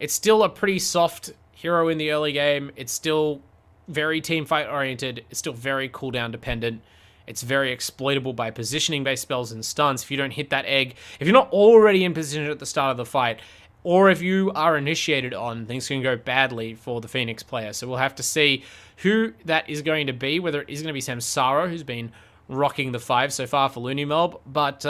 it's still a pretty soft hero in the early game. It's still very teamfight oriented. It's still very cooldown dependent. It's very exploitable by positioning-based spells and stuns. If you don't hit that egg, if you're not already in position at the start of the fight, or if you are initiated on, things can go badly for the Phoenix player. So we'll have to see who that is going to be, whether it is going to be Samsara, who's been rocking the 5 so far for LooneyMelb. But,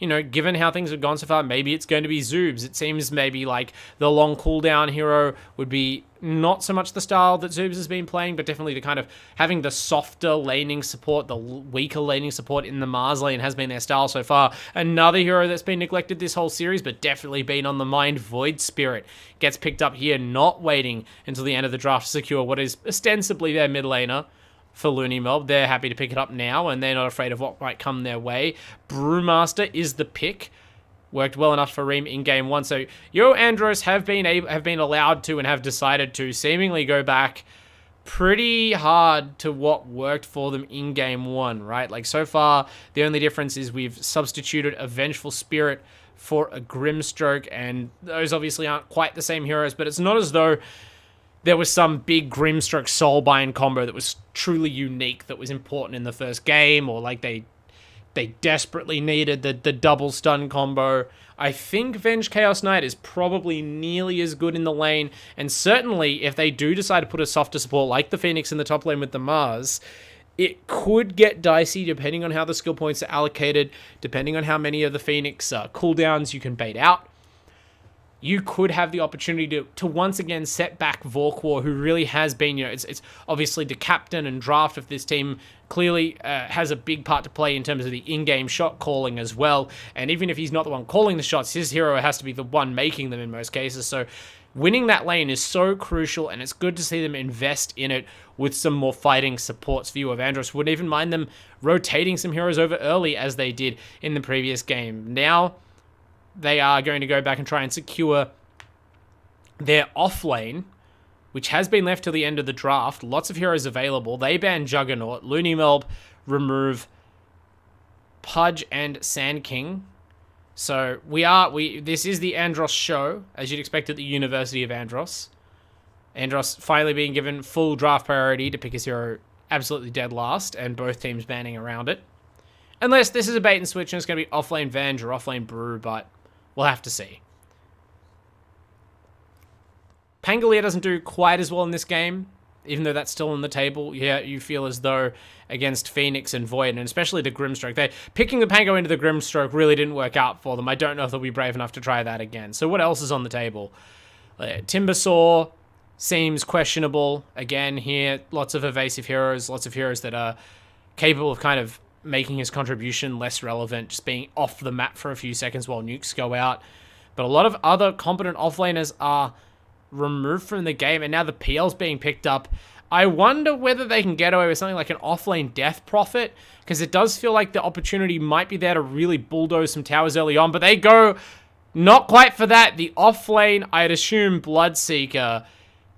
you know, given how things have gone so far, maybe it's going to be Zoobs. It seems maybe like the long cooldown hero would be not so much the style that Zoobs has been playing, but definitely the kind of having the softer laning support, the weaker laning support in the Mars lane has been their style so far. Another hero that's been neglected this whole series, but definitely been on the mind, Void Spirit, gets picked up here, not waiting until the end of the draft to secure what is ostensibly their mid laner. For LooneyMelb, they're happy to pick it up now, and they're not afraid of what might come their way. Brewmaster is the pick. Worked well enough for Reem in Game 1. So UoAndros have been allowed to and have decided to seemingly go back pretty hard to what worked for them in Game 1, right? Like, so far, the only difference is we've substituted a Vengeful Spirit for a Grimstroke, and those obviously aren't quite the same heroes, but it's not as though there was some big Grimstroke Soulbind combo that was truly unique, that was important in the first game, or like they desperately needed the double stun combo. I think Venge Chaos Knight is probably nearly as good in the lane, and certainly if they do decide to put a softer support like the Phoenix in the top lane with the Mars, it could get dicey depending on how the skill points are allocated, depending on how many of the Phoenix cooldowns you can bait out. You could have the opportunity to once again set back Vorkwar, who really has been, you know, it's obviously the captain and draft of this team, clearly has a big part to play in terms of the in-game shot calling as well. And even if he's not the one calling the shots, his hero has to be the one making them in most cases. So winning that lane is so crucial, and it's good to see them invest in it with some more fighting supports for UoAndros. Wouldn't even mind them rotating some heroes over early as they did in the previous game. Now they are going to go back and try and secure their off lane, which has been left till the end of the draft. Lots of heroes available. They ban Juggernaut. LooneyMelb remove Pudge and Sand King. So this is the Andros show, as you'd expect at the University of Andros. Andros finally being given full draft priority to pick his hero absolutely dead last, and both teams banning around it. Unless this is a bait and switch and it's going to be offlane Venge or offlane Brew, but we'll have to see. Pangolier doesn't do quite as well in this game, even though that's still on the table. Yeah, you feel as though against Phoenix and Void, and especially the Grimstroke, picking the Pango into the Grimstroke really didn't work out for them. I don't know if they'll be brave enough to try that again. So what else is on the table? Timbersaw seems questionable. Again, here, lots of evasive heroes, lots of heroes that are capable of kind of making his contribution less relevant, just being off the map for a few seconds while nukes go out. But a lot of other competent offlaners are removed from the game, and now the PL's being picked up. I wonder whether they can get away with something like an offlane Death Prophet, because it does feel like the opportunity might be there to really bulldoze some towers early on, but they go not quite for that. The offlane, I'd assume Bloodseeker,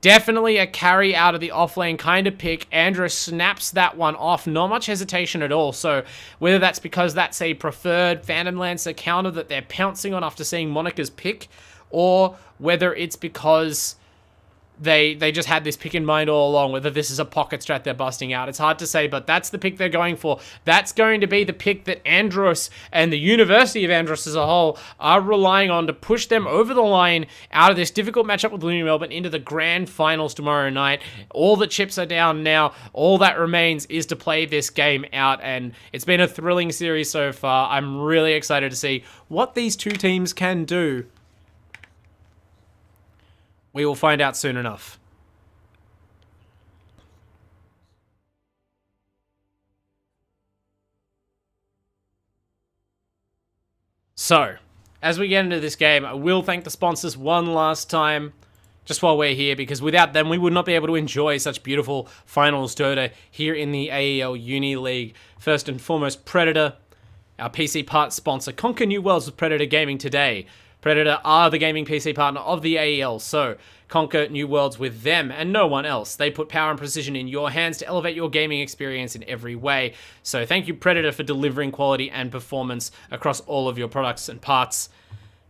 definitely a carry out of the offlane kind of pick. Andros snaps that one off. Not much hesitation at all. So whether that's because that's a preferred Phantom Lancer counter that they're pouncing on after seeing Monica's pick, or whether it's because they just had this pick in mind all along, whether this is a pocket strat they're busting out. It's hard to say, but that's the pick they're going for. That's going to be the pick that Andros and the University of Andros as a whole are relying on to push them over the line out of this difficult matchup with LooneyMelb and into the grand finals tomorrow night. All the chips are down now. All that remains is to play this game out, and it's been a thrilling series so far. I'm really excited to see what these two teams can do. We will find out soon enough. So, as we get into this game, I will thank the sponsors one last time, just while we're here, because without them, we would not be able to enjoy such beautiful finals Dota here in the AEL Uni League. First and foremost, Predator, our PC part sponsor. Conquer new worlds with Predator Gaming today. Predator are the gaming PC partner of the AEL, so conquer new worlds with them and no one else. They put power and precision in your hands to elevate your gaming experience in every way. So thank you, Predator, for delivering quality and performance across all of your products and parts.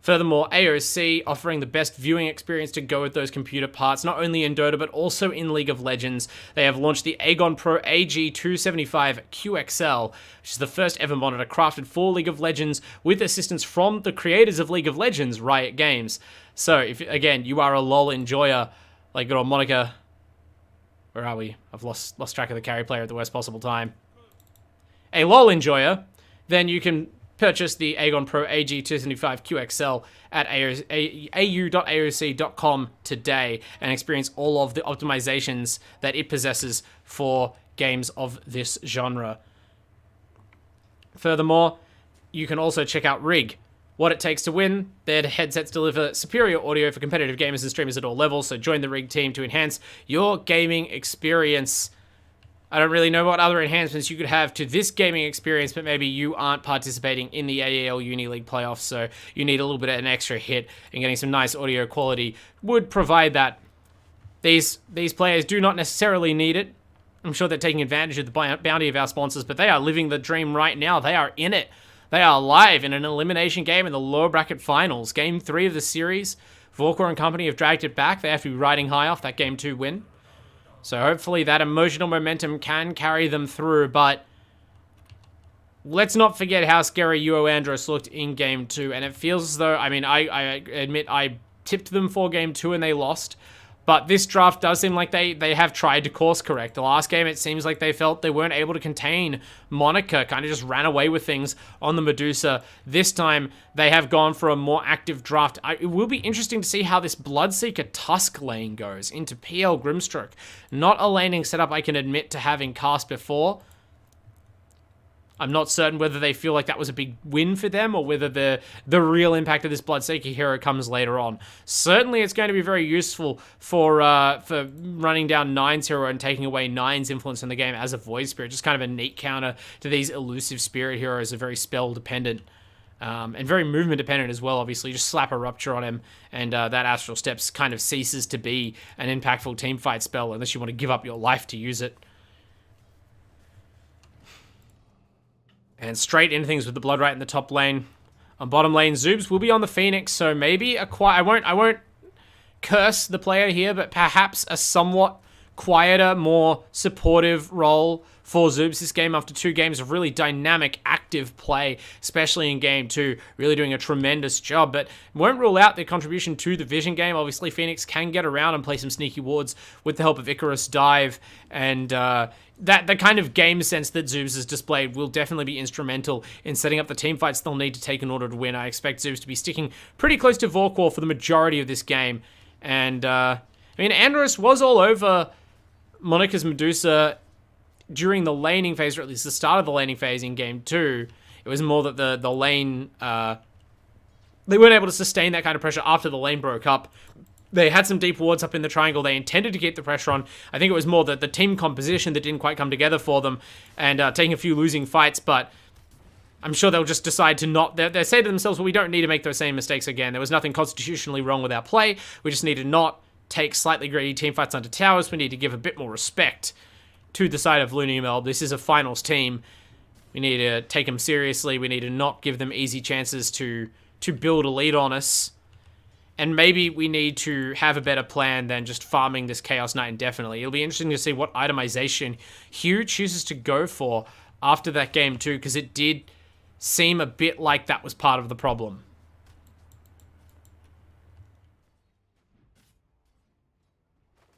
Furthermore, AOC offering the best viewing experience to go with those computer parts, not only in Dota, but also in League of Legends. They have launched the Aegon Pro AG275 QXL, which is the first ever monitor crafted for League of Legends with assistance from the creators of League of Legends, Riot Games. So, if, again, you are a LoL enjoyer, like good old Monica... Where are we? I've lost track of the carry player at the worst possible time. A LoL enjoyer, then you can purchase the Aegon Pro AG275 QXL at au.aoc.com today and experience all of the optimizations that it possesses for games of this genre. Furthermore, you can also check out Rig, what it takes to win. Their headsets deliver superior audio for competitive gamers and streamers at all levels, so join the Rig team to enhance your gaming experience. I don't really know what other enhancements you could have to this gaming experience, but maybe you aren't participating in the AEL Uni League playoffs, so you need a little bit of an extra hit, and getting some nice audio quality would provide that. These players do not necessarily need it. I'm sure they're taking advantage of the bounty of our sponsors, but they are living the dream right now. They are in it. They are live in an elimination game in the lower bracket finals. Game 3 of the series. Vorkor and company have dragged it back. They have to be riding high off that Game 2 win. So hopefully that emotional momentum can carry them through, but let's not forget how scary UoAndros looked in Game 2, and it feels as though, I mean, I admit I tipped them for Game 2 and they lost, but this draft does seem like they have tried to course correct. The last game, it seems like they felt they weren't able to contain Monica, kind of just ran away with things on the Medusa. This time, they have gone for a more active draft. It will be interesting to see how this Bloodseeker Tusk lane goes into PL Grimstroke. Not a laning setup I can admit to having cast before. I'm not certain whether they feel like that was a big win for them or whether the real impact of this Bloodseeker hero comes later on. Certainly, it's going to be very useful for running down Nine's hero and taking away Nine's influence in the game as a Void Spirit. Just kind of a neat counter to these elusive Spirit heroes, are very spell-dependent. And very movement-dependent as well, obviously. You just slap a Rupture on him, and that Astral Steps kind of ceases to be an impactful teamfight spell unless you want to give up your life to use it. And straight into things with the Blood Right in the top lane. On bottom lane, Zoobs will be on the Phoenix, so maybe I won't curse the player here, but perhaps a somewhat quieter, more supportive role for Zoobs this game after 2 games of really dynamic, active play, especially in Game 2, really doing a tremendous job, but won't rule out their contribution to the Vision game. Obviously, Phoenix can get around and play some sneaky wards with the help of Icarus Dive, and that the kind of game sense that Zoobs has displayed will definitely be instrumental in setting up the team fights they'll need to take in order to win. I expect Zoobs to be sticking pretty close to Vorkor for the majority of this game, and I mean, Andros was all over Monica's Medusa during the laning phase, or at least the start of the laning phase in Game 2. It was more that the lane, they weren't able to sustain that kind of pressure after the lane broke up. They had some deep wards up in the triangle they intended to keep the pressure on. I think it was more that the team composition that didn't quite come together for them, and taking a few losing fights, but I'm sure they'll just decide to not... They say to themselves, well, we don't need to make those same mistakes again. There was nothing constitutionally wrong with our play. We just need to not take slightly greedy team fights onto towers. We need to give a bit more respect to the side of LooneyMelb. This is a finals team. We need to take them seriously. We need to not give them easy chances to build a lead on us. And maybe we need to have a better plan than just farming this Chaos Knight indefinitely. It'll be interesting to see what itemization Hugh chooses to go for after that game too, because it did seem a bit like that was part of the problem.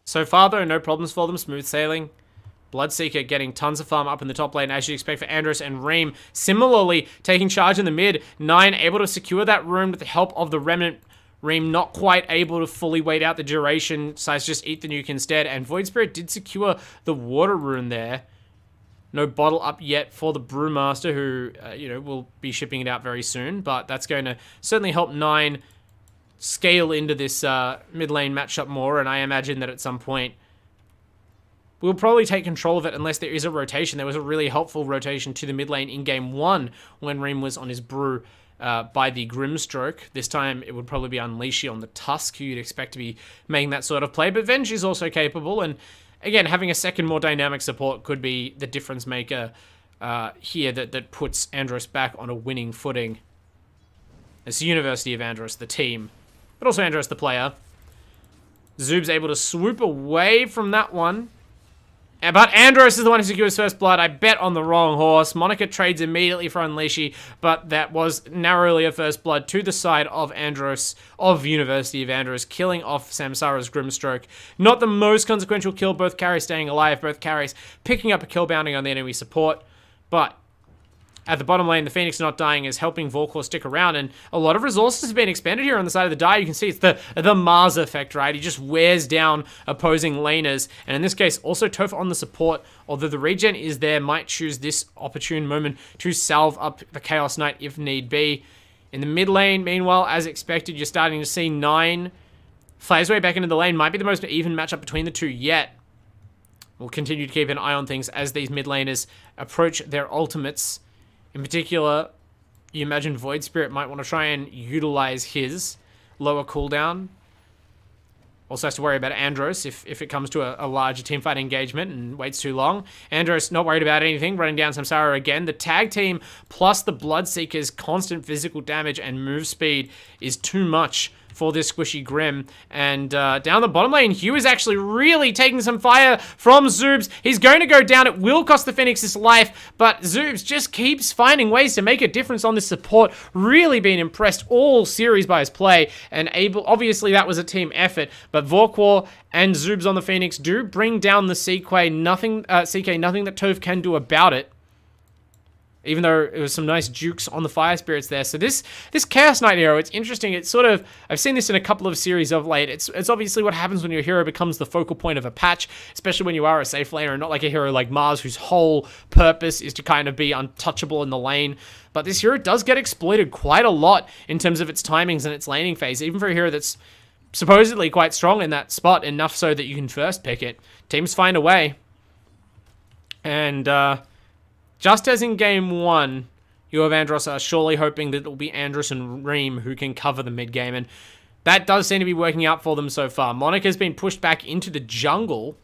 So far, though, no problems for them. Smooth sailing. Bloodseeker getting tons of farm up in the top lane, as you'd expect for Andros and Reem. Similarly, taking charge in the mid. 9 able to secure that room with the help of the Remnant. Reem not quite able to fully wait out the duration, so just eat the nuke instead. And Void Spirit did secure the water rune there. No bottle up yet for the Brewmaster, who, will be shipping it out very soon. But that's going to certainly help 9 scale into this mid lane matchup more, and I imagine that at some point we'll probably take control of it unless there is a rotation. There was a really helpful rotation to the mid lane in game 1 when Reem was on his brew by the Grimstroke. This time it would probably be Unleashy on the Tusk, who you'd expect to be making that sort of play, but Venge is also capable, and again, having a second more dynamic support could be the difference maker here that puts Andros back on a winning footing. It's the University of Andros, the team, but also Andros, the player. Zoob's able to swoop away from that one. But Andros is the one who secures first blood. I bet on the wrong horse. Monica trades immediately for Unleashy, but that was narrowly a first blood to the side of Andros, of University of Andros, killing off Samsara's Grimstroke. Not the most consequential kill, both carries staying alive, both carries picking up a kill bounding on the enemy support, but at the bottom lane, the Phoenix not dying is helping Vorkor stick around, and a lot of resources have been expended here on the side of the die. You can see it's the Mars effect, right? He just wears down opposing laners, and in this case, also Toph on the support, although the regen is there, might choose this opportune moment to salve up the Chaos Knight if need be. In the mid lane, meanwhile, as expected, you're starting to see 9 fly way back into the lane. Might be the most even matchup between the two yet. We'll continue to keep an eye on things as these mid laners approach their ultimates. In particular, you imagine Void Spirit might want to try and utilize his lower cooldown. Also has to worry about Andros if it comes to a larger teamfight engagement and waits too long. Andros not worried about anything, running down Samsara again. The tag team plus the Bloodseeker's constant physical damage and move speed is too much for this squishy Grim. And down the bottom lane, Hugh is actually really taking some fire from Zoobs. He's going to go down. It will cost the Phoenix his life, but Zoobs just keeps finding ways to make a difference on this support. Really been impressed all series by his play, and obviously that was a team effort, but Vorkor and Zoobs on the Phoenix do bring down the CK. Nothing that Toph can do about it. Even though it was some nice jukes on the Fire Spirits there. So this Chaos Knight hero, it's interesting. It's sort of, I've seen this in a couple of series of late. It's obviously what happens when your hero becomes the focal point of a patch, especially when you are a safe laner and not like a hero like Mars, whose whole purpose is to kind of be untouchable in the lane. But this hero does get exploited quite a lot in terms of its timings and its laning phase, even for a hero that's supposedly quite strong in that spot, enough so that you can first pick it. Teams find a way. And, just as in game 1, UoAndros are surely hoping that it will be Andros and Reem who can cover the mid game, and that does seem to be working out for them so far. Monica's been pushed back into the jungle,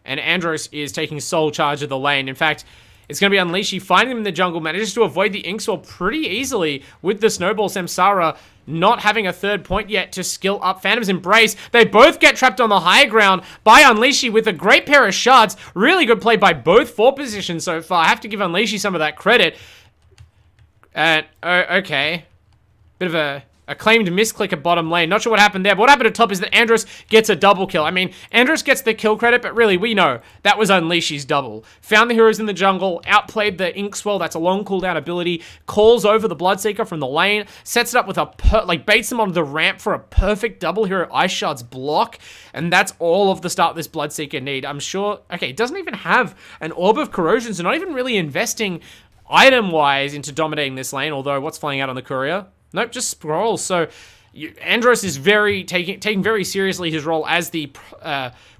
and Andros is taking sole charge of the lane. In fact, it's going to be Unleashy finding him in the jungle, manages to avoid the Inkswell pretty easily with the Snowball. Samsara not having a third point yet to skill up Phantom's Embrace. They both get trapped on the high ground by Unleashy with a great pair of shards. Really good play by both 4 positions so far. I have to give Unleashy some of that credit. And, okay. Bit of a claimed misclick at bottom lane. Not sure what happened there, but what happened at top is that Andros gets a double kill. I mean, Andros gets the kill credit, but really, we know that was Unleashy's double. Found the heroes in the jungle, outplayed the Inkswell, that's a long cooldown ability, calls over the Bloodseeker from the lane, sets it up with baits them onto the ramp for a perfect double hero Ice Shards block, and that's all of the start this Bloodseeker need. I'm sure, okay, it doesn't even have an Orb of Corrosion, so not even really investing item-wise into dominating this lane, although what's flying out on the courier? Nope, just scrolls. So Andros is taking very seriously his role as the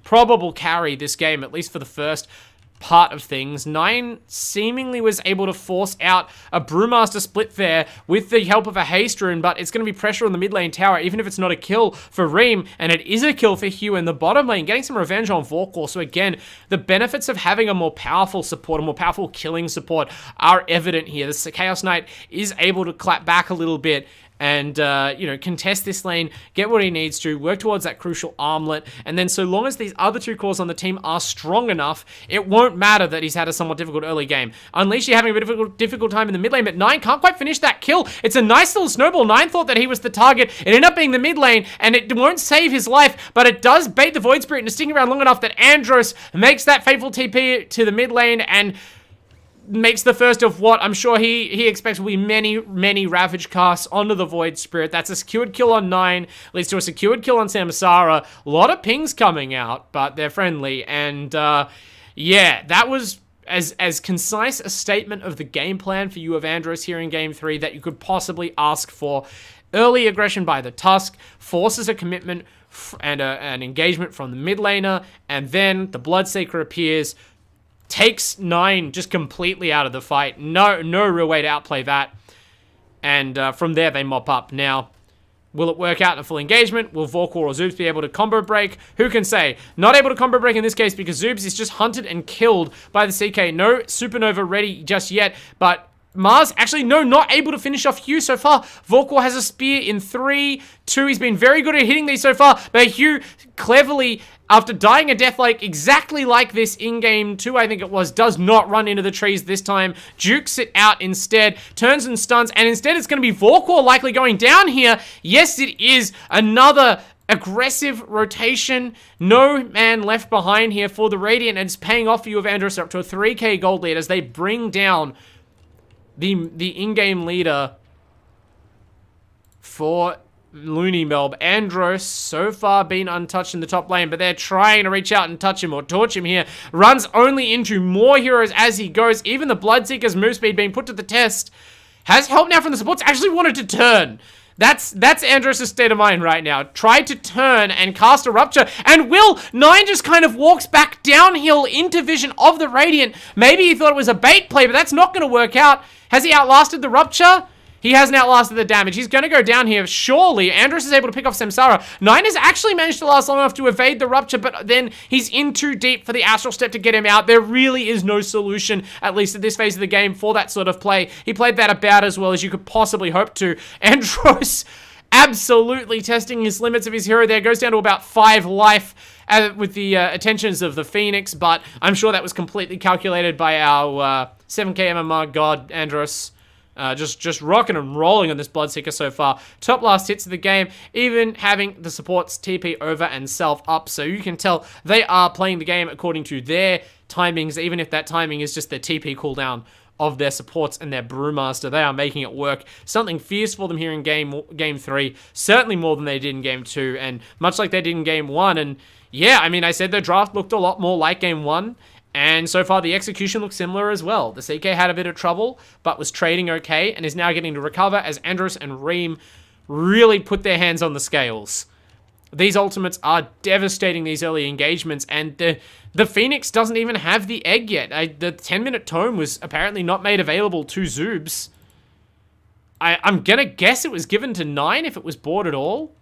probable carry this game, at least for the first part of things. 9 seemingly was able to force out a Brewmaster split there with the help of a Haste Rune, but it's going to be pressure on the mid lane tower, even if it's not a kill for Reem, and it is a kill for Hugh in the bottom lane, getting some revenge on Vorkor. So again, the benefits of having a more powerful support, a more powerful killing support, are evident here. The Chaos Knight is able to clap back a little bit, and, contest this lane, get what he needs to, work towards that crucial armlet, and then so long as these other two cores on the team are strong enough, it won't matter that he's had a somewhat difficult early game. Unleashy having a bit of a difficult time in the mid lane, but 9 can't quite finish that kill. It's a nice little snowball. 9 thought that he was the target. It ended up being the mid lane, and it won't save his life, but it does bait the Void Spirit into sticking around long enough that Andros makes that fateful TP to the mid lane, and makes the first of what I'm sure he expects will be many Ravage casts onto the Void Spirit. That's a secured kill on 9, leads to a secured kill on Samsara. A lot of pings coming out, but they're friendly. And yeah, that was as concise a statement of the game plan for UoAndros here in Game 3 that you could possibly ask for. Early aggression by the Tusk forces a commitment and an engagement from the mid laner, and then the Bloodseeker appears, takes 9 just completely out of the fight. No real way to outplay that. And from there, they mop up. Now, will it work out in a full engagement? Will Vorkor or Zoobs be able to combo break? Who can say? Not able to combo break in this case because Zoobs is just hunted and killed by the CK. No Supernova ready just yet, but Mars, actually, no, not able to finish off Hugh so far. Vorkor has a spear in 3, 2. He's been very good at hitting these so far, but Hugh cleverly, after dying a death exactly like this in Game 2, I think it was, does not run into the trees this time. Jukes it out instead, turns and stuns, and instead it's going to be Vorkor likely going down here. Yes, it is another aggressive rotation. No man left behind here for the Radiant, and it's paying off for UoAndros up to a 3k gold lead as they bring down the in-game leader for LooneyMelb. Andros so far been untouched in the top lane, but they're trying to reach out and touch him or torch him here. Runs only into more heroes as he goes. Even the Bloodseeker's move speed being put to the test. Has help now from the supports. Actually wanted to turn. That's Andros' state of mind right now. Tried to turn and cast a Rupture, and will 9 just kind of walks back downhill into vision of the Radiant. Maybe he thought it was a bait play, but that's not going to work out. Has he outlasted the Rupture? He hasn't outlasted the damage. He's going to go down here. Surely, Andros is able to pick off Samsara. 9 has actually managed to last long enough to evade the Rupture, but then he's in too deep for the Astral Step to get him out. There really is no solution, at least at this phase of the game, for that sort of play. He played that about as well as you could possibly hope to. Andros absolutely testing his limits of his hero there. Goes down to about 5 life with the attentions of the Phoenix, but I'm sure that was completely calculated by our 7k MMR god, Andros. Just rocking and rolling on this Bloodseeker so far. Top last hits of the game, even having the supports TP over and self up. So you can tell they are playing the game according to their timings, even if that timing is just their TP cooldown of their supports and their Brewmaster. They are making it work. Something fierce for them here in game 3. Certainly more than they did in Game 2, and much like they did in Game 1. And yeah, I mean, I said the draft looked a lot more like Game 1. And so far, the execution looks similar as well. The CK had a bit of trouble, but was trading okay, and is now getting to recover as Andros and Reem really put their hands on the scales. These ultimates are devastating these early engagements, and the Phoenix doesn't even have the egg yet. The 10-minute tome was apparently not made available to Zoobs. I'm gonna guess it was given to 9 if it was bought at all.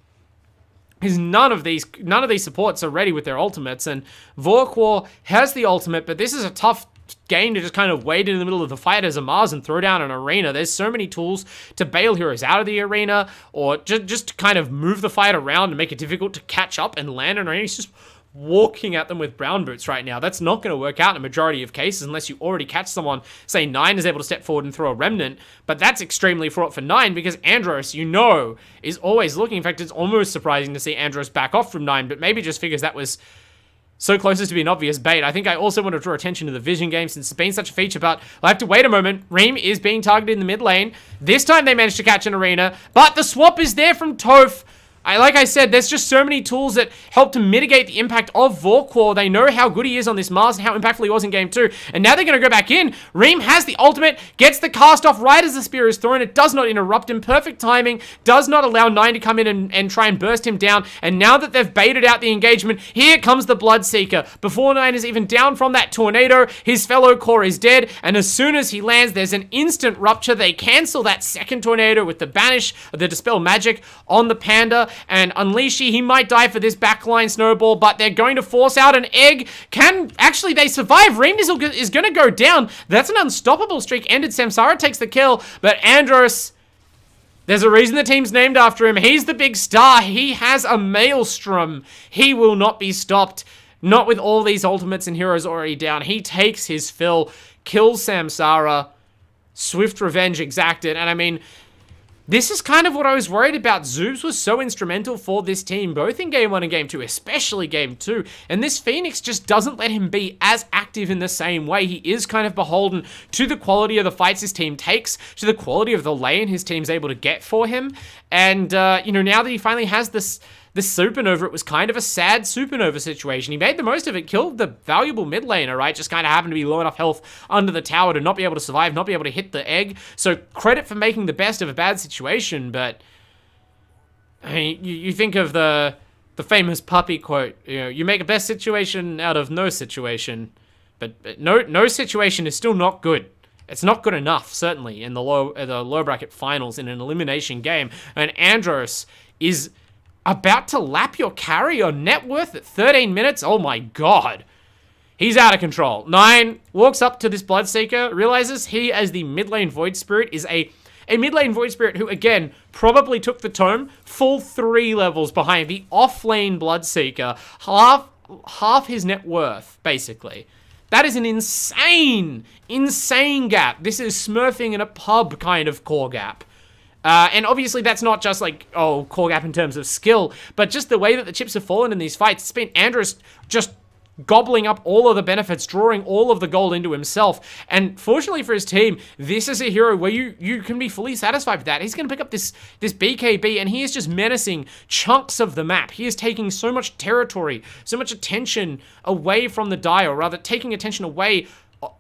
Because none of these supports are ready with their ultimates, and Vorkor has the ultimate, but this is a tough game to just kind of wait in the middle of the fight as a Mars and throw down an arena. There's so many tools to bail heroes out of the arena, or just to kind of move the fight around and make it difficult to catch up and land an arena. He's just walking at them with brown boots right now. That's not going to work out in a majority of cases unless you already catch someone. Say 9 is able to step forward and throw a remnant, but that's extremely fraught for 9 because Andros, is always looking. In fact, it's almost surprising to see Andros back off from 9, but maybe just figures that was so close as to be an obvious bait. I think I also want to draw attention to the vision game since it's been such a feature, but I'll have to wait a moment. Reem is being targeted in the mid lane. This time they managed to catch an arena, but the swap is there from Toph. Like I said, there's just so many tools that help to mitigate the impact of Vorkor. They know how good he is on this Mars and how impactful he was in Game 2. And now they're going to go back in. Reem has the ultimate, gets the cast off right as the spear is thrown. It does not interrupt him. Perfect timing. Does not allow 9 to come in and try and burst him down. And now that they've baited out the engagement, here comes the Bloodseeker. Before 9 is even down from that tornado, his fellow core is dead. And as soon as he lands, there's an instant Rupture. They cancel that second tornado with the Banish, the Dispel Magic on the Panda. And Unleashy, he might die for this backline snowball, but they're going to force out an egg. Actually, they survive. Reem is going to go down. That's an unstoppable streak ended. Samsara takes the kill, but Andros There's a reason the team's named after him. He's the big star. He has a maelstrom. He will not be stopped. Not with all these ultimates and heroes already down. He takes his fill, kills Samsara, swift revenge exacted, and I mean, this is kind of what I was worried about. Zoobs was so instrumental for this team, both in Game 1 and Game 2, especially Game 2. And this Phoenix just doesn't let him be as active in the same way. He is kind of beholden to the quality of the fights his team takes, to the quality of the lane his team's able to get for him. And, you know, now that he finally has this supernova, it was kind of a sad supernova situation. He made the most of it, killed the valuable mid laner, right? Just kind of happened to be low enough health under the tower to not be able to survive, not be able to hit the egg. So credit for making the best of a bad situation, but I mean, you think of the famous puppy quote, you know, you make a best situation out of no situation, but no situation is still not good. It's not good enough, certainly, in the low bracket finals in an elimination game. And Andros is about to lap your carry on net worth at 13 minutes? Oh my god. He's out of control. 9 walks up to this Bloodseeker, realizes he, as the mid lane Void Spirit, is a mid lane Void Spirit who, again, probably took the tome full 3 levels behind the off lane Bloodseeker. Half his net worth, basically. That is an insane gap. This is smurfing in a pub kind of core gap. And obviously that's not just like, oh, core gap in terms of skill, but just the way that the chips have fallen in these fights. It's been Andros just gobbling up all of the benefits, drawing all of the gold into himself. And fortunately for his team, this is a hero where you can be fully satisfied with that. He's going to pick up this BKB, and he is just menacing chunks of the map. He is taking so much territory, so much attention away from the Dire, or rather taking attention away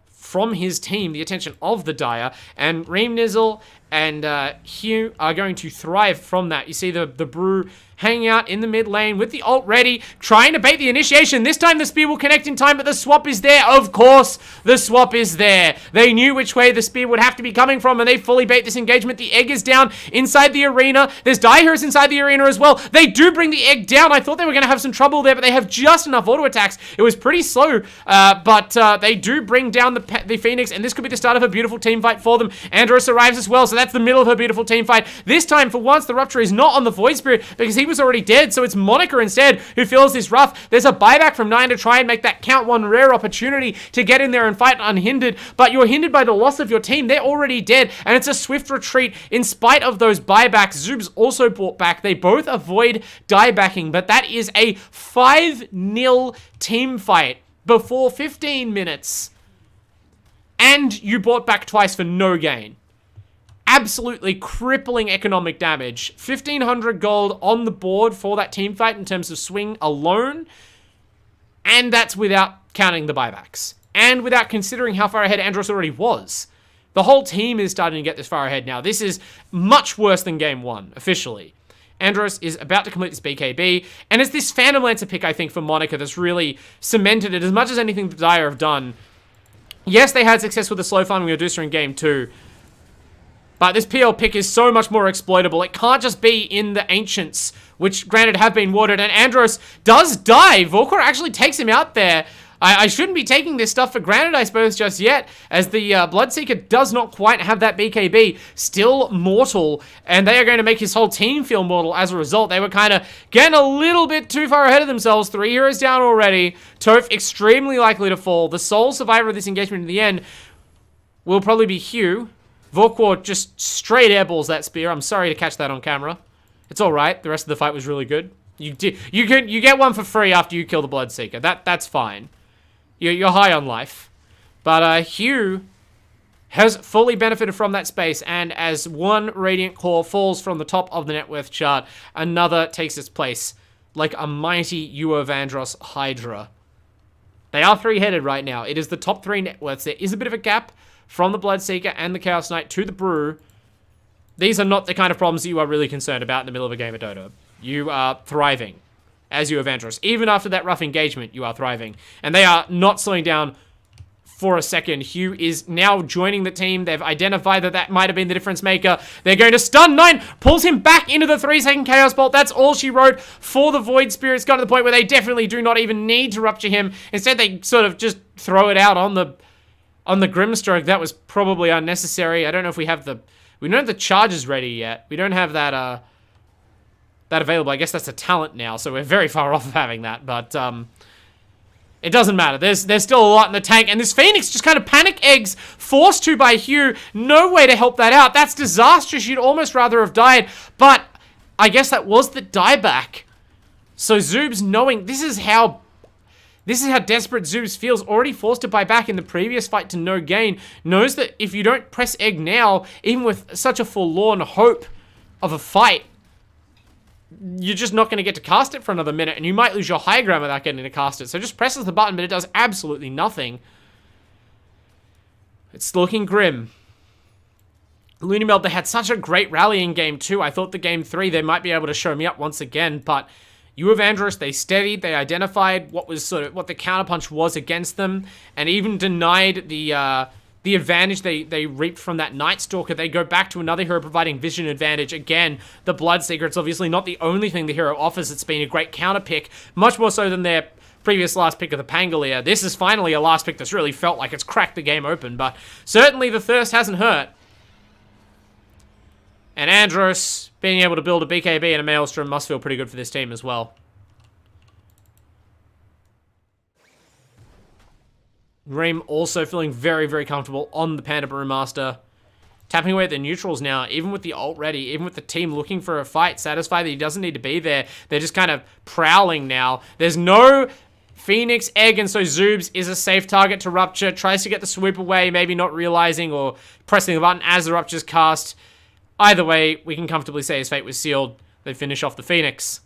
from his team, the attention of the Dire, and Reem Nizzle and Hugh are going to thrive from that. You see the Brew hanging out in the mid lane with the ult ready, trying to bait the initiation. This time the spear will connect in time, but the swap is there. Of course, the swap is there. They knew which way the spear would have to be coming from, and they fully bait this engagement. The egg is down inside the arena. There's Dire Heroes inside the arena as well. They do bring the egg down. I thought they were going to have some trouble there, but they have just enough auto attacks. It was pretty slow, but they do bring down the Phoenix, and this could be the start of a beautiful team fight for them. Andros arrives as well, so that's the middle of her beautiful team fight. This time, for once, the Rupture is not on the Void Spirit because he was already dead, so it's Monica instead who feels this rough. There's a buyback from 9 to try and make that count, one rare opportunity to get in there and fight unhindered, but you're hindered by the loss of your team. They're already dead, and it's a swift retreat in spite of those buybacks. Zoob's also bought back. They both avoid diebacking, but that is a 5-0 team fight before 15 minutes. And you bought back twice for no gain. Absolutely crippling economic damage. 1,500 gold on the board for that team fight in terms of swing alone. And that's without counting the buybacks. And without considering how far ahead Andros already was. The whole team is starting to get this far ahead now. This is much worse than Game 1, officially. Andros is about to complete this BKB, and it's this Phantom Lancer pick, I think, for Monica that's really cemented it as much as anything the Dire have done. Yes, they had success with the slow farming Medusa in Game 2, but this PL pick is so much more exploitable. It can't just be in the Ancients, which, granted, have been warded, and Andros does die. Volkor actually takes him out there. I shouldn't be taking this stuff for granted, I suppose, just yet, as the Bloodseeker does not quite have that BKB. Still mortal, and they are going to make his whole team feel mortal as a result. They were kind of getting a little bit too far ahead of themselves. 3 heroes down already. Toph extremely likely to fall. The sole survivor of this engagement in the end will probably be Hugh. Volkor just straight airballs that spear. I'm sorry to catch that on camera. It's alright. The rest of the fight was really good. You get one for free after you kill the Bloodseeker. That's fine. You're high on life. But Hugh has fully benefited from that space, and as one Radiant Core falls from the top of the net worth chart, another takes its place, like a mighty UoAndros Hydra. They are 3-headed right now. It is the top 3 net worths. There is a bit of a gap from the Bloodseeker and the Chaos Knight to the Brew. These are not the kind of problems that you are really concerned about in the middle of a game of Dota. You are thriving as UoAndros. Even after that rough engagement, you are thriving. And they are not slowing down for a second. Hugh is now joining the team. They've identified that might have been the difference maker. They're going to stun 9, pulls him back into the 3-second Chaos Bolt. That's all she wrote for the Void Spirits. Got to the point where they definitely do not even need to rupture him. Instead, they sort of just throw it out on the Grimstroke. That was probably unnecessary. I don't know if we have the We don't have the charges ready yet. We don't have that that available. I guess that's a talent now, so we're very far off of having that. But it doesn't matter. There's still a lot in the tank, and this Phoenix just kind of panic eggs, forced to by Hugh. No way to help that out. That's disastrous. You'd almost rather have died, but I guess that was the dieback. So Zoobs, knowing this is how desperate Zoobs feels, already forced to buy back in the previous fight to no gain, knows that if you don't press egg now, even with such a forlorn hope of a fight, you're just not going to get to cast it for another minute, and you might lose your high ground without getting to cast it. So just presses the button, but it does absolutely nothing. It's looking grim. LooneyMelb, they had such a great rally in Game 2. I thought the Game 3, they might be able to show me up once again, but UoAndros, they steadied, they identified what was sort of what the counterpunch was against them, and even denied the advantage they reaped from that Night Stalker. They go back to another hero providing vision advantage. Again, the Bloodseeker, it's obviously not the only thing the hero offers. It's been a great counter pick, much more so than their previous last pick of the Pangolier. This is finally a last pick that's really felt like it's cracked the game open, but certainly the thirst hasn't hurt. And Andros being able to build a BKB and a Maelstrom must feel pretty good for this team as well. Reem also feeling very, very comfortable on the Panda Brewmaster. Tapping away at the neutrals now, even with the ult ready, even with the team looking for a fight, satisfied that he doesn't need to be there. They're just kind of prowling now. There's no Phoenix Egg, and so Zoobs is a safe target to Rupture. Tries to get the swoop away, maybe not realizing or pressing the button as the Rupture's cast. Either way, we can comfortably say his fate was sealed. They finish off the Phoenix.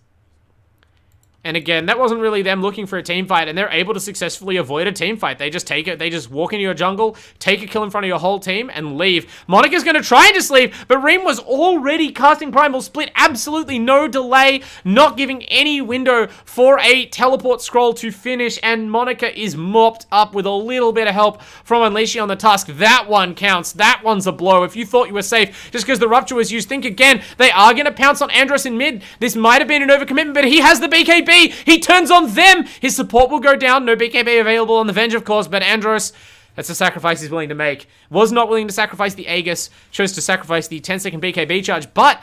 And again, that wasn't really them looking for a team fight, and they're able to successfully avoid a team fight. They just take it, they just walk into your jungle, take a kill in front of your whole team, and leave. Monica's going to try and just leave, but Reem was already casting Primal Split, absolutely no delay, not giving any window for a teleport scroll to finish, and Monica is mopped up with a little bit of help from Unleashing on the Tusk. That one counts. That one's a blow. If you thought you were safe just because the Rupture was used, think again. They are going to pounce on Andros in mid. This might have been an overcommitment, but he has the BKB. He turns on them. His support will go down. No BKB available on the Venge, of course, but Andros, that's a sacrifice he's willing to make. Was not willing to sacrifice the Aegis. Chose to sacrifice the 10-second BKB charge, but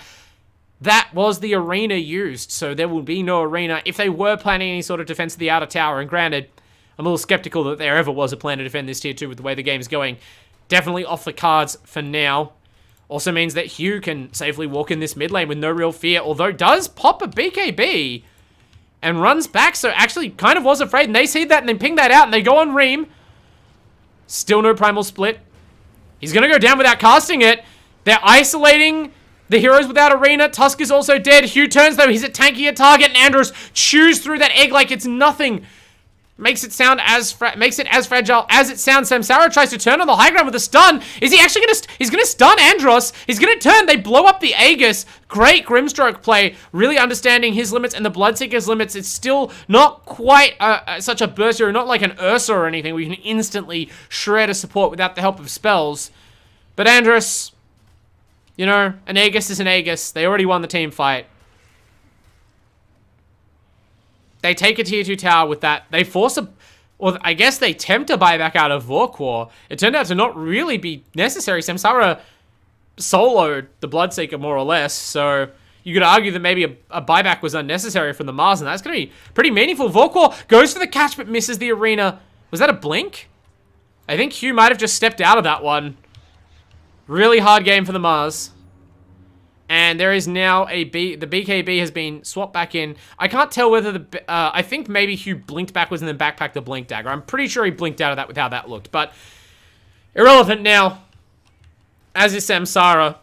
that was the arena used, so there will be no arena if they were planning any sort of defense of the outer tower, and granted, I'm a little skeptical that there ever was a plan to defend this tier 2 with the way the game's going. Definitely off the cards for now. Also means that Hugh can safely walk in this mid lane with no real fear, although does pop a BKB and runs back, so actually kind of was afraid, and they see that and they ping that out, and they go on Reem. Still no Primal Split. He's going to go down without casting it. They're isolating the heroes without arena. Tusk is also dead. Hugh turns, though. He's a tankier target, and Andros chews through that egg like it's nothing. Makes it sound as fragile as it sounds. Samsara tries to turn on the high ground with a stun. Is he actually gonna? He's gonna stun Andros. He's gonna turn. They blow up the Aegis. Great Grimstroke play. Really understanding his limits and the Bloodseeker's limits. It's still not quite such a burst hero, not like an Ursa or anything where you can instantly shred a support without the help of spells. But Andros, you know, an Aegis is an Aegis. They already won the team fight. They take a tier 2 tower with that. They force a... Or I guess they attempt a buyback out of Vorquar. It turned out to not really be necessary. Samsara soloed the Bloodseeker more or less. So you could argue that maybe a buyback was unnecessary from the Mars. And that's going to be pretty meaningful. Vorquar goes for the catch but misses the arena. Was that a blink? I think Hugh might have just stepped out of that one. Really hard game for the Mars. And there is now the BKB has been swapped back in. I can't tell whether I think maybe Hugh blinked backwards and then backpacked the Blink Dagger. I'm pretty sure he blinked out of that with how that looked. But irrelevant now. As is Samsara.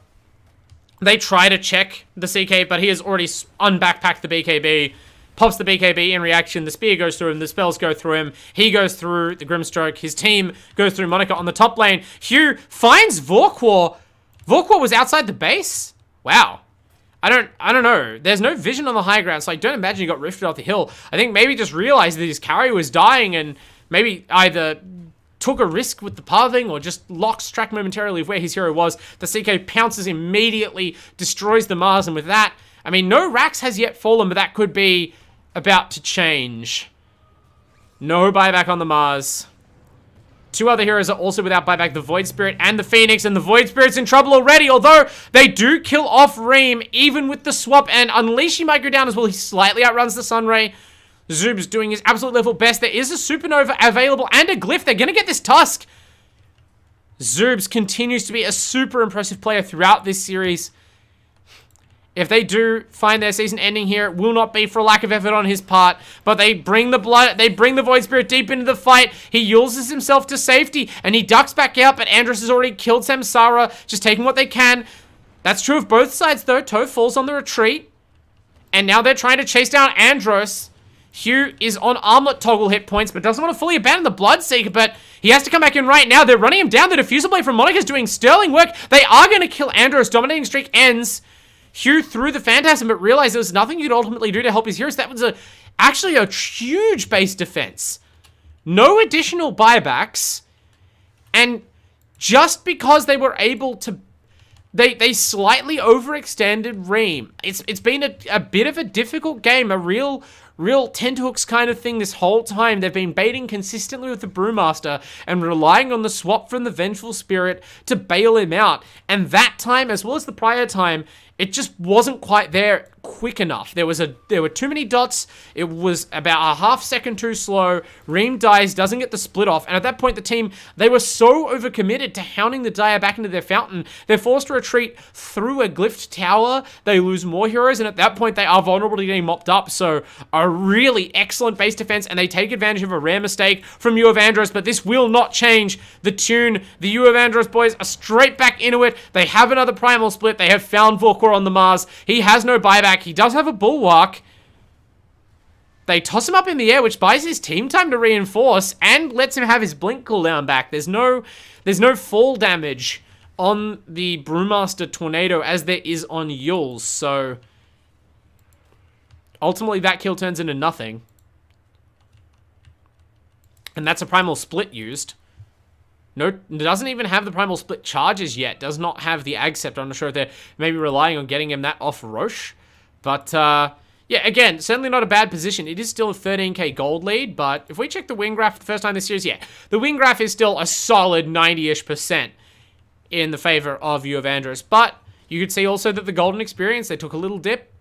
They try to check the CK, but he has already unbackpacked the BKB. Pops the BKB in reaction. The spear goes through him. The spells go through him. He goes through the Grimstroke. His team goes through Monica on the top lane. Hugh finds Vorquar. Vorquar was outside the base? Wow. I don't know. There's no vision on the high ground, so I don't imagine he got rifted off the hill. I think maybe just realized that his carry was dying and maybe either took a risk with the pathing or just lost track momentarily of where his hero was. The CK pounces immediately, destroys the Mars, and with that, I mean, no Rax has yet fallen, but that could be about to change. No buyback on the Mars. Two other heroes are also without buyback, the Void Spirit and the Phoenix, and the Void Spirit's in trouble already, although they do kill off Reem, even with the swap, and Unleash might go down as well. He slightly outruns the Sunray. Zoob's doing his absolute level best. There is a Supernova available and a Glyph. They're going to get this Tusk. Zoobs continues to be a super impressive player throughout this series. If they do find their season ending here, it will not be for a lack of effort on his part. But they bring the Void Spirit deep into the fight. He uses himself to safety, and he ducks back out, but Andros has already killed Samsara, just taking what they can. That's true of both sides, though. Toe falls on the retreat. And now they're trying to chase down Andros. Hugh is on armlet toggle hit points, but doesn't want to fully abandon the Bloodseeker, but he has to come back in right now. They're running him down. The Diffusal Blade from Monica's doing sterling work. They are going to kill Andros. Dominating streak ends. Hugh threw the Phantasm, but realized there was nothing you could ultimately do to help his heroes. That was actually a huge base defense. No additional buybacks. And just because they were able to... They slightly overextended Reem. It's been a bit of a difficult game, a real tenterhooks kind of thing this whole time. They've been baiting consistently with the Brewmaster and relying on the swap from the Vengeful Spirit to bail him out. And that time, as well as the prior time, it just wasn't quite there quick enough. There were too many dots. It was about a half second too slow. Reem dies, doesn't get the split off, and at that point the team, they were so overcommitted to hounding the Dire back into their fountain, they're forced to retreat through a glyphed tower. They lose more heroes, and at that point they are vulnerable to getting mopped up. So a really excellent base defense, and they take advantage of a rare mistake from UoAndros, but this will not change the tune. The UoAndros boys are straight back into it. They have another primal split. They have found Vorkor on the Mars. He has no buyback. He does have a Bulwark. They toss him up in the air, which buys his team time to reinforce and lets him have his blink cooldown back. There's no fall damage on the Brewmaster Tornado as there is on Yule's, so ultimately that kill turns into nothing. And that's a primal split used. No, doesn't even have the primal split charges yet. Does not have the Ag Scepter. I'm not sure if they're maybe relying on getting him that off Roche. But, yeah, again, certainly not a bad position. It is still a 13k gold lead, but if we check the win graph for the first time this series, yeah, the win graph is still a solid 90-ish% in the favor of UoAndros. But you could see also that the golden experience, they took a little dip.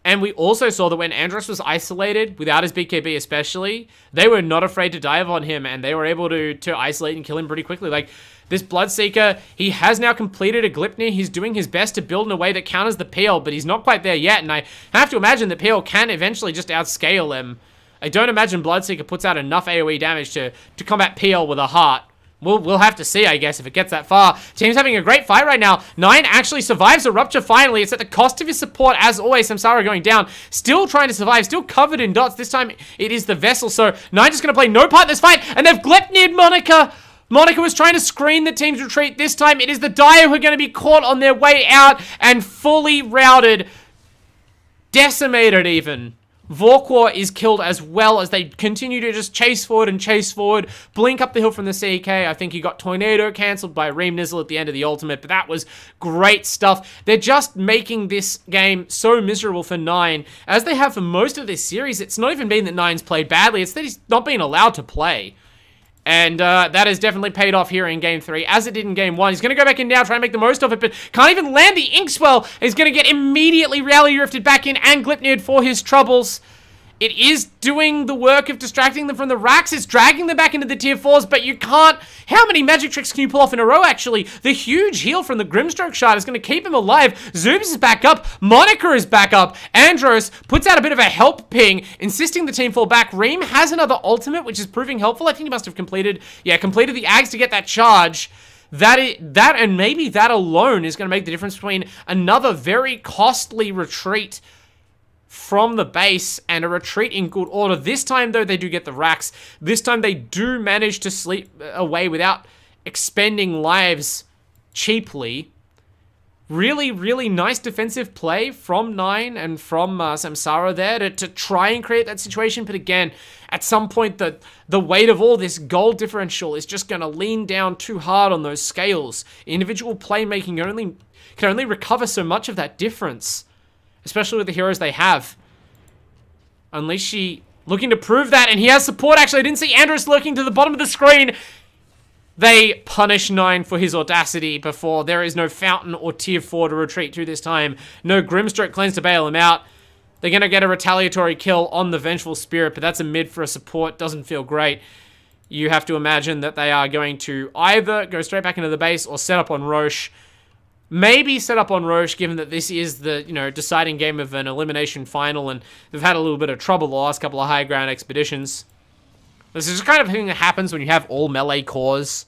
And we also saw that when Andros was isolated, without his BKB especially, they were not afraid to dive on him, and they were able to isolate and kill him pretty quickly. Like, this Bloodseeker, he has now completed a Glypnir. He's doing his best to build in a way that counters the PL, but he's not quite there yet, and I have to imagine that PL can eventually just outscale him. I don't imagine Bloodseeker puts out enough AoE damage to combat PL with a heart. We'll have to see, I guess, if it gets that far. Team's having a great fight right now. 9 actually survives a rupture finally. It's at the cost of his support, as always. Samsara going down. Still trying to survive. Still covered in dots. This time, it is the Vessel. So, 9 just going to play no part in this fight. And they've Glepnired Monica. Monica was trying to screen the team's retreat. This time, it is the Dire who are going to be caught on their way out and fully routed. Decimated, even. Vorkor is killed as well as they continue to just chase forward, blink up the hill from the CK. I think he got Tornado cancelled by Reem Nizzle at the end of the ultimate, but that was great stuff. They're just making this game so miserable for 9, as they have for most of this series. It's not even been that 9's played badly, it's that he's not being allowed to play. And that has definitely paid off here in Game 3, as it did in Game 1. He's going to go back in now, try and make the most of it, but can't even land the Inkswell. He's going to get immediately Rally Rifted back in and Glypnired for his troubles. It is doing the work of distracting them from the racks. It's dragging them back into the tier 4s, but you can't... How many magic tricks can you pull off in a row, actually? The huge heal from the Grimstroke Shard is going to keep him alive. Zoobs is back up. Monica is back up. Andros puts out a bit of a help ping, insisting the team fall back. Reem has another ultimate, which is proving helpful. I think he must have completed the Ags to get that charge. That and maybe that alone is going to make the difference between another very costly retreat from the base and a retreat in good order. This time, though, they do get the racks. This time, they do manage to sleep away without expending lives cheaply. Really, really nice defensive play from 9 and from Samsara there to try and create that situation. But again, at some point, the weight of all this gold differential is just going to lean down too hard on those scales. Individual playmaking can only recover so much of that difference, especially with the heroes they have. Unleash looking to prove that, and he has support, actually. I didn't see Andros lurking to the bottom of the screen. They punish 9 for his audacity before there is no Fountain or Tier 4 to retreat to this time. No Grimstroke Cleanse to bail him out. They're going to get a retaliatory kill on the Vengeful Spirit, but that's a mid for a support. Doesn't feel great. You have to imagine that they are going to either go straight back into the base or set up on Roche. Maybe set up on Roche, given that this is the, deciding game of an elimination final, and they've had a little bit of trouble the last couple of high ground expeditions. This is the kind of thing that happens when you have all melee cores.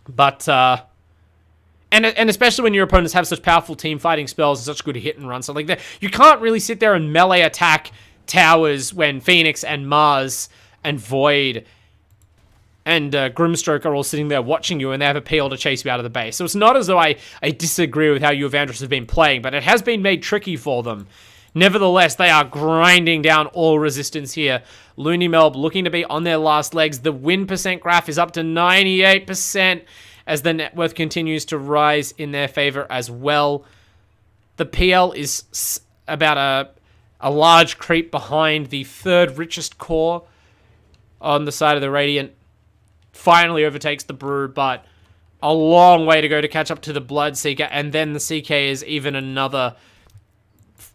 But, and especially when your opponents have such powerful team fighting spells and such good hit and run, so like that, you can't really sit there and melee attack towers when Phoenix and Mars and Void and Grimstroke are all sitting there watching you and they have a PL to chase you out of the base. So it's not as though I disagree with how UoAndros have been playing, but it has been made tricky for them. Nevertheless, they are grinding down all resistance here. LooneyMelb looking to be on their last legs. The win percent graph is up to 98% as the net worth continues to rise in their favor as well. The PL is about a large creep behind the third richest core on the side of the Radiant. Finally overtakes the Brew, but a long way to go to catch up to the Bloodseeker, and then the CK is even another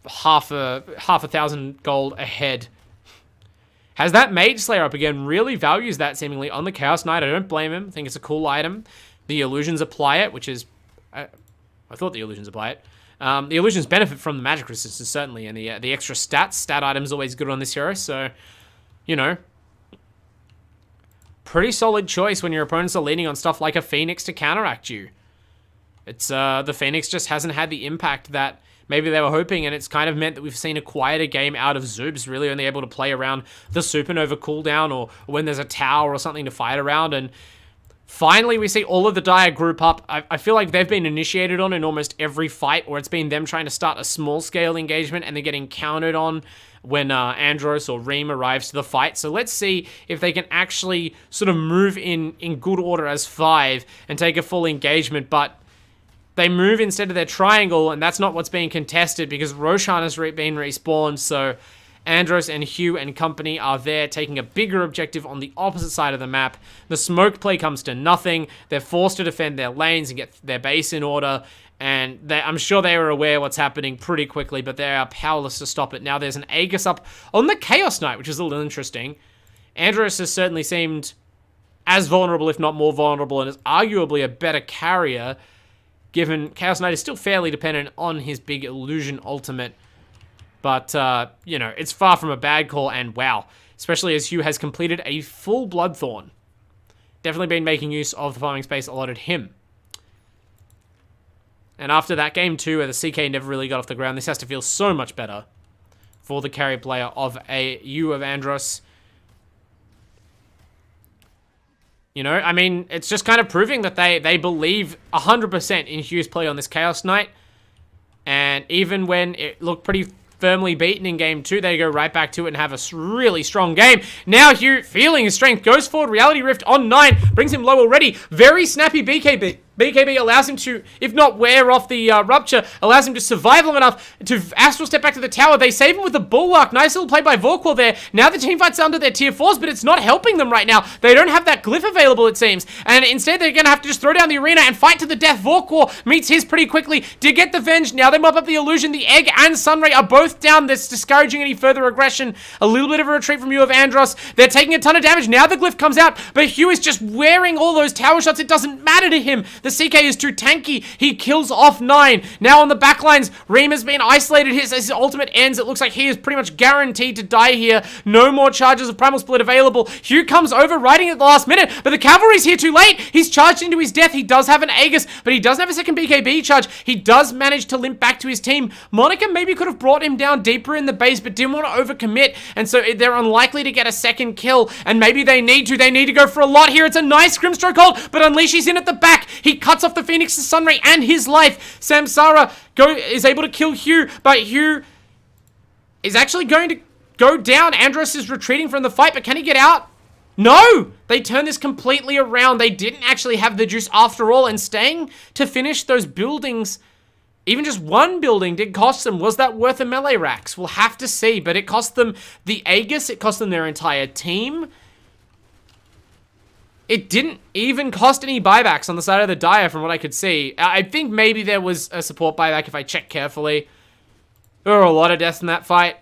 half a thousand gold ahead. Has that Mage Slayer up again, really values that seemingly on the Chaos Knight. I don't blame him. I think it's a cool item. The illusions apply it, which is... I thought the illusions apply it. The illusions benefit from the magic resistance, certainly, and the extra stats. Stat item's always good on this hero, so, pretty solid choice when your opponents are leaning on stuff like a Phoenix to counteract you. It's, the Phoenix just hasn't had the impact that maybe they were hoping, and it's kind of meant that we've seen a quieter game out of Zubs, really only able to play around the Supernova cooldown or when there's a tower or something to fight around, and finally we see all of the Dire group up. I feel like they've been initiated on in almost every fight, or it's been them trying to start a small-scale engagement and they're getting counted on when Andros or Reem arrives to the fight. So let's see if they can actually sort of move in good order as 5 and take a full engagement, but they move instead of their triangle, and that's not what's being contested because Roshan has been respawned, so Andros and Hugh and company are there taking a bigger objective on the opposite side of the map. The smoke play comes to nothing. They're forced to defend their lanes and get their base in order, and I'm sure they were aware what's happening pretty quickly, but they are powerless to stop it. Now there's an Aegis up on the Chaos Knight, which is a little interesting. Andros has certainly seemed as vulnerable, if not more vulnerable, and is arguably a better carrier, given Chaos Knight is still fairly dependent on his big illusion ultimate. But, it's far from a bad call, and wow, especially as Hugh has completed a full Bloodthorn. Definitely been making use of the farming space allotted him. And after that game too, where the CK never really got off the ground, this has to feel so much better for the carry player of UoAndros. It's just kind of proving that they believe 100% in Hugh's play on this Chaos Knight. And even when it looked pretty firmly beaten in game 2, they go right back to it and have a really strong game. Now Hugh, feeling his strength, goes forward, Reality Rift on 9, brings him low already. Very snappy BKB. BKB allows him to, if not wear off the Rupture, allows him to survive long enough to Astral step back to the tower. They save him with a Bulwark. Nice little play by Vorqual there. Now the team fight's under their tier 4s, but it's not helping them right now. They don't have that glyph available, it seems. And instead, they're going to have to just throw down the arena and fight to the death. Vorqual meets his pretty quickly to get the Venge. Now they mop up the illusion. The Egg and Sunray are both down. That's discouraging any further aggression. A little bit of a retreat from UoAndros. They're taking a ton of damage. Now the glyph comes out, but Hugh is just wearing all those tower shots. It doesn't matter to him. The CK is too tanky. He kills off 9. Now on the backlines, Reem has been isolated. His ultimate ends. It looks like he is pretty much guaranteed to die here. No more charges of Primal Split available. Hugh comes over, riding at the last minute, but the cavalry's here too late. He's charged into his death. He does have an Aegis, but he doesn't have a second BKB charge. He does manage to limp back to his team. Monica maybe could have brought him down deeper in the base, but didn't want to overcommit, and so they're unlikely to get a second kill, and maybe they need to. They need to go for a lot here. It's a nice Grimstroke hold, but Unleash is in at the back. He cuts off the Phoenix's Sunray and his life. Samsara is able to kill Hugh, but Hugh is actually going to go down. Andros is retreating from the fight, but can he get out? No! They turn this completely around. They didn't actually have the juice after all, and staying to finish those buildings, even just one building, did cost them. Was that worth a melee racks? We'll have to see, but it cost them the Aegis. It cost them their entire team. It didn't even cost any buybacks on the side of the Dire from what I could see. I think maybe there was a support buyback if I check carefully. There were a lot of deaths in that fight.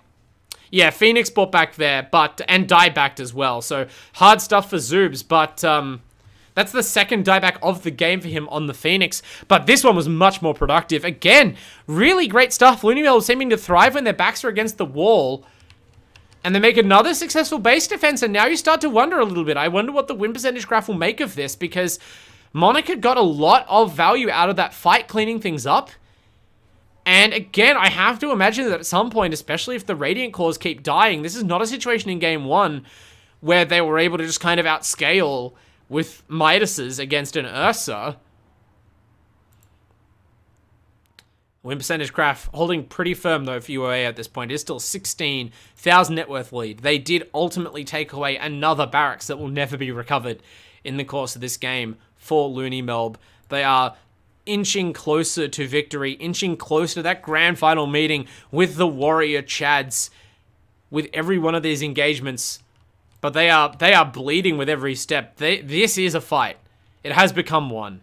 Yeah, Phoenix bought back there, and die backed as well. So hard stuff for Zoobs, but that's the second dieback of the game for him on the Phoenix. But this one was much more productive. Again, really great stuff. LooneyMelb seeming to thrive when their backs are against the wall. And they make another successful base defense, and now you start to wonder a little bit. I wonder what the win percentage graph will make of this, because Monica got a lot of value out of that fight, cleaning things up. And again, I have to imagine that at some point, especially if the Radiant cores keep dying, this is not a situation in Game 1 where they were able to just kind of outscale with Midas's against an Ursa. Win percentage graph holding pretty firm, though, for UOA at this point. It is still 16,000 net worth lead. They did ultimately take away another barracks that will never be recovered in the course of this game for LooneyMelb. They are inching closer to victory, inching closer to that grand final meeting with the Warrior Chads with every one of these engagements. But they are bleeding with every step. This is a fight. It has become one.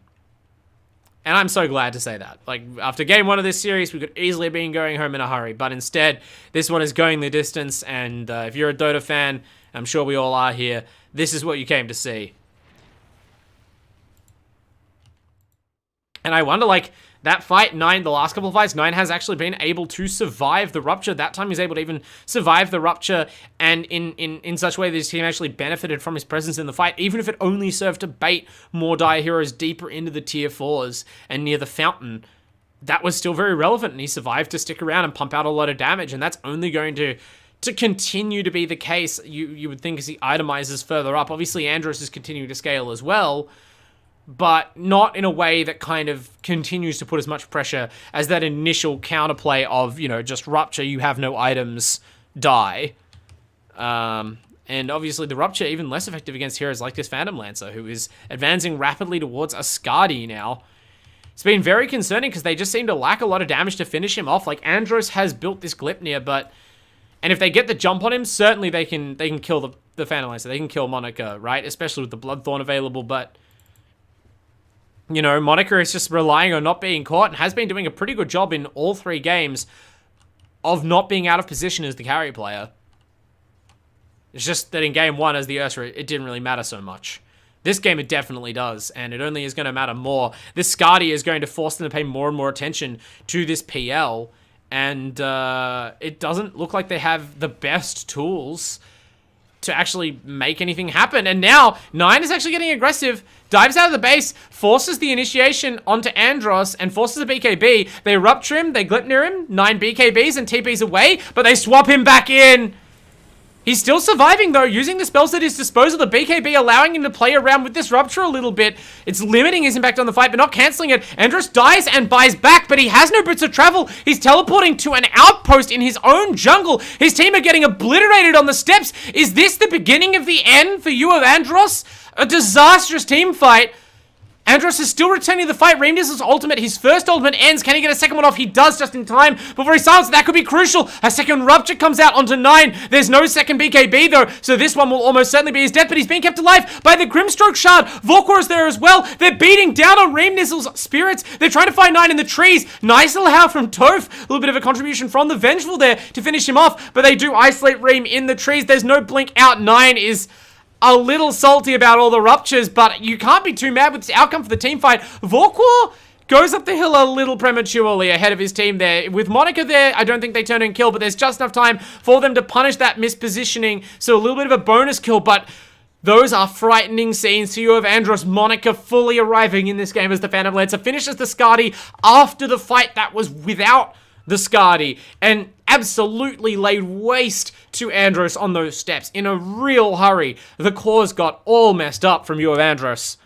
And I'm so glad to say that. Like, after game 1 of this series, we could easily have been going home in a hurry. But instead, this one is going the distance. And if you're a Dota fan, I'm sure we all are here, this is what you came to see. And I wonder, like, that fight, 9, the last couple of fights, 9 has actually been able to survive the Rupture. That time he was able to even survive the Rupture, and in such a way that his team actually benefited from his presence in the fight, even if it only served to bait more Dire heroes deeper into the tier 4s and near the fountain. That was still very relevant, and he survived to stick around and pump out a lot of damage, and that's only going to continue to be the case, you would think, as he itemizes further up. Obviously, Andros is continuing to scale as well, but not in a way that kind of continues to put as much pressure as that initial counterplay of, you know, just Rupture, you have no items, die. And obviously the Rupture even less effective against heroes like this Phantom Lancer, who is advancing rapidly towards Ascadi now. It's been very concerning because they just seem to lack a lot of damage to finish him off. Like, Andros has built this Glypnir, and if they get the jump on him, certainly they can kill the Phantom Lancer. They can kill Monica, right? Especially with the Bloodthorn available, but you know, Monica is just relying on not being caught and has been doing a pretty good job in all 3 games of not being out of position as the carry player. It's just that in game 1 as the Ursa, it didn't really matter so much. This game it definitely does, and it only is going to matter more. This Skadi is going to force them to pay more and more attention to this PL, and it doesn't look like they have the best tools to actually make anything happen. And now 9 is actually getting aggressive, dives out of the base, forces the initiation onto Andros, and forces a BKB. They Rupture him, they Glypnir him, 9 BKBs and TPs away, but they swap him back in. He's still surviving, though, using the spells at his disposal. The BKB allowing him to play around with this Rupture a little bit. It's limiting his impact on the fight, but not cancelling it. Andros dies and buys back, but he has no boots of travel. He's teleporting to an outpost in his own jungle. His team are getting obliterated on the steps. Is this the beginning of the end for UoAndros? A disastrous team fight. Andros is still returning to the fight. Reamdis's ultimate, his first ultimate ends. Can he get a second one off? He does just in time before he silences. That could be crucial. A second Rupture comes out onto 9. There's no second BKB though, so this one will almost certainly be his death, but he's being kept alive by the Grimstroke Shard. Vorkor is there as well. They're beating down on Reamdis's spirits. They're trying to find 9 in the trees. Nice little howl from Toph. A little bit of a contribution from the Vengeful there to finish him off, but they do isolate Ream in the trees. There's no blink out. 9 is a little salty about all the Ruptures, but you can't be too mad with this outcome for the team fight. Vorkor goes up the hill a little prematurely ahead of his team there. With Monica there, I don't think they turn and kill, but there's just enough time for them to punish that mispositioning, so a little bit of a bonus kill, but those are frightening scenes. UoAndros, Monica fully arriving in this game as the Phantom Lancer finishes the Skadi after the fight that was without the Skadi, and absolutely laid waste to Andros on those steps in a real hurry. The cores got all messed up from UoAndros.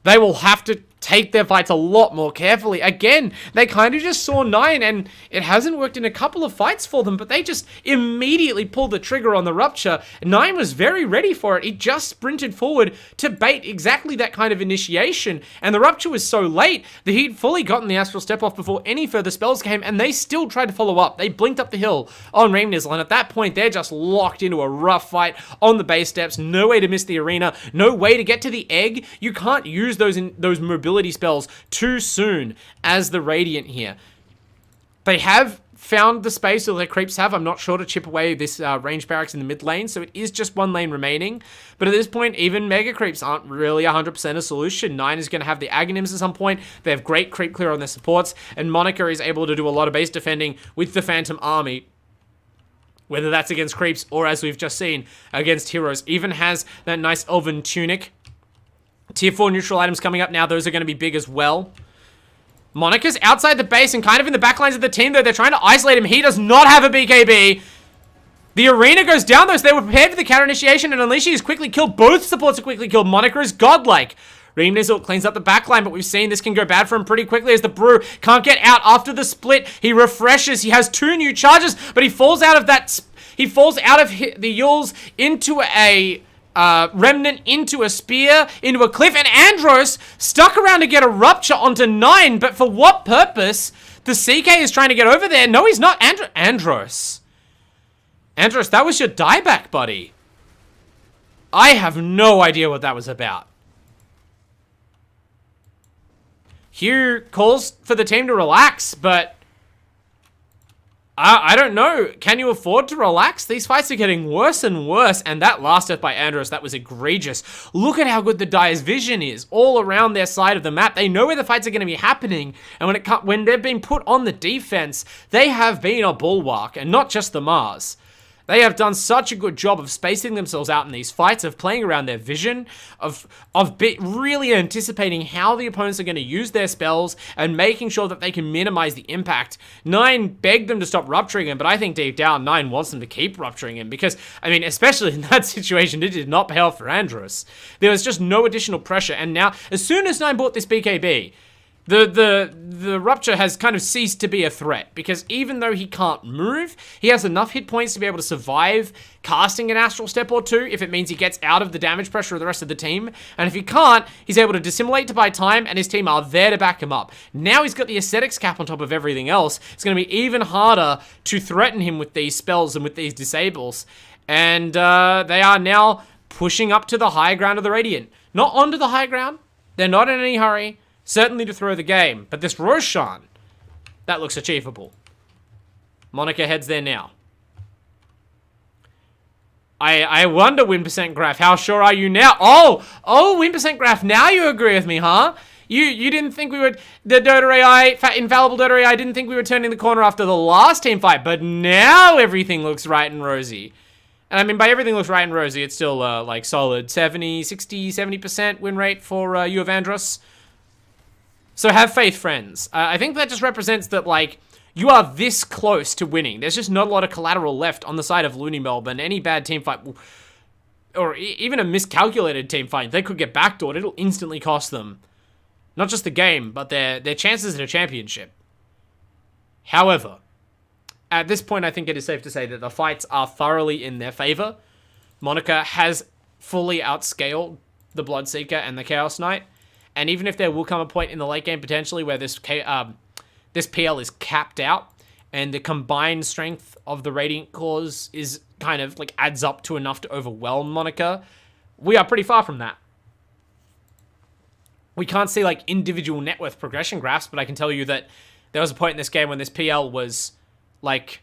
They will have to take their fights a lot more carefully. Again, they kind of just saw 9, and it hasn't worked in a couple of fights for them, but they just immediately pulled the trigger on the Rupture. 9 was very ready for it. It just sprinted forward to bait exactly that kind of initiation, and the Rupture was so late that he'd fully gotten the Astral Step off before any further spells came, and they still tried to follow up. They blinked up the hill on Reamnizzle, and at that point, they're just locked into a rough fight on the base steps. No way to miss the arena, no way to get to the egg. You can't use those mobility spells too soon as the Radiant here. They have found the space that their creeps have. I'm not sure to chip away this range barracks in the mid lane, so it is just one lane remaining. But at this point, even mega creeps aren't really 100% a solution. 9 is going to have the Aghanims at some point. They have great creep clear on their supports, and Monica is able to do a lot of base defending with the Phantom Army. Whether that's against creeps or, as we've just seen, against heroes. Even has that nice Elven Tunic. Tier 4 neutral items coming up now. Those are going to be big as well. Monica's outside the base and kind of in the backlines of the team, though. They're trying to isolate him. He does not have a BKB. The arena goes down, though, so they were prepared for the counter initiation, and Unleashi is quickly killed. Both supports are quickly killed. Monica is godlike. Reamnizzle cleans up the backline, but we've seen this can go bad for him pretty quickly as the Brew can't get out after the split. He refreshes. He has 2 new charges, but he falls out of that... He falls out of the Yules into a... Remnant into a spear, into a cliff, and Andros stuck around to get a Rupture onto 9, but for what purpose? The CK is trying to get over there. No, he's not. Andros, that was your dieback, buddy. I have no idea what that was about. Hugh calls for the team to relax, but I don't know. Can you afford to relax? These fights are getting worse and worse, and that last death by Andros, that was egregious. Look at how good the Dire's vision is all around their side of the map. They know where the fights are going to be happening, and when they've been put on the defense, they have been a bulwark, and not just the Mars. They have done such a good job of spacing themselves out in these fights, of playing around their vision, of really anticipating how the opponents are going to use their spells and making sure that they can minimize the impact. 9 begged them to stop rupturing him, but I think deep down 9 wants them to keep rupturing him because, I mean, especially in that situation, it did not pay off for Andros. There was just no additional pressure, and now, as soon as 9 bought this BKB, the Rupture has kind of ceased to be a threat because even though he can't move, he has enough hit points to be able to survive casting an Astral Step or 2 if it means he gets out of the damage pressure of the rest of the team. And if he can't, he's able to dissimulate to buy time, and his team are there to back him up. Now he's got the Aesthetics cap on top of everything else. It's going to be even harder to threaten him with these spells and with these disables. And they are now pushing up to the high ground of the Radiant. Not onto the high ground. They're not in any hurry. Certainly to throw the game, but this Roshan, that looks achievable. Monica heads there now. I wonder, win percent graph, how sure are you now? Oh, win percent graph, now you agree with me, huh? You didn't think we would, the Dota AI, infallible Dota AI didn't think we were turning the corner after the last team fight, but now everything looks right and rosy. And I mean, by everything looks right and rosy, it's still like solid 70% win rate for UoAndros. So have faith, friends. I think that just represents that, like, you are this close to winning. There's just not a lot of collateral left on the side of LooneyMelb, and any bad team fight, or even a miscalculated team fight, they could get backdoored. It'll instantly cost them not just the game, but their chances at a championship. However, at this point, I think it is safe to say that the fights are thoroughly in their favor. Monica has fully outscaled the Bloodseeker and the Chaos Knight. And even if there will come a point in the late game, potentially, where this PL is capped out, and the combined strength of the Radiant Cores is kind of, like, adds up to enough to overwhelm Monica, we are pretty far from that. We can't see, like, individual net worth progression graphs, but I can tell you that there was a point in this game when this PL was, like...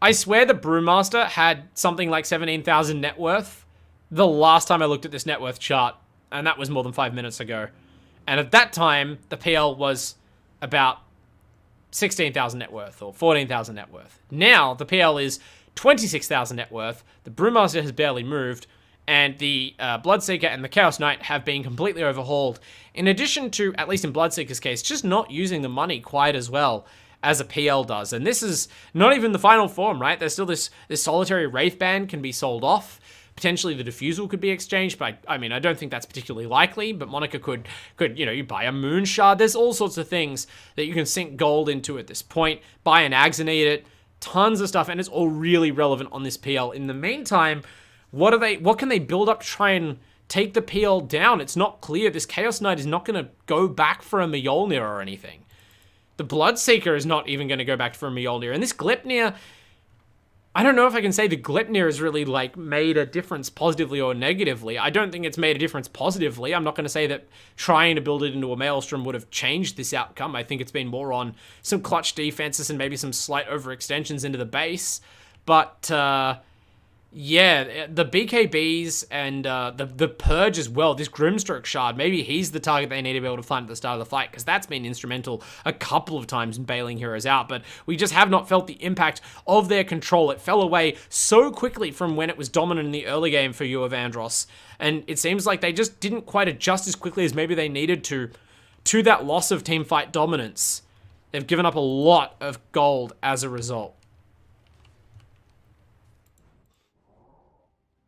I swear the Brewmaster had something like 17,000 net worth the last time I looked at this net worth chart. And that was more than 5 minutes ago. And at that time, the PL was about 16,000 net worth or 14,000 net worth. Now, the PL is 26,000 net worth. The Brewmaster has barely moved. And the Bloodseeker and the Chaos Knight have been completely overhauled. In addition to, at least in Bloodseeker's case, just not using the money quite as well as a PL does. And this is not even the final form, right? There's still this solitary Wraith Band can be sold off. Potentially the defusal could be exchanged, but I mean, I don't think that's particularly likely, but Monica could, you know, you buy a moon shard. There's all sorts of things that you can sink gold into at this point. Buy an Ags and eat it. Tons of stuff, and it's all really relevant on this PL. In the meantime, what can they build up to try and take the PL down? It's not clear. This Chaos Knight is not going to go back for a Mjolnir or anything. The Bloodseeker is not even going to go back for a Mjolnir. And this Gleipnir, I don't know if I can say the Gleipnir has really, like, made a difference positively or negatively. I don't think it's made a difference positively. I'm not going to say that trying to build it into a Maelstrom would have changed this outcome. I think it's been more on some clutch defenses and maybe some slight overextensions into the base. But, yeah, the BKBs and the Purge as well, this Grimstroke Shard, maybe he's the target they need to be able to find at the start of the fight, because that's been instrumental a couple of times in bailing heroes out, but we just have not felt the impact of their control. It fell away so quickly from when it was dominant in the early game for UoAndros, and it seems like they just didn't quite adjust as quickly as maybe they needed to that loss of teamfight dominance. They've given up a lot of gold as a result.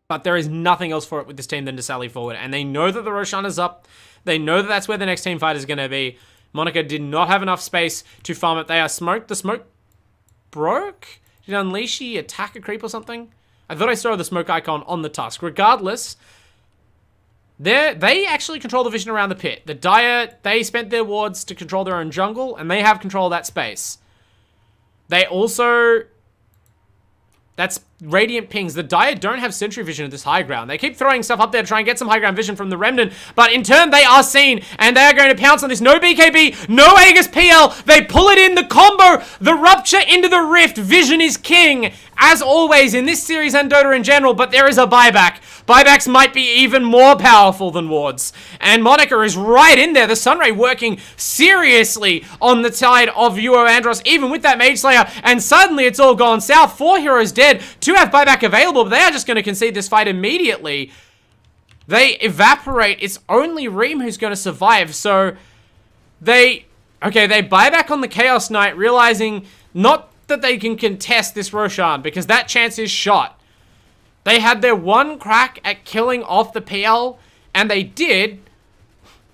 But there is nothing else for it with this team than to sally forward. And they know that the Roshan is up. They know that that's where the next team fight is going to be. Monica did not have enough space to farm it. They are smoked. The smoke broke? Did Unleashy attack a creep or something? I thought I saw the smoke icon on the tusk. Regardless, they actually control the vision around the pit. The Dire, they spent their wards to control their own jungle, and they have control of that space. They also... That's Radiant Pings. The Dire don't have Sentry Vision at this high ground. They keep throwing stuff up there to try and get some high ground vision from the Remnant, but in turn, they are seen, and they are going to pounce on this. No BKB, no Aegis PL. They pull it in, the combo, the Rupture into the Rift. Vision is king, as always, in this series and Dota in general, but there is a buyback. Buybacks might be even more powerful than wards. And Monica is right in there. The Sunray working seriously on the side of UoAndros, even with that Mage Slayer. And suddenly it's all gone south. 4 heroes dead. 2 have buyback available, but they are just going to concede this fight immediately. They evaporate. It's only Reem who's going to survive. So they buy back on the Chaos Knight, realizing not that they can contest this Roshan, because that chance is shot. They had their one crack at killing off the PL, and they did,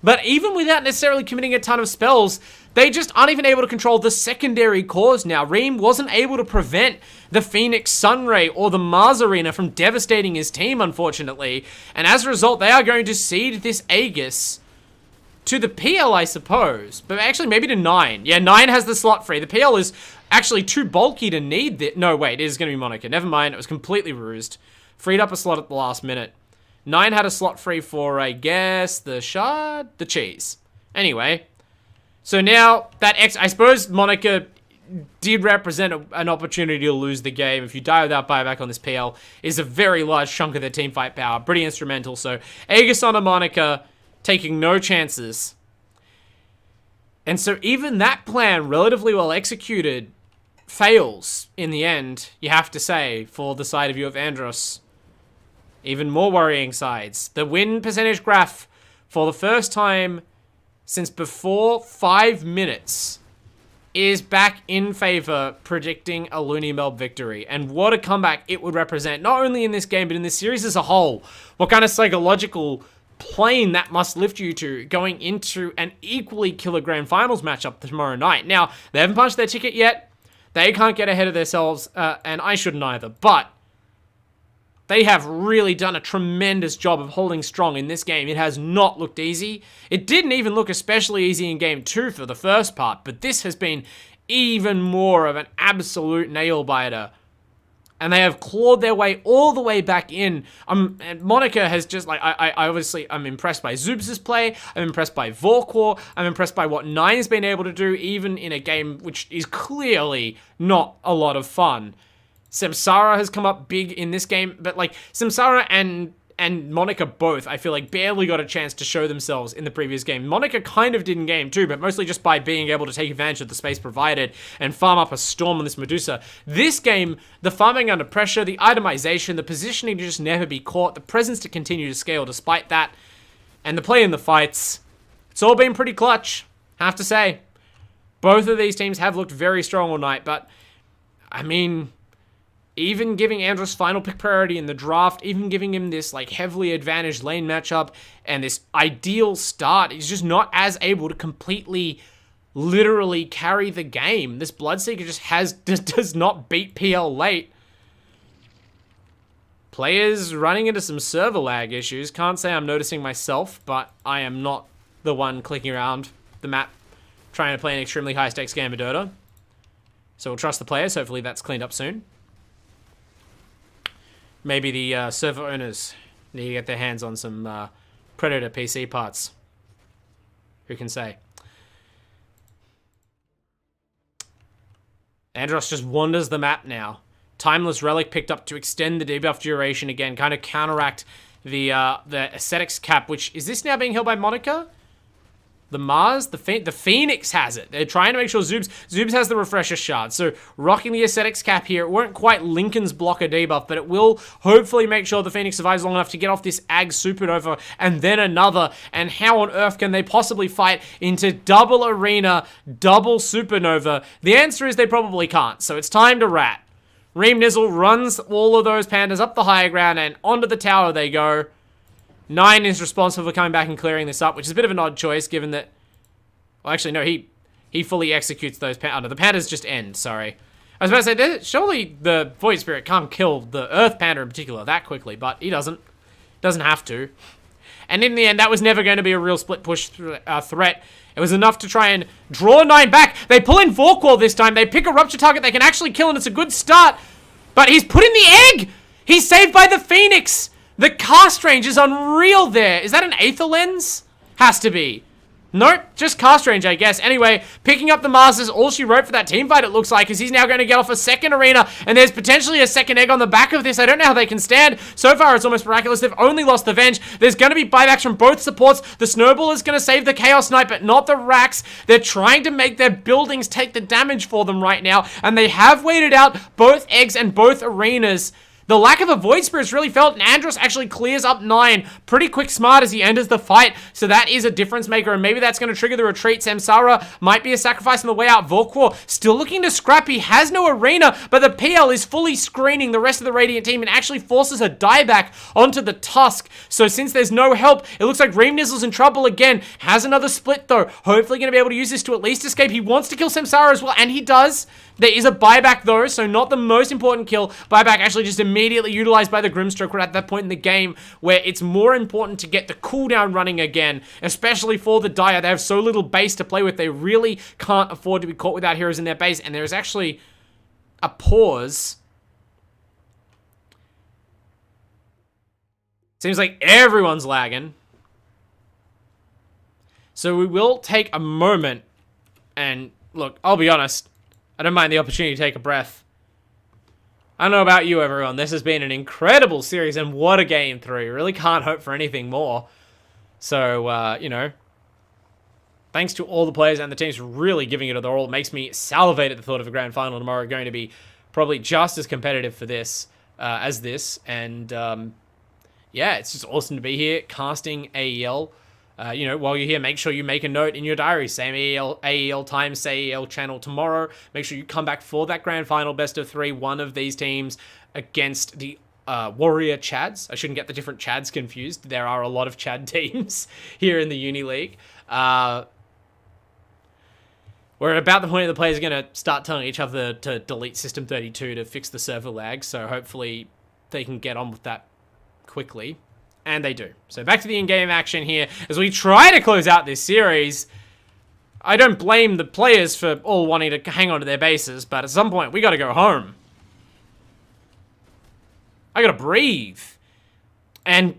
but even without necessarily committing a ton of spells, they just aren't even able to control the secondary cores now. Reem wasn't able to prevent the Phoenix Sunray or the Mars Arena from devastating his team, unfortunately, and as a result, they are going to cede this Aegis to the PL, I suppose, but actually maybe to 9. Yeah, 9 has the slot free. The PL is actually too bulky to need this. No, wait, it is going to be Monica. Never mind, it was completely rused. Freed up a slot at the last minute. 9 had a slot free for, I guess, the shard? The cheese. Anyway, so now that I suppose Monica did represent an opportunity to lose the game. If you die without buyback on this PL, is a very large chunk of their teamfight power. Pretty instrumental. So Aegis on a Monica, taking no chances. And so even that plan, relatively well executed, fails in the end, you have to say, for the side of UoAndros. Even more worrying sides. The win percentage graph, for the first time since before 5 minutes, is back in favor, predicting a LooneyMelb victory. And what a comeback it would represent, not only in this game, but in this series as a whole. What kind of psychological plane that must lift you to going into an equally killer grand finals matchup tomorrow night. Now, they haven't punched their ticket yet. They can't get ahead of themselves, and I shouldn't either, but they have really done a tremendous job of holding strong in this game. It has not looked easy. It didn't even look especially easy in Game 2 for the first part, but this has been even more of an absolute nail-biter. And they have clawed their way all the way back in. And Monica has just, like, I'm impressed by Zubs' play. I'm impressed by Vorkor. I'm impressed by what Nine has been able to do, even in a game which is clearly not a lot of fun. Samsara has come up big in this game, but like Samsara and Monica both, I feel like, barely got a chance to show themselves in the previous game. Monica kind of did in game 2, but mostly just by being able to take advantage of the space provided and farm up a storm on this Medusa. This game, the farming under pressure, the itemization, the positioning to just never be caught, the presence to continue to scale despite that, and the play in the fights, it's all been pretty clutch, I have to say. Both of these teams have looked very strong all night, but, I mean, even giving Andros final pick priority in the draft, even giving him this like heavily advantaged lane matchup and this ideal start, he's just not as able to completely, literally carry the game. This Bloodseeker just does not beat PL late. Players running into some server lag issues. Can't say I'm noticing myself, but I am not the one clicking around the map trying to play an extremely high stakes game of Dota. So we'll trust the players. Hopefully that's cleaned up soon. Maybe the server owners need to get their hands on some Predator PC parts. Who can say? Andros just wanders the map now. Timeless Relic picked up to extend the debuff duration again, kind of counteract the Aesthetics cap, which, is this now being held by Monica? The Mars? The Phoenix has it. They're trying to make sure Zoobs has the Refresher Shard. So rocking the Aesthetics cap here. It won't quite Lincoln's blocker debuff, but it will hopefully make sure the Phoenix survives long enough to get off this Ag Supernova and then another. And how on earth can they possibly fight into double Arena, double Supernova? The answer is they probably can't. So it's time to rat. Reem Nizzle runs all of those pandas up the higher ground and onto the tower they go. 9 is responsible for coming back and clearing this up, which is a bit of an odd choice given that... Well, actually, no, he fully executes those pandas. Oh, no, the pandas just end, sorry. I was about to say, surely the Void Spirit can't kill the Earth Panda in particular that quickly, but he doesn't. Doesn't have to. And in the end, that was never going to be a real split push threat. It was enough to try and draw 9 back. They pull in Vorkwall this time. They pick a Rupture target they can actually kill, and it's a good start. But he's put in the egg! He's saved by the Phoenix! The cast range is unreal there. Is that an Aether Lens? Has to be. Nope, just cast range, I guess. Anyway, picking up the Masters, all she wrote for that team fight, it looks like, is he's now going to get off a second arena, and there's potentially a second egg on the back of this. I don't know how they can stand. So far, it's almost miraculous. They've only lost the Venge. There's going to be buybacks from both supports. The Snowball is going to save the Chaos Knight, but not the Rax. They're trying to make their buildings take the damage for them right now, and they have waited out both eggs and both arenas. The lack of a Void Spirit is really felt, and Andros actually clears up 9 pretty quick smart as he enters the fight, so that is a difference maker, and maybe that's going to trigger the retreat. Samsara might be a sacrifice on the way out. Vorkwar still looking to scrap. He has no arena, but the PL is fully screening the rest of the Radiant team and actually forces a dieback onto the Tusk. So since there's no help, it looks like Reem Nizzle's in trouble again. Has another split though. Hopefully going to be able to use this to at least escape. He wants to kill Samsara as well, and he does. There is a buyback though, so not the most important kill. Buyback actually just immediately utilized by the Grimstroke. We're at that point in the game where it's more important to get the cooldown running again, especially for the Dire. They have so little base to play with. They really can't afford to be caught without heroes in their base, and there is actually a pause. Seems like everyone's lagging. So we will take a moment, and look, I'll be honest, I don't mind the opportunity to take a breath. I don't know about you, everyone. This has been an incredible series, and what a game 3. Really can't hope for anything more. So, you know, thanks to all the players and the teams for really giving it their all. It makes me salivate at the thought of a grand final tomorrow going to be probably just as competitive for this as this. And, yeah, it's just awesome to be here casting AEL. You know, while you're here, make sure you make a note in your diary. Same AEL time, say AEL channel tomorrow. Make sure you come back for that grand final, best of 3, one of these teams against the Warrior Chads. I shouldn't get the different Chads confused. There are a lot of Chad teams here in the Uni League. We're about the point of the players are going to start telling each other to delete System 32 to fix the server lag, so hopefully they can get on with that quickly. And they do. So back to the in-game action here. As we try to close out this series, I don't blame the players for all wanting to hang on to their bases, but at some point, we gotta go home. I gotta breathe. And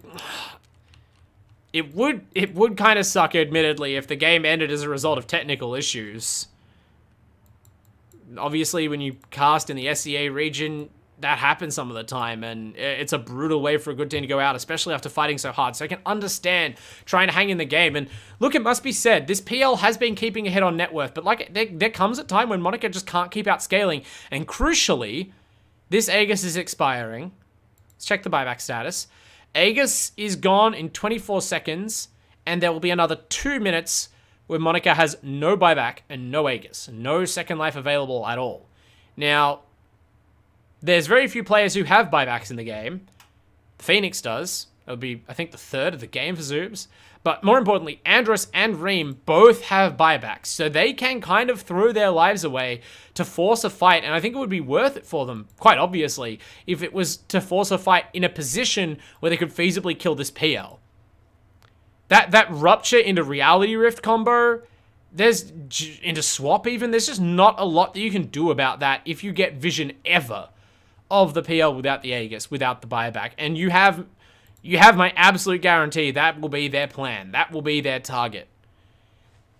it would kind of suck, admittedly, if the game ended as a result of technical issues. Obviously, when you cast in the SEA region, that happens some of the time, and it's a brutal way for a good team to go out, especially after fighting so hard. So I can understand trying to hang in the game. And look, it must be said, this PL has been keeping ahead on net worth, but like there comes a time when Monica just can't keep out scaling. And crucially, this Aegis is expiring. Let's check the buyback status. Aegis is gone in 24 seconds, and there will be another 2 minutes where Monica has no buyback and no Aegis. No second life available at all. Now, There's very few players who have buybacks in the game. Phoenix does. It would be, I think, the third of the game for Zoobs. But more importantly, Andros and Reem both have buybacks. So they can kind of throw their lives away to force a fight. And I think it would be worth it for them, quite obviously, if it was to force a fight in a position where they could feasibly kill this PL. That Rupture into Reality Rift combo, into Swap even, there's just not a lot that you can do about that if you get vision ever of the PL without the Aegis, without the buyback. And you have my absolute guarantee that will be their plan. That will be their target.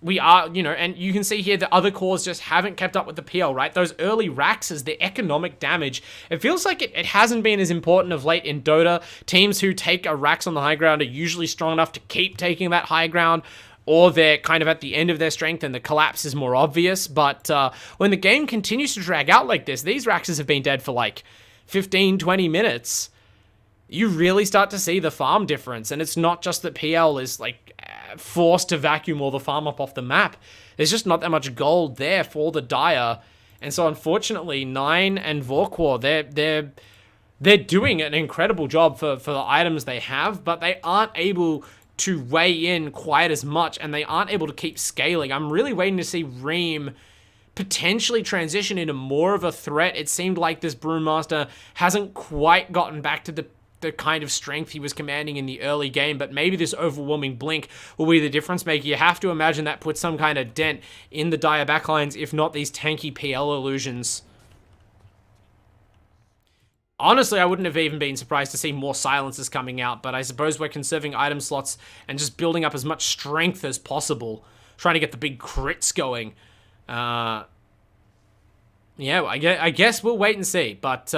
We are, and you can see here the other cores just haven't kept up with the PL, right? Those early Raxes, the economic damage, it feels like it hasn't been as important of late in Dota. Teams who take a Rax on the high ground are usually strong enough to keep taking that high ground, or they're kind of at the end of their strength and the collapse is more obvious. But when the game continues to drag out like this, these Raxes have been dead for like 15, 20 minutes. You really start to see the farm difference. And it's not just that PL is like forced to vacuum all the farm up off the map. There's just not that much gold there for the Dire. And so unfortunately, Nine and Vorkwar, they're doing an incredible job for the items they have, but they aren't able to weigh in quite as much, and they aren't able to keep scaling. I'm really waiting to see Reem potentially transition into more of a threat. It seemed like this Brewmaster hasn't quite gotten back to the kind of strength he was commanding in the early game, but maybe this overwhelming blink will be the difference maker. You have to imagine that puts some kind of dent in the Dire backlines, if not these tanky PL illusions. Honestly, I wouldn't have even been surprised to see more silences coming out, but I suppose we're conserving item slots and just building up as much strength as possible, trying to get the big crits going. Yeah, I guess we'll wait and see, but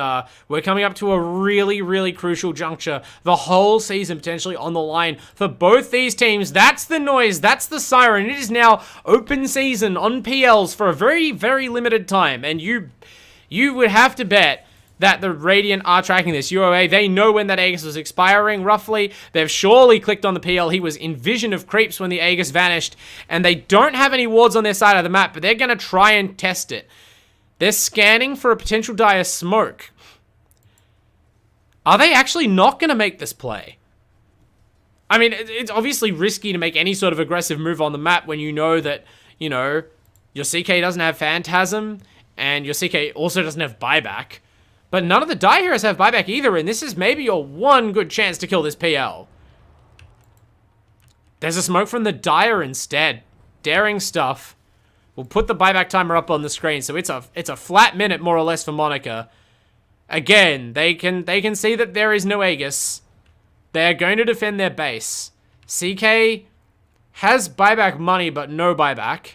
we're coming up to a really, really crucial juncture. The whole season potentially on the line for both these teams. That's the noise, that's the siren. It is now open season on PLs for a very, very limited time, and you would have to bet that the Radiant are tracking this. UoA, they know when that Aegis was expiring, roughly. They've surely clicked on the PL. He was in vision of creeps when the Aegis vanished, and they don't have any wards on their side of the map, but they're going to try and test it. They're scanning for a potential Dire smoke. Are they actually not going to make this play? I mean, it's obviously risky to make any sort of aggressive move on the map when you know that, your CK doesn't have Phantasm, and your CK also doesn't have buyback. But none of the Dire heroes have buyback either, and this is maybe your one good chance to kill this PL. There's a smoke from the Dire instead. Daring stuff. We'll put the buyback timer up on the screen, so it's a flat minute more or less for Monica. Again, they can see that there is no Aegis. They are going to defend their base. CK has buyback money, but no buyback.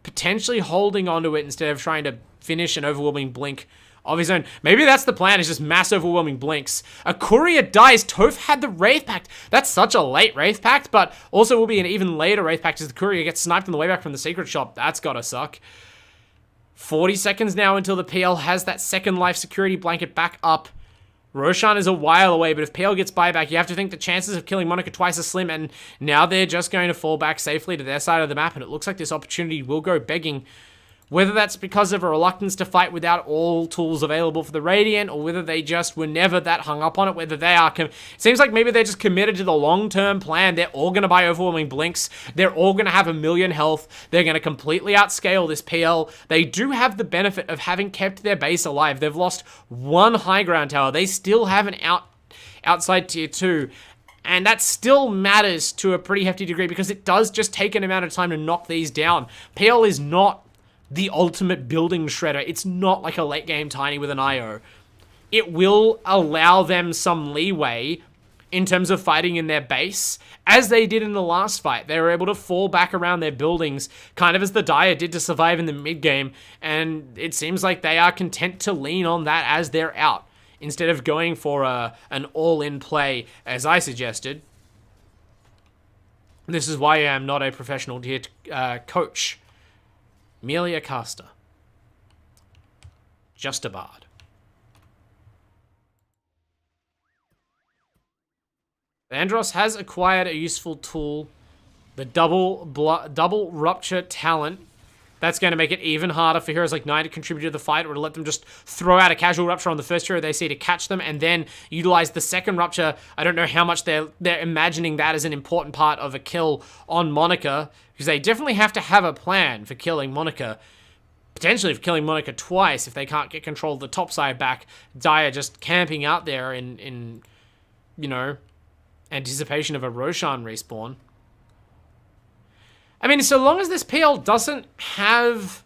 Potentially holding onto it instead of trying to finish an overwhelming blink of his own. Maybe that's the plan, is just mass overwhelming blinks. A courier dies. Toph had the Wraith Pact. That's such a late Wraith Pact, but also will be an even later Wraith Pact as the courier gets sniped on the way back from the secret shop. That's gotta suck. 40 seconds now until the PL has that second life security blanket back up. Roshan is a while away, but if PL gets buyback, you have to think the chances of killing Monica twice are slim, and now they're just going to fall back safely to their side of the map, and it looks like this opportunity will go begging. Whether that's because of a reluctance to fight without all tools available for the Radiant, or whether they just were never that hung up on it, whether they are... It seems like maybe they're just committed to the long-term plan. They're all going to buy overwhelming blinks. They're all going to have 1,000,000 health. They're going to completely outscale this PL. They do have the benefit of having kept their base alive. They've lost one high ground tower. They still have an outside tier 2. And that still matters to a pretty hefty degree, because it does just take an amount of time to knock these down. PL is not the ultimate building shredder. It's not like a late game Tiny with an IO. It will allow them some leeway in terms of fighting in their base, as they did in the last fight. They were able to fall back around their buildings, kind of as the Dire did to survive in the mid game, and it seems like they are content to lean on that as they're out, instead of going for an all-in play, as I suggested. This is why I am not a professional coach. Merely a caster. Just a bard. Andros has acquired a useful tool, the double rupture talent. That's going to make it even harder for heroes like Nine to contribute to the fight, or to let them just throw out a casual Rupture on the first hero they see to catch them, and then utilize the second Rupture. I don't know how much they're imagining that as an important part of a kill on Monica, because they definitely have to have a plan for killing Monica. Potentially for killing Monica twice if they can't get control of the top side back. Dire just camping out there in you know, anticipation of a Roshan respawn. I mean, so long as this PL doesn't have...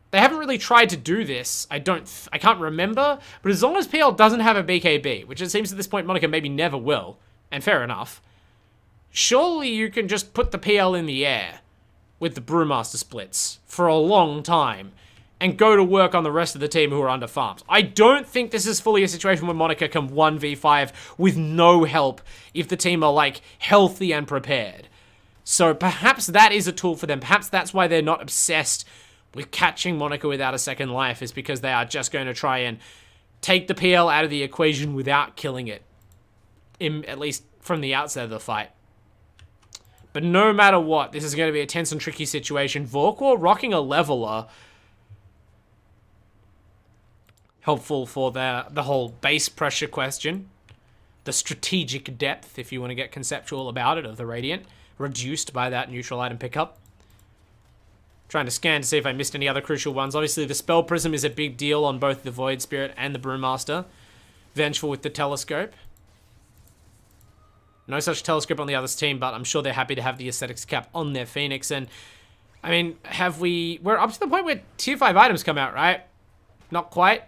They haven't really tried to do this. I can't remember. But as long as PL doesn't have a BKB, which it seems at this point Monica maybe never will, and fair enough, surely you can just put the PL in the air with the Brewmaster splits for a long time and go to work on the rest of the team who are under farms. I don't think this is fully a situation where Monica can 1v5 with no help if the team are, like, healthy and prepared. So perhaps that is a tool for them. Perhaps that's why they're not obsessed with catching Monica without a second life, is because they are just going to try and take the PL out of the equation without killing it, at least from the outset of the fight. But no matter what, this is going to be a tense and tricky situation. Vorkor rocking a leveler. Helpful for the whole base pressure question. The strategic depth, if you want to get conceptual about it, of the Radiant. Reduced by that neutral item pickup. Trying to scan to see if I missed any other crucial ones. Obviously, the Spell Prism is a big deal on both the Void Spirit and the Brewmaster. Vengeful with the Telescope. No such Telescope on the other's team, but I'm sure they're happy to have the Aesthetics cap on their Phoenix. And, I mean, we're up to the point where Tier 5 items come out, right? Not quite.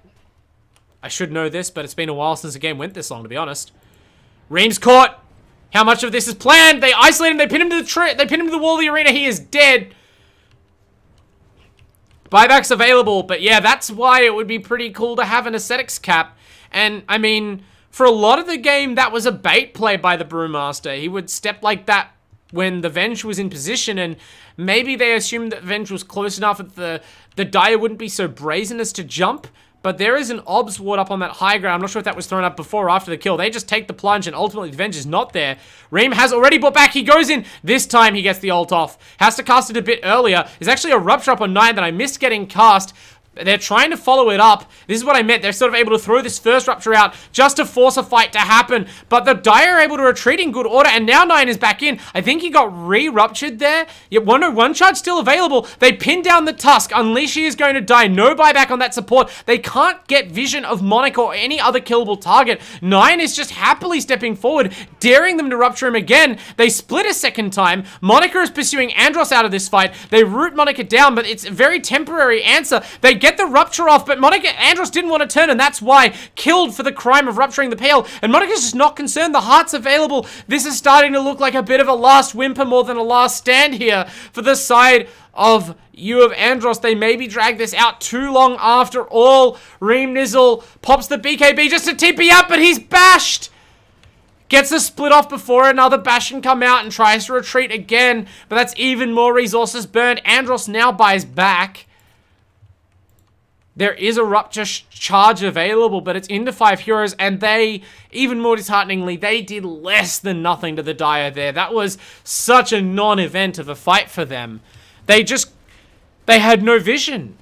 I should know this, but it's been a while since the game went this long, to be honest. Ream's caught. How much of this is planned? They isolate him. They pin him to the tree. They pin him to the wall of the arena. He is dead. Buyback's available, but yeah, that's why it would be pretty cool to have an Aesthetics cap. And, I mean, for a lot of the game, that was a bait play by the Brewmaster. He would step like that when the Venge was in position, and maybe they assumed that Venge was close enough that the Dire wouldn't be so brazen as to jump. But there is an Obs ward up on that high ground. I'm not sure if that was thrown up before or after the kill. They just take the plunge, and ultimately the Venge is not there. Ream has already brought back. He goes in. This time he gets the ult off. Has to cast it a bit earlier. There's actually a Rupture up on 9 that I missed getting cast. They're trying to follow it up. This is what I meant. They're sort of able to throw this first Rupture out just to force a fight to happen. But the Dire are able to retreat in good order, and now 9 is back in. I think he got re-ruptured there. Yet one charge still available. They pin down the Tusk. Unleashy is going to die. No buyback on that support. They can't get vision of Monica or any other killable target. 9 is just happily stepping forward, daring them to rupture him again. They split a second time. Monica is pursuing Andros out of this fight. They root Monica down, but it's a very temporary answer. They get the rupture off, but Andros didn't want to turn, and that's why killed for the crime of rupturing the PL. And Monica's just not concerned. The heart's available. This is starting to look like a bit of a last whimper more than a last stand here for the side of UoAndros. They maybe drag this out too long after all. Ream Nizzle pops the BKB just to TP up, but he's bashed. Gets a split off before another bash can come out and tries to retreat again, but that's even more resources burned. Andros now buys back. There is a Rupture charge available, but it's into 5 heroes, and they, even more dishearteningly, they did less than nothing to the Dire there. That was such a non-event of a fight for them. They had no vision.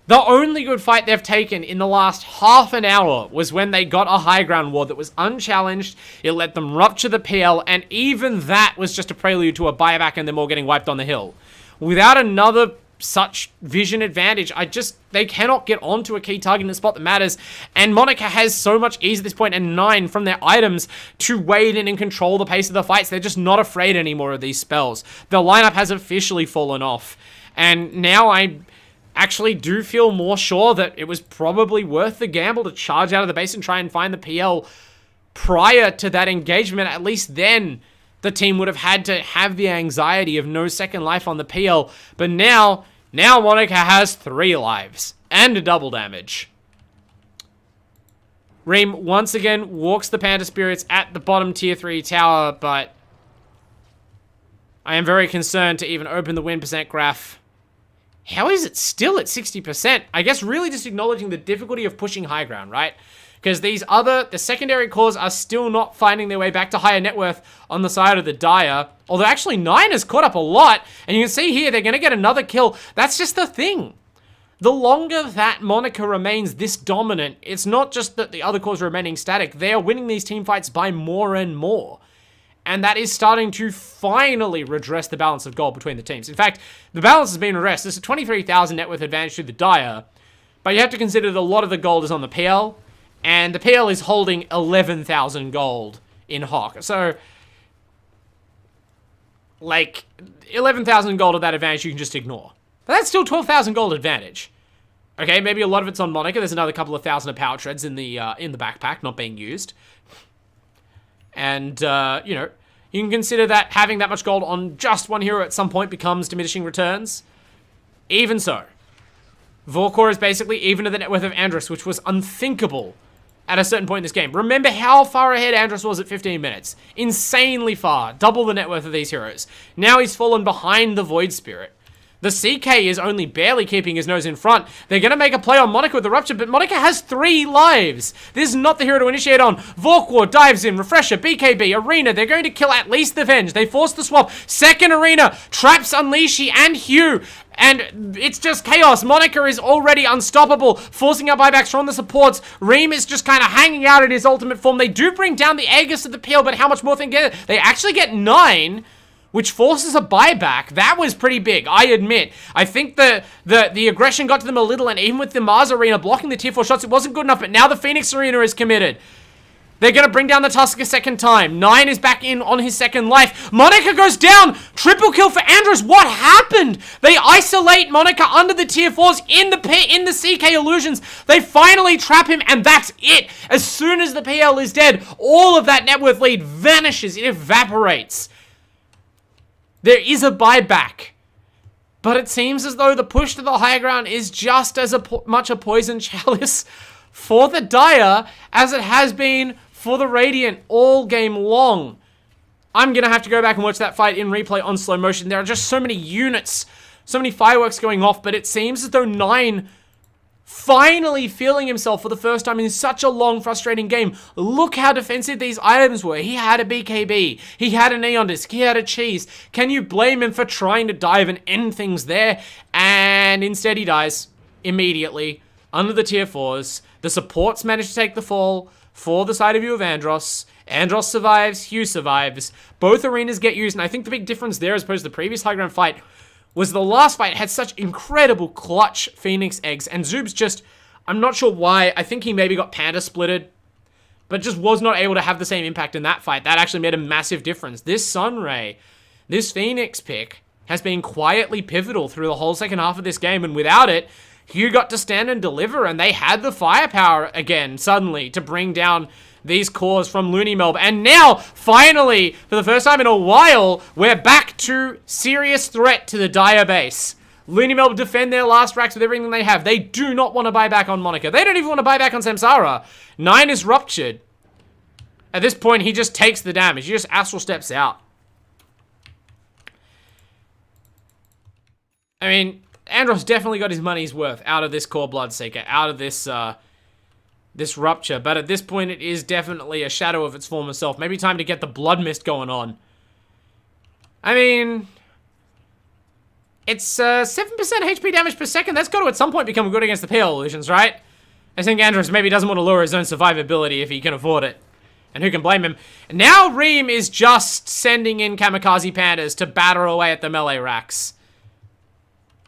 The only good fight they've taken in the last half an hour was when they got a high ground ward that was unchallenged. It let them rupture the PL, and even that was just a prelude to a buyback and them all getting wiped on the hill. Without another such vision advantage, they cannot get onto a key target in the spot that matters, and Monica has so much ease at this point, and 9 from their items to wade in and control the pace of the fights. They're just not afraid anymore of these spells. The lineup has officially fallen off, and now I actually do feel more sure that it was probably worth the gamble to charge out of the base and try and find the PL prior to that engagement. At least then the team would have had to have the anxiety of no second life on the PL, but now Monica has 3 lives and a double damage. Ream once again walks the Panda Spirits at the bottom tier 3 tower, but I am very concerned to even open the win percent graph. How is it still at 60%? I guess really just acknowledging the difficulty of pushing high ground, right? Because the secondary cores are still not finding their way back to higher net worth on the side of the Dire. Although actually 9 has caught up a lot. And you can see here, they're going to get another kill. That's just the thing. The longer that Monica remains this dominant, it's not just that the other cores are remaining static. They are winning these team fights by more and more. And that is starting to finally redress the balance of gold between the teams. In fact, the balance has been redressed. There's a 23,000 net worth advantage to the Dire. But you have to consider that a lot of the gold is on the PL. And the PL is holding 11,000 gold in Hawk. So, like, 11,000 gold of that advantage you can just ignore. But that's still 12,000 gold advantage. Okay, maybe a lot of it's on Monica. There's another couple of thousand of power treads in the backpack not being used. And, you know, you can consider that having that much gold on just one hero at some point becomes diminishing returns. Even so, Vorkor is basically even to the net worth of Andros, which was unthinkable at a certain point in this game. Remember how far ahead Andros was at 15 minutes. Insanely far. Double the net worth of these heroes. Now he's fallen behind the Void Spirit. The CK is only barely keeping his nose in front. They're going to make a play on Monica with the Rupture, but Monica has 3 lives. This is not the hero to initiate on. Vorkor dives in. Refresher, BKB, Arena. They're going to kill at least the Venge. They force the swap. Second Arena. Traps Unleashy and Hugh. And it's just chaos. Monica is already unstoppable, forcing out buybacks from the supports. Reem is just kind of hanging out in his ultimate form. They do bring down the Aegis of the PL, but how much more they get? They actually get 9. Which forces a buyback. That was pretty big, I admit. I think the aggression got to them a little, and even with the Mars Arena blocking the tier 4 shots, it wasn't good enough, but now the Phoenix Arena is committed. They're going to bring down the Tusk a second time. 9 is back in on his second life. Monica goes down. Triple kill for Andros. What happened? They isolate Monica under the tier 4s in the CK illusions. They finally trap him, and that's it. As soon as the PL is dead, all of that net worth lead vanishes. It evaporates. There is a buyback, but it seems as though the push to the higher ground is just as much a poison chalice for the Dire as it has been for the Radiant all game long. I'm going to have to go back and watch that fight in replay on slow motion. There are just so many units, so many fireworks going off, but it seems as though 9 finally feeling himself for the first time in such a long, frustrating game. Look how defensive these items were. He had a BKB. He had a Neon Disc. He had a Cheese. Can you blame him for trying to dive and end things there? And instead he dies immediately under the tier 4s. The supports manage to take the fall for the side of UoAndros. Andros survives. Hugh survives. Both arenas get used, and I think the big difference there as opposed to the previous high ground fight was the last fight had such incredible clutch Phoenix eggs, and Zoob's just, I'm not sure why, I think he maybe got Panda splitted, but just was not able to have the same impact in that fight. That actually made a massive difference. This Sunray, this Phoenix pick, has been quietly pivotal through the whole second half of this game, and without it, Hugh got to stand and deliver, and they had the firepower again, suddenly, to bring down these cores from LooneyMelb. And now, finally, for the first time in a while, we're back to serious threat to the Dire base. LooneyMelb defend their last racks with everything they have. They do not want to buy back on Monica. They don't even want to buy back on Samsara. 9 is ruptured. At this point, he just takes the damage. He just astral steps out. I mean, Andros definitely got his money's worth out of this core Bloodseeker, out of this Rupture, but at this point it is definitely a shadow of its former self. Maybe time to get the Blood Mist going on. I mean, it's 7% HP damage per second. That's got to at some point become good against the PL illusions, right? I think Andros maybe doesn't want to lure his own survivability if he can afford it. And who can blame him? Now Reem is just sending in Kamikaze Pandas to batter away at the melee racks.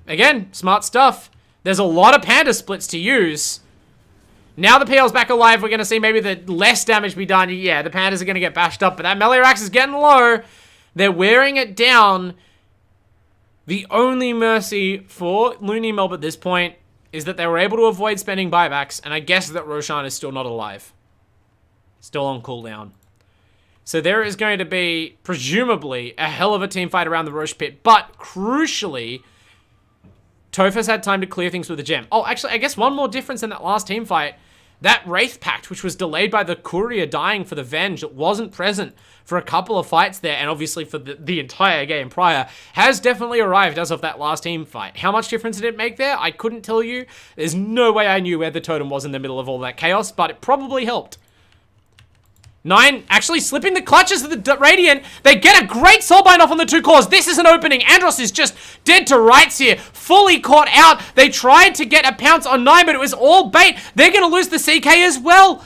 Again, smart stuff. There's a lot of Panda splits to use. Now the PL's back alive, we're going to see maybe the less damage be done. Yeah, the Pandas are going to get bashed up, but that melee rax is getting low. They're wearing it down. The only mercy for LooneyMelb at this point is that they were able to avoid spending buybacks, and I guess that Roshan is still not alive. Still on cooldown. So there is going to be, presumably, a hell of a team fight around the Roche pit, but crucially, Toph has had time to clear things with a gem. Oh, actually, I guess one more difference in that last team fight. That Wraith Pact, which was delayed by the courier dying for the Venge, that wasn't present for a couple of fights there, and obviously for the entire game prior, has definitely arrived as of that last team fight. How much difference did it make there? I couldn't tell you. There's no way I knew where the totem was in the middle of all that chaos, but it probably helped. 9 actually slipping the clutches of the Radiant. They get a great soulbind off on the 2 cores. This is an opening. Andros is just dead to rights here. Fully caught out. They tried to get a pounce on 9, but it was all bait. They're going to lose the CK as well.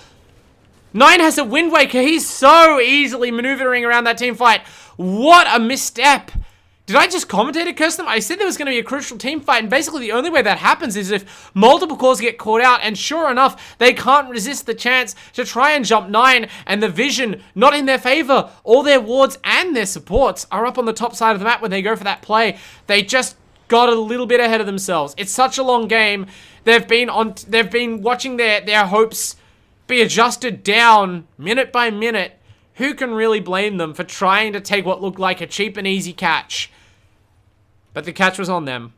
9 has a Wind Waker. He's so easily maneuvering around that team fight. What a misstep. Did I just commentator curse them? I said there was going to be a crucial team fight, and basically the only way that happens is if multiple cores get caught out, and sure enough, they can't resist the chance to try and jump 9, and the vision not in their favor. All their wards and their supports are up on the top side of the map when they go for that play. They just got a little bit ahead of themselves. It's such a long game. They've been watching their hopes be adjusted down minute by minute. Who can really blame them for trying to take what looked like a cheap and easy catch? But the catch was on them.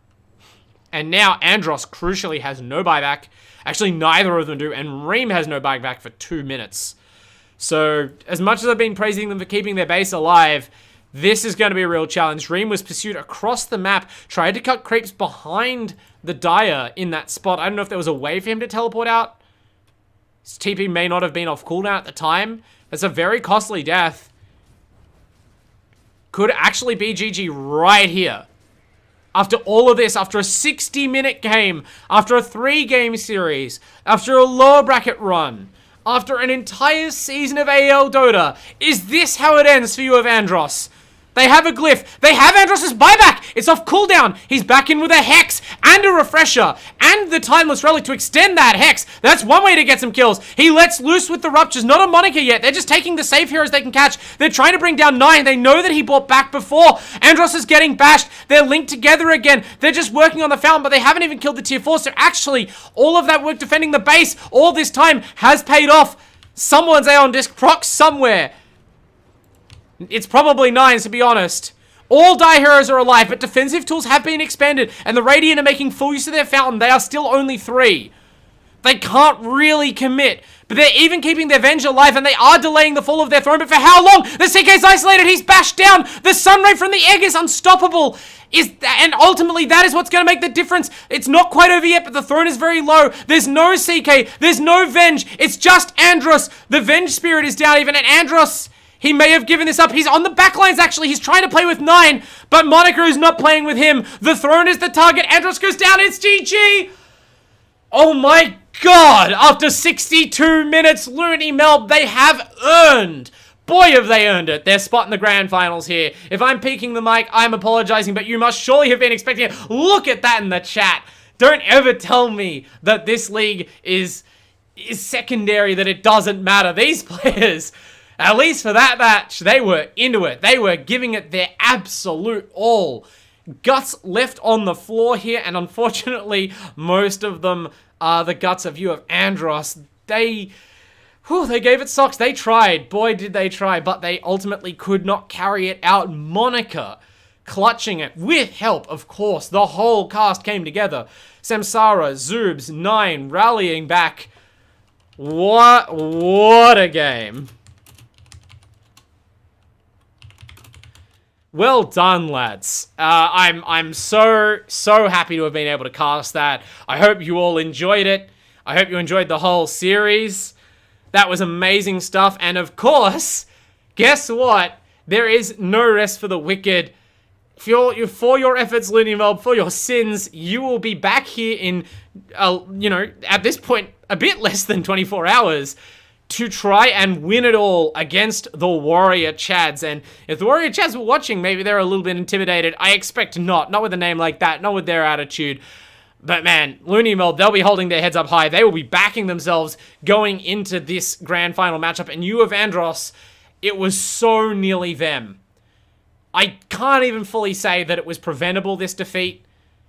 And now Andros crucially has no buyback. Actually, neither of them do. And Reem has no buyback for 2 minutes. So, as much as I've been praising them for keeping their base alive, this is going to be a real challenge. Reem was pursued across the map. Tried to cut creeps behind the Dire in that spot. I don't know if there was a way for him to teleport out. His TP may not have been off cooldown at the time. That's a very costly death. Could actually be GG right here. After all of this, after a 60-minute game, after a 3-game series, after a lower bracket run, after an entire season of AEL Dota, is this how it ends for UoAndros? They have a glyph. They have Andros' buyback. It's off cooldown. He's back in with a Hex and a Refresher and the Timeless Relic to extend that Hex. That's one way to get some kills. He lets loose with the Ruptures. Not a Monitor yet. They're just taking the safe heroes they can catch. They're trying to bring down 9. They know that he bought back before. Andros is getting bashed. They're linked together again. They're just working on the Fountain, but they haven't even killed the tier 4. So actually, all of that work defending the base all this time has paid off. Someone's Aeon Disc proc somewhere. It's probably 9, to be honest. All Die Heroes are alive, but defensive tools have been expanded, and the Radiant are making full use of their Fountain. They are still only 3. They can't really commit, but they're even keeping their Venge alive, and they are delaying the fall of their throne, but for how long? The CK's isolated, he's bashed down, the Sunray from the egg is unstoppable, and ultimately that is what's going to make the difference. It's not quite over yet, but the throne is very low. There's no CK, there's no Venge, it's just Andros. The Venge spirit is down even, and Andros, he may have given this up. He's on the backlines, actually. He's trying to play with 9, but Monica is not playing with him. The throne is the target. Andros goes down. It's GG. Oh, my God. After 62 minutes, LooneyMelb, they have earned. Boy, have they earned it. Their spot in the grand finals here. If I'm peeking the mic, I'm apologizing, but you must surely have been expecting it. Look at that in the chat. Don't ever tell me that this league is secondary, that it doesn't matter. These players... At least for that match, they were into it. They were giving it their absolute all. Guts left on the floor here, and unfortunately, most of them are the guts of UoAndros. They gave it socks. They tried. Boy, did they try, but they ultimately could not carry it out. Monica clutching it with help, of course. The whole cast came together. Samsara, Zoobs, 9 rallying back. What a game. Well done, lads. I'm so happy to have been able to cast that. I hope you all enjoyed it. I hope you enjoyed the whole series. That was amazing stuff. And of course, guess what? There is no rest for the wicked. For your efforts, LooneyMelb, for your sins, you will be back here in, at this point, a bit less than 24 hours. To try and win it all against the Warrior Chads. And if the Warrior Chads were watching, maybe they're a little bit intimidated. I expect not. Not with a name like that. Not with their attitude. But man, LooneyMelb, they'll be holding their heads up high. They will be backing themselves going into this grand final matchup. And UoAndros, it was so nearly them. I can't even fully say that it was preventable, this defeat.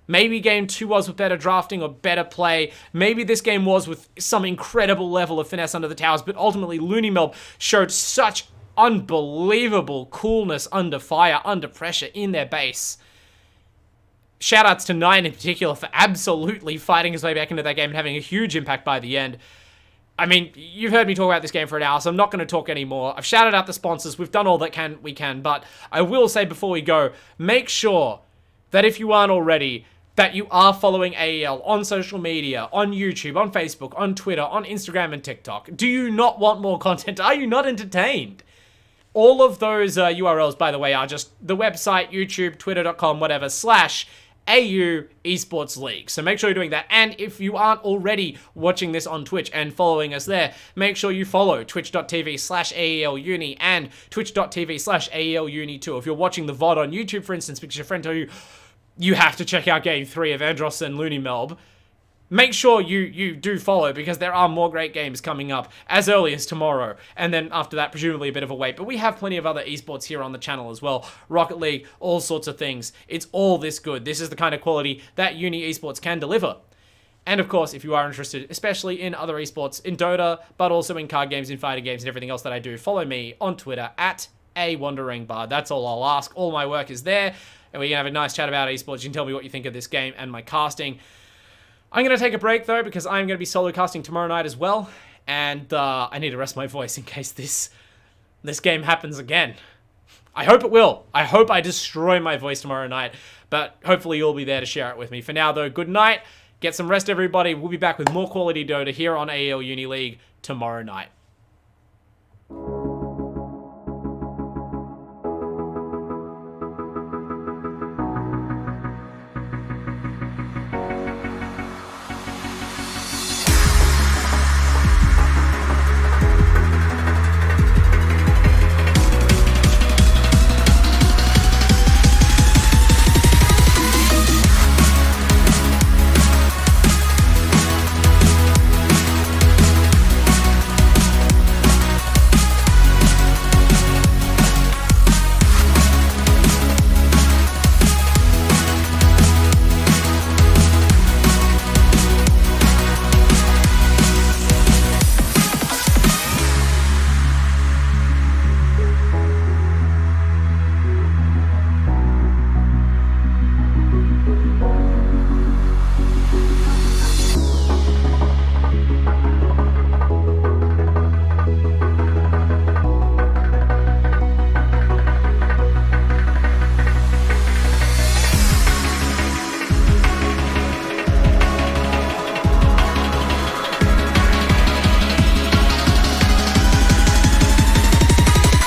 Maybe game 2 was with better drafting or better play. Maybe this game was with some incredible level of finesse under the towers. But ultimately, LooneyMelb showed such unbelievable coolness under fire, under pressure in their base. Shoutouts to 9 in particular for absolutely fighting his way back into that game and having a huge impact by the end. I mean, you've heard me talk about this game for an hour, so I'm not going to talk anymore. I've shouted out the sponsors. We've done all that we can, but I will say before we go, make sure that if you aren't already, that you are following AEL on social media, on YouTube, on Facebook, on Twitter, on Instagram and TikTok. Do you not want more content? Are you not entertained? All of those URLs, by the way, are just the website, YouTube, twitter.com, whatever, /AU Esports League. So make sure you're doing that. And if you aren't already watching this on Twitch and following us there, make sure you follow twitch.tv/AELUni and twitch.tv/AELUni2. If you're watching the VOD on YouTube, for instance, because your friend told you have to check out Game 3 of Andros and LooneyMelb, make sure you do follow, because there are more great games coming up as early as tomorrow. And then after that, presumably a bit of a wait. But we have plenty of other esports here on the channel as well. Rocket League, all sorts of things. It's all this good. This is the kind of quality that Uni Esports can deliver. And of course, if you are interested, especially in other esports, in Dota, but also in card games, in fighting games, and everything else that I do, follow me on Twitter @AWanderingBard. That's all I'll ask. All my work is there. And we can have a nice chat about esports. You can tell me what you think of this game and my casting. I'm going to take a break, though, because I'm going to be solo casting tomorrow night as well. And I need to rest my voice in case this game happens again. I hope it will. I hope I destroy my voice tomorrow night. But hopefully you'll be there to share it with me. For now, though, good night. Get some rest, everybody. We'll be back with more quality Dota here on AEL Uni League tomorrow night.